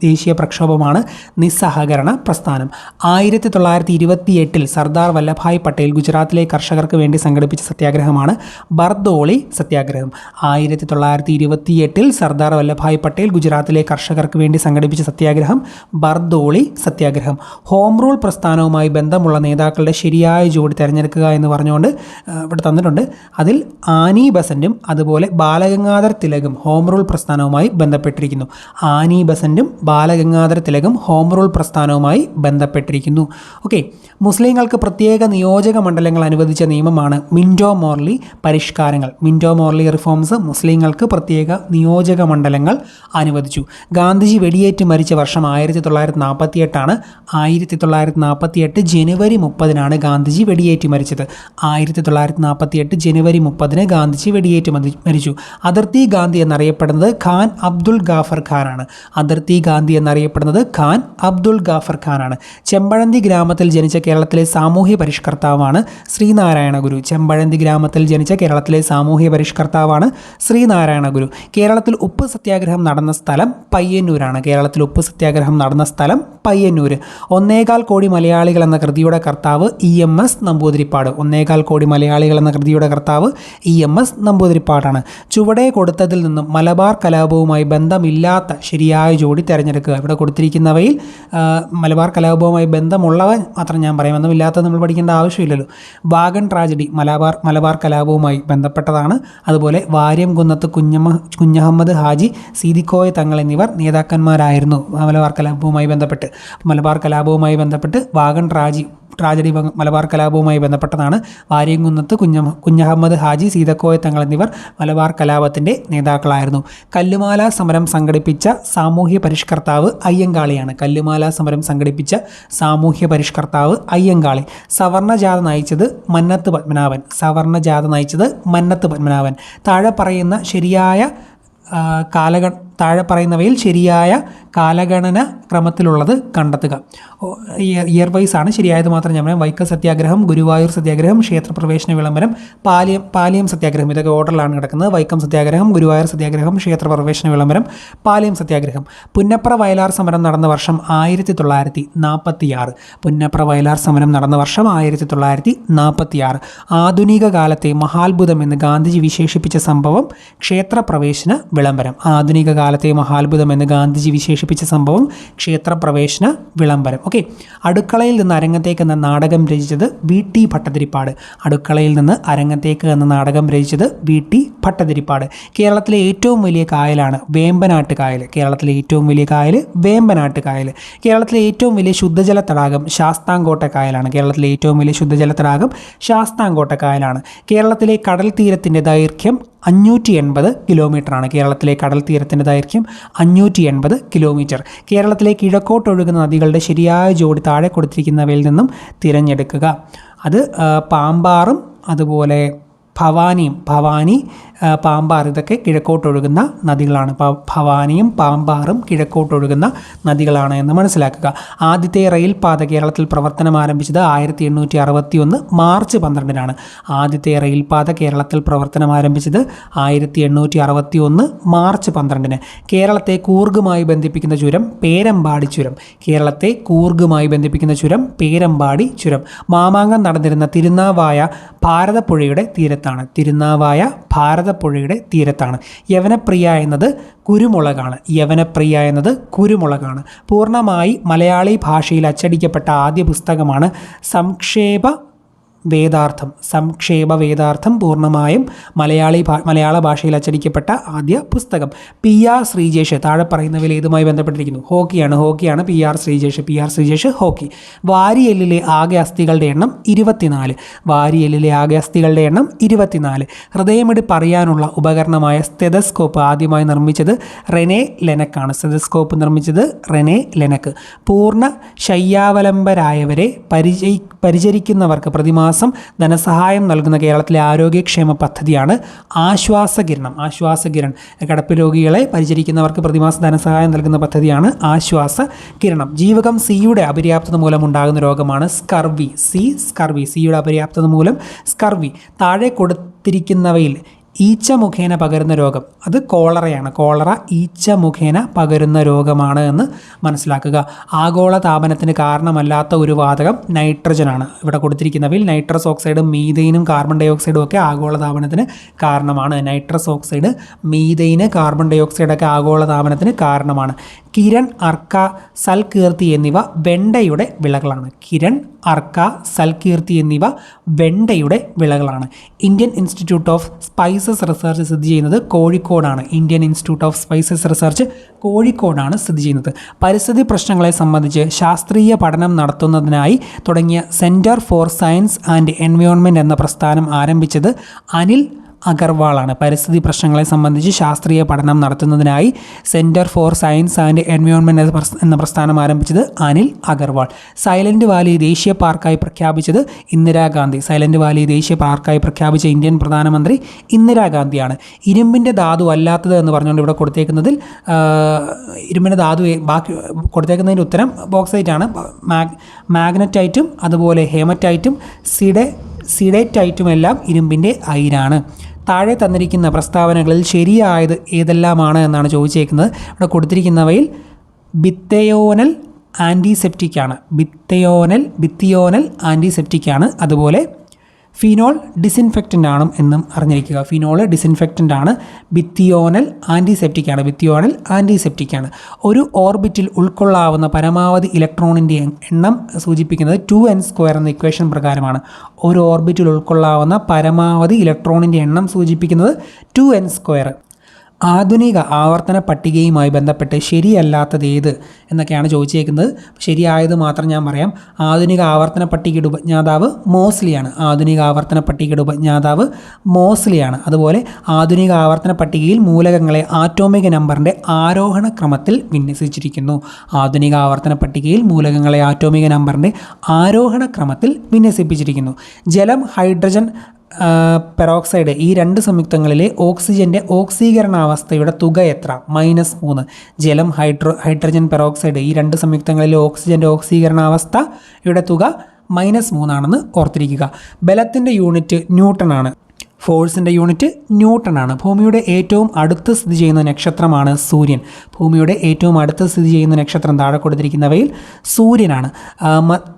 ദേശീയ പ്രക്ഷോഭമാണ് നിസ്സഹകരണ പ്രസ്ഥാനം. 1928 സർദാർ വല്ലഭായ് പട്ടേൽ ഗുജറാത്തിലെ കർഷകർക്ക് വേണ്ടി സംഘടിപ്പിച്ച സത്യാഗ്രഹമാണ് ബർദോളി സത്യാഗ്രഹം. 1928 സർദാർ വല്ലഭായ് പട്ടേൽ ഗുജറാത്തിലെ കർഷകർക്ക് വേണ്ടി സംഘടിപ്പിച്ച സത്യാഗ്രഹം ബർദോളി സത്യാഗ്രഹം. ഹോം റൂൾ പ്രസ്ഥാനവുമായി ബന്ധമുള്ള നേതാക്കളുടെ ശരിയായ ജോഡി തിരഞ്ഞെടുക്കുക എന്ന് പറഞ്ഞുകൊണ്ട് ഇവിടെ തന്നിട്ടുണ്ട്. അതിൽ ആനി ബസന്റും അതുപോലെ ബാലഗംഗാധർ തിലകും ഹോം റൂൾ പ്രസ്ഥാനവുമായി ബന്ധപ്പെട്ടിരിക്കുന്നു. ആനി ബസന്റും ബാലഗംഗാധർ തിലകും ഹോം റൂൾ പ്രസ്ഥാനവുമായി ബന്ധപ്പെട്ടിരിക്കുന്നു. ഓക്കെ. മുസ്ലിങ്ങൾക്ക് പ്രത്യേക നിയോജക മണ്ഡലങ്ങൾ അനുവദിച്ച നിയമമാണ് മിൻറ്റോ മോർലി പരിഷ്കാരങ്ങൾ. മിൻറ്റോ മോർലി റിഫോംസ് മുസ്ലിങ്ങൾക്ക് പ്രത്യേക നിയോജക മണ്ഡലങ്ങൾ അനുവദിച്ചു. ഗാന്ധിജി വെടിയേറ്റ് മരിച്ച വർഷം 1948 1948 ജനുവരി 30 ഗാന്ധിജി വെടിയേറ്റ് മരിച്ചത്. 1948 ജനുവരി 30 ഗാന്ധിജി വെടിയേറ്റ് മരിച്ചു. അതിർത്തി ഗാന്ധി എന്നറിയപ്പെടുന്നത് ഖാൻ അബ്ദുൽ ഗാഫർ ഖാനാണ്. ചെമ്പഴന്തി ഗ്രാമത്തിൽ ജനിച്ച കേരളത്തിലെ സാമൂഹ്യ പരിഷ്കർത്താവാണ് ശ്രീനാരായണ ഗുരു. കേരളത്തിൽ ഉപ്പ് സത്യാഗ്രഹം നടന്ന സ്ഥലം പയ്യന്നൂരാണ്. ഒന്നേകാൽ കോടി മലയാളികൾ എന്ന കൃതിയുടെ കർത്താവ് EMS നമ്പൂതിരിപ്പാടാണ്. ചുവടെ കൊടുത്തതിൽ നിന്നും മലബാർ കലാപവുമായി ബന്ധമില്ലാത്ത ശരിയായ ജോഡി തിരഞ്ഞെടുക്കുക. ഇവിടെ കൊടുത്തിരിക്കുന്നവയിൽ മലബാർ കലാപവുമായി ബന്ധമുള്ളവ മാത്രം ഞാൻ പറയാം. ബന്ധമില്ലാത്തത് നമ്മൾ പഠിക്കേണ്ട ആവശ്യമില്ലല്ലോ. വാഗൺ ട്രാജഡി മലബാർ കലാപവുമായി ബന്ധപ്പെട്ടതാണ്. അതുപോലെ വാര്യം കുന്നത്ത് കുഞ്ഞഹമ്മദ് ഹാജി, സീതിക്കോയ തങ്ങൾ എന്നിവർ നേതാക്കന്മാരായിരുന്നു മലബാർ കലാപവുമായി ബന്ധപ്പെട്ട്. വാഗൺ ട്രാജഡി മലബാർ കലാപവുമായി ബന്ധപ്പെട്ടതാണ്. വാര്യംകുന്നത്ത് കുഞ്ഞഹമ്മദ് ഹാജി, സീതക്കോയ തങ്ങൾ എന്നിവർ മലബാർ കലാപത്തിൻ്റെ നേതാക്കളായിരുന്നു. കല്ലുമാല സമരം സംഘടിപ്പിച്ച സാമൂഹ്യ പരിഷ്കർത്താവ് അയ്യങ്കാളി. സവർണജാഥ നയിച്ചത് മന്നത്ത് പത്മനാഭൻ. താഴെ പറയുന്നവയിൽ ശരിയായ കാലഗണന ക്രമത്തിലുള്ളത് കണ്ടെത്തുക. ഇയർ വൈസ് ആണ്, ശരിയായത് മാത്രം ഞാൻ പറയാം. വൈക്കം സത്യാഗ്രഹം, ഗുരുവായൂർ സത്യാഗ്രഹം, ക്ഷേത്രപ്രവേശന വിളംബരം, പാലിയം സത്യാഗ്രഹം. ഇതൊക്കെ ഓർഡറിലാണ് കിടക്കുന്നത്. വൈക്കം സത്യാഗ്രഹം, ഗുരുവായൂർ സത്യാഗ്രഹം, ക്ഷേത്രപ്രവേശന വിളംബരം, പാലിയം സത്യാഗ്രഹം. പുന്നപ്ര വയലാർ സമരം നടന്ന വർഷം 1946. പുന്നപ്ര വയലാർ സമരം നടന്ന വർഷം 1946. ആധുനിക കാലത്തെ മഹാത്ഭുതം എന്ന് ഗാന്ധിജി വിശേഷിപ്പിച്ച സംഭവം ക്ഷേത്രപ്രവേശന വിളംബരം. ആധുനിക കാലത്തെ മഹാത്ഭുതം എന്ന് ഗാന്ധിജി വിശേഷിപ്പിച്ച സംഭവം ക്ഷേത്രപ്രവേശന വിളംബരം. ഓക്കെ. അടുക്കളയിൽ നിന്ന് അരങ്ങത്തേക്ക് എന്ന നാടകം രചിച്ചത് VT ഭട്ടതിരിപ്പാട്. അടുക്കളയിൽ നിന്ന് അരങ്ങത്തേക്ക് എന്ന നാടകം രചിച്ചത് VT ഭട്ടതിരിപ്പാട്. കേരളത്തിലെ ഏറ്റവും വലിയ കായലാണ് വേമ്പനാട്ട് കായൽ. കേരളത്തിലെ ഏറ്റവും വലിയ കായൽ വേമ്പനാട്ട് കായൽ. കേരളത്തിലെ ഏറ്റവും വലിയ ശുദ്ധജല തടാകം ശാസ്താംകോട്ട കായലാണ്. കേരളത്തിലെ ഏറ്റവും വലിയ ശുദ്ധജല തടാകം ശാസ്താംകോട്ട കായലാണ്. കേരളത്തിലെ കടൽ തീരത്തിൻ്റെ ദൈർഘ്യം 580 കിലോമീറ്ററാണ്. കേരളത്തിലെ കടൽ തീരത്തിൻ്റെ ദൈർഘ്യം 580 കിലോമീറ്റർ. കേരളത്തിലെ കിഴക്കോട്ടൊഴുകുന്ന നദികളുടെ ശരിയായ ജോഡി താഴെ കൊടുത്തിരിക്കുന്നവയിൽ നിന്നും തിരഞ്ഞെടുക്കുക. അത് പാമ്പാറും അതുപോലെ ഭവാനി, പാമ്പാർ, ഇതൊക്കെ കിഴക്കോട്ടൊഴുകുന്ന നദികളാണ്. ഭവാനിയും പാമ്പാറും കിഴക്കോട്ടൊഴുകുന്ന നദികളാണ് എന്ന് മനസ്സിലാക്കുക. ആദ്യത്തെ റെയിൽപാത കേരളത്തിൽ പ്രവർത്തനം ആരംഭിച്ചത് 1861 മാർച്ച് 12-നാണ്. ആദ്യത്തെ റെയിൽപാത കേരളത്തിൽ പ്രവർത്തനം ആരംഭിച്ചത് 1861 മാർച്ച് 12-ന്. കേരളത്തെ കൂർഗുമായി ബന്ധിപ്പിക്കുന്ന ചുരം പേരമ്പാടി ചുരം. കേരളത്തെ കൂർഗുമായി ബന്ധിപ്പിക്കുന്ന ചുരം പേരമ്പാടി ചുരം. മാമാങ്കം നടന്നിരുന്ന തിരുനാവായ ഭാരതപ്പുഴയുടെ തീരത്താണ്. തിരുനാവായ ഭാരതപ്പുഴയുടെ തീരത്താണ്. യവനപ്രിയ എന്നത് കുരുമുളകാണ്. യവനപ്രിയ എന്നത് കുരുമുളകാണ്. പൂർണ്ണമായി മലയാളി ഭാഷയിൽ അച്ചടിക്കപ്പെട്ട ആദ്യ പുസ്തകമാണ് സംക്ഷേപ വേദാർത്ഥം. പൂർണ്ണമായും മലയാള ഭാഷയിൽ അച്ചടിക്കപ്പെട്ട ആദ്യ പുസ്തകം. PR ശ്രീജേഷ് താഴെ പറയുന്നവയിൽ ഏതുമായി ബന്ധപ്പെട്ടിരിക്കുന്നു? ഹോക്കിയാണ് PR ശ്രീജേഷ് ഹോക്കി. വാരിയെല്ലിലെ ആകെ അസ്ഥികളുടെ എണ്ണം 24. വാരിയെല്ലിലെ ആകെ അസ്ഥികളുടെ എണ്ണം 24. ഹൃദയമിടിപ്പ് അറിയാനുള്ള ഉപകരണമായ സ്റ്റെതസ്കോപ്പ് ആദ്യമായി നിർമ്മിച്ചത് റെനെ ലെനക്കാണ്. സ്റ്റെതസ്കോപ്പ് നിർമ്മിച്ചത് റെനെ ലെനക്ക്. പൂർണ്ണ ശയ്യാവലംബരായവരെ പരിചരിക്കുന്നവർക്ക് പ്രതിമാസം ധനസഹായം നൽകുന്ന കേരളത്തിലെ ആരോഗ്യക്ഷേമ പദ്ധതിയാണ് ആശ്വാസകിരണം. കിടപ്പ് രോഗികളെ പരിചരിക്കുന്നവർക്ക് പ്രതിമാസം ധനസഹായം നൽകുന്ന പദ്ധതിയാണ് ആശ്വാസകിരണം. ജീവകം സിയുടെ അപര്യാപ്തത മൂലം ഉണ്ടാകുന്ന രോഗമാണ് സ്കർവി. സിയുടെ അപര്യാപ്തത മൂലം സ്കർവി. താഴെ കൊടുത്തിരിക്കുന്നവയിൽ ഈച്ച മുഖേന പകരുന്ന രോഗം അത് കോളറയാണ്. കോളറ ഈച്ച മുഖേന പകരുന്ന രോഗമാണ് എന്ന് മനസ്സിലാക്കുക. ആഗോള താപനത്തിന് കാരണമല്ലാത്ത ഒരു വാതകം നൈട്രജനാണ്. ഇവിടെ കൊടുത്തിരിക്കുന്നവയിൽ നൈട്രസ് ഓക്സൈഡും മീഥെയിനും കാർബൺ ഡൈ ഓക്സൈഡും ഒക്കെ ആഗോള താപനത്തിന് കാരണമാണ്. നൈട്രസ് ഓക്സൈഡ്, മീഥെയിന്, കാർബൺ ഡൈ ഓക്സൈഡൊക്കെ ആഗോള താപനത്തിന് കാരണമാണ്. കിരൺ, അർക്ക, സൽകീർത്തി എന്നിവ വെണ്ടയുടെ വിളകളാണ്. കിരൺ, അർക്ക, സൽകീർത്തി എന്നിവ വെണ്ടയുടെ വിളകളാണ്. Indian institute of spices research സ്ഥിതി ചെയ്യുന്നത് കോഴിക്കോടാണ്. Indian institute of spices research കോഴിക്കോടാണ് സ്ഥിതി ചെയ്യുന്നത്. പരിസ്ഥിതി പ്രശ്നങ്ങളെ സംബന്ധിച്ച് ശാസ്ത്രീയ പഠനം നടത്തുന്നതിനായി തുടങ്ങിയ centre for science and environment എന്ന പ്രസ്ഥാനം ആരംഭിച്ചത് അനിൽ അഗർവാളാണ്. പരിസ്ഥിതി പ്രശ്നങ്ങളെ സംബന്ധിച്ച് ശാസ്ത്രീയ പഠനം നടത്തുന്നതിനായി centre for science and environment എന്ന പ്രസ്ഥാനം ആരംഭിച്ചത് അനിൽ അഗർവാൾ. സൈലൻറ്റ് വാലി ദേശീയ പാർക്കായി പ്രഖ്യാപിച്ചത് ഇന്ദിരാഗാന്ധി. സൈലൻറ്റ് വാലി ദേശീയ പാർക്കായി പ്രഖ്യാപിച്ച ഇന്ത്യൻ പ്രധാനമന്ത്രി ഇന്ദിരാഗാന്ധിയാണ്. ഇരുമ്പിൻ്റെ ധാതു അല്ലാത്തത് എന്ന് പറഞ്ഞുകൊണ്ട് ഇവിടെ കൊടുത്തേക്കുന്നതിൽ ഇരുമ്പിൻ്റെ ധാതു ബാക്കി കൊടുത്തേക്കുന്നതിൻ്റെ ഉത്തരം ബോക്സൈറ്റാണ്. മാഗ്നറ്റൈറ്റും അതുപോലെ ഹേമറ്റൈറ്റും സിഡേറ്റൈറ്റും എല്ലാം ഇരുമ്പിൻ്റെ അയിരാണ്. താഴെ തന്നിരിക്കുന്ന പ്രസ്താവനകളിൽ ശരിയായത് ഏതെല്ലാമാണ് എന്നാണ് ചോദിച്ചേക്കുന്നത്. ഇവിടെ കൊടുത്തിരിക്കുന്നവയിൽ ബിത്തയോനൽ ആൻറ്റിസെപ്റ്റിക്കാണ്. ബിത്തിയോനൽ ആൻറ്റിസെപ്റ്റിക്കാണ്. അതുപോലെ ഫിനോൾ ഡിസിൻഫെക്റ്റൻ്റ് ആണ് എന്നും അറിഞ്ഞിരിക്കുക. ഫിനോൾ ഡിസിൻഫെക്റ്റൻ്റ് ആണ്. ബിത്തിയോനൽ ആൻറ്റിസെപ്റ്റിക്കാണ്. ഒരു ഓർബിറ്റിൽ ഉൾക്കൊള്ളാവുന്ന പരമാവധി ഇലക്ട്രോണിൻ്റെ എണ്ണം സൂചിപ്പിക്കുന്നത് 2n² എന്ന ഇക്വേഷൻ പ്രകാരമാണ്. ഒരു ഓർബിറ്റിൽ ഉൾക്കൊള്ളാവുന്ന പരമാവധി ഇലക്ട്രോണിൻ്റെ എണ്ണം സൂചിപ്പിക്കുന്നത് 2n². ആധുനിക ആവർത്തന പട്ടികയുമായി ബന്ധപ്പെട്ട് ശരിയല്ലാത്തത് ഏത് എന്നൊക്കെയാണ് ചോദിച്ചേക്കുന്നത്. ശരിയായത് മാത്രം ഞാൻ പറയാം. ആധുനിക ആവർത്തന പട്ടികയുടെ ഉപജ്ഞാതാവ് മോസ്ലിയാണ്. അതുപോലെ ആധുനിക ആവർത്തന പട്ടികയിൽ മൂലകങ്ങളെ ആറ്റോമിക നമ്പറിൻ്റെ ആരോഹണ ക്രമത്തിൽ വിന്യസിച്ചിരിക്കുന്നു. ജലം, ഹൈഡ്രജൻ പെറോക്സൈഡ് ഈ രണ്ട് സംയുക്തങ്ങളിലെ ഓക്സിജൻ്റെ ഓക്സീകരണാവസ്ഥയുടെ തുക എത്ര? -3. ജലം, ഹൈഡ്രജൻ പെറോക്സൈഡ് ഈ രണ്ട് സംയുക്തങ്ങളിലെ ഓക്സിജൻ്റെ ഓക്സീകരണാവസ്ഥയുടെ തുക -3 ആണെന്ന് ഓർത്തിരിക്കുക. ബലത്തിൻ്റെ യൂണിറ്റ് ന്യൂട്ടൺ ആണ്. ഫോഴ്സിൻ്റെ യൂണിറ്റ് ന്യൂട്ടൺ ആണ്. ഭൂമിയുടെ ഏറ്റവും അടുത്ത് സ്ഥിതി ചെയ്യുന്ന നക്ഷത്രമാണ് സൂര്യൻ. ഭൂമിയുടെ ഏറ്റവും അടുത്ത് സ്ഥിതി ചെയ്യുന്ന നക്ഷത്രം താഴെ കൊടുത്തിരിക്കുന്നവയിൽ സൂര്യനാണ്.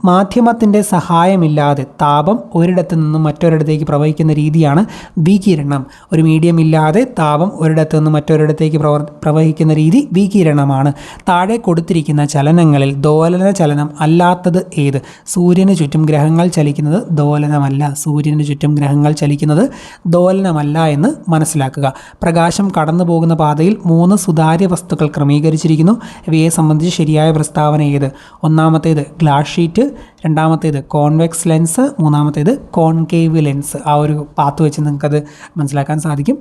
മാധ്യമത്തിൻ്റെ സഹായമില്ലാതെ താപം ഒരിടത്ത് നിന്നും മറ്റൊരിടത്തേക്ക് പ്രവഹിക്കുന്ന രീതിയാണ് വികിരണം. ഒരു മീഡിയം ഇല്ലാതെ താപം ഒരിടത്ത് നിന്നും മറ്റൊരിടത്തേക്ക് പ്രവഹിക്കുന്ന രീതി വികിരണമാണ്. താഴെ കൊടുത്തിരിക്കുന്ന ചലനങ്ങളിൽ ദോലന ചലനം അല്ലാത്തത് ഏത്? സൂര്യന് ചുറ്റും ഗ്രഹങ്ങൾ ചലിക്കുന്നത് ദോലനമല്ല. സൂര്യന് ചുറ്റും ഗ്രഹങ്ങൾ ചലിക്കുന്നത് ദോലനമല്ല എന്ന് മനസ്സിലാക്കുക. പ്രകാശം കടന്നു പോകുന്ന പാതയിൽ 3 സുതാര്യ വസ്തുക്കൾ ക്രമീകരിച്ചിരിക്കുന്നു. ഇവയെ സംബന്ധിച്ച് ശരിയായ പ്രസ്താവന ഏത്? ഒന്നാമത്തേത് ഗ്ലാസ് ഷീറ്റ്, രണ്ടാമത്തേത് കോൺവെക്സ് ലെൻസ്, മൂന്നാമത്തേത് കോൺകേവ് ലെൻസ്. ആ ഒരു പാത്ത് വെച്ച് നിങ്ങൾക്കത് മനസ്സിലാക്കാൻ സാധിക്കും.